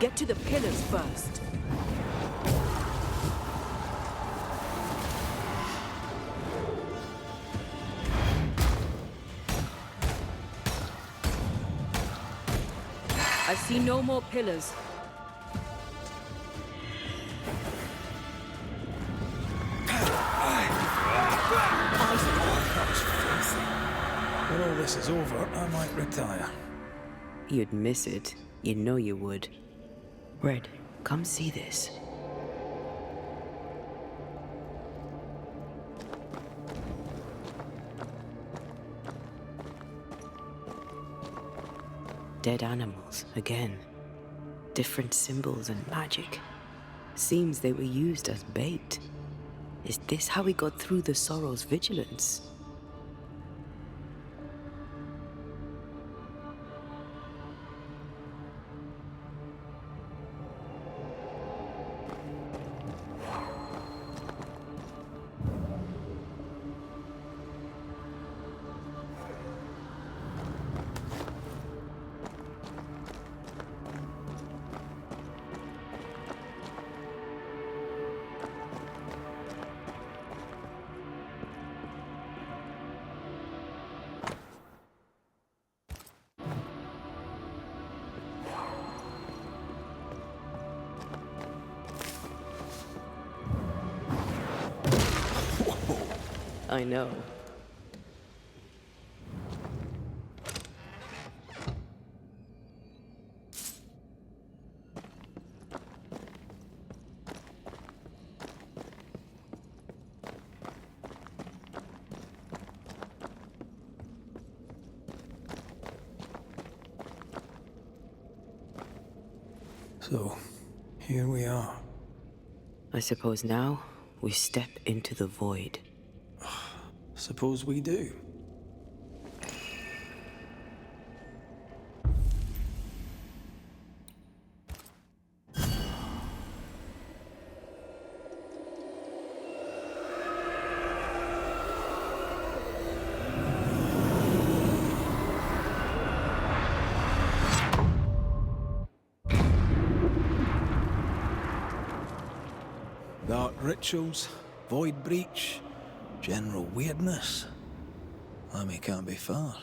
Speaker 13: Get to the pillars first. I see no more pillars.
Speaker 16: When all this is over, I might retire.
Speaker 2: You'd miss it. You know you would. Red, come see this. Dead animals, again. Different symbols and magic. Seems they were used as bait. Is this how we got through the Sorrow's vigilance? I know.
Speaker 16: So, here we are.
Speaker 2: I suppose now we step into the void.
Speaker 16: Suppose we do. Dark rituals, void breach, general weirdness. Lemmy can't be far.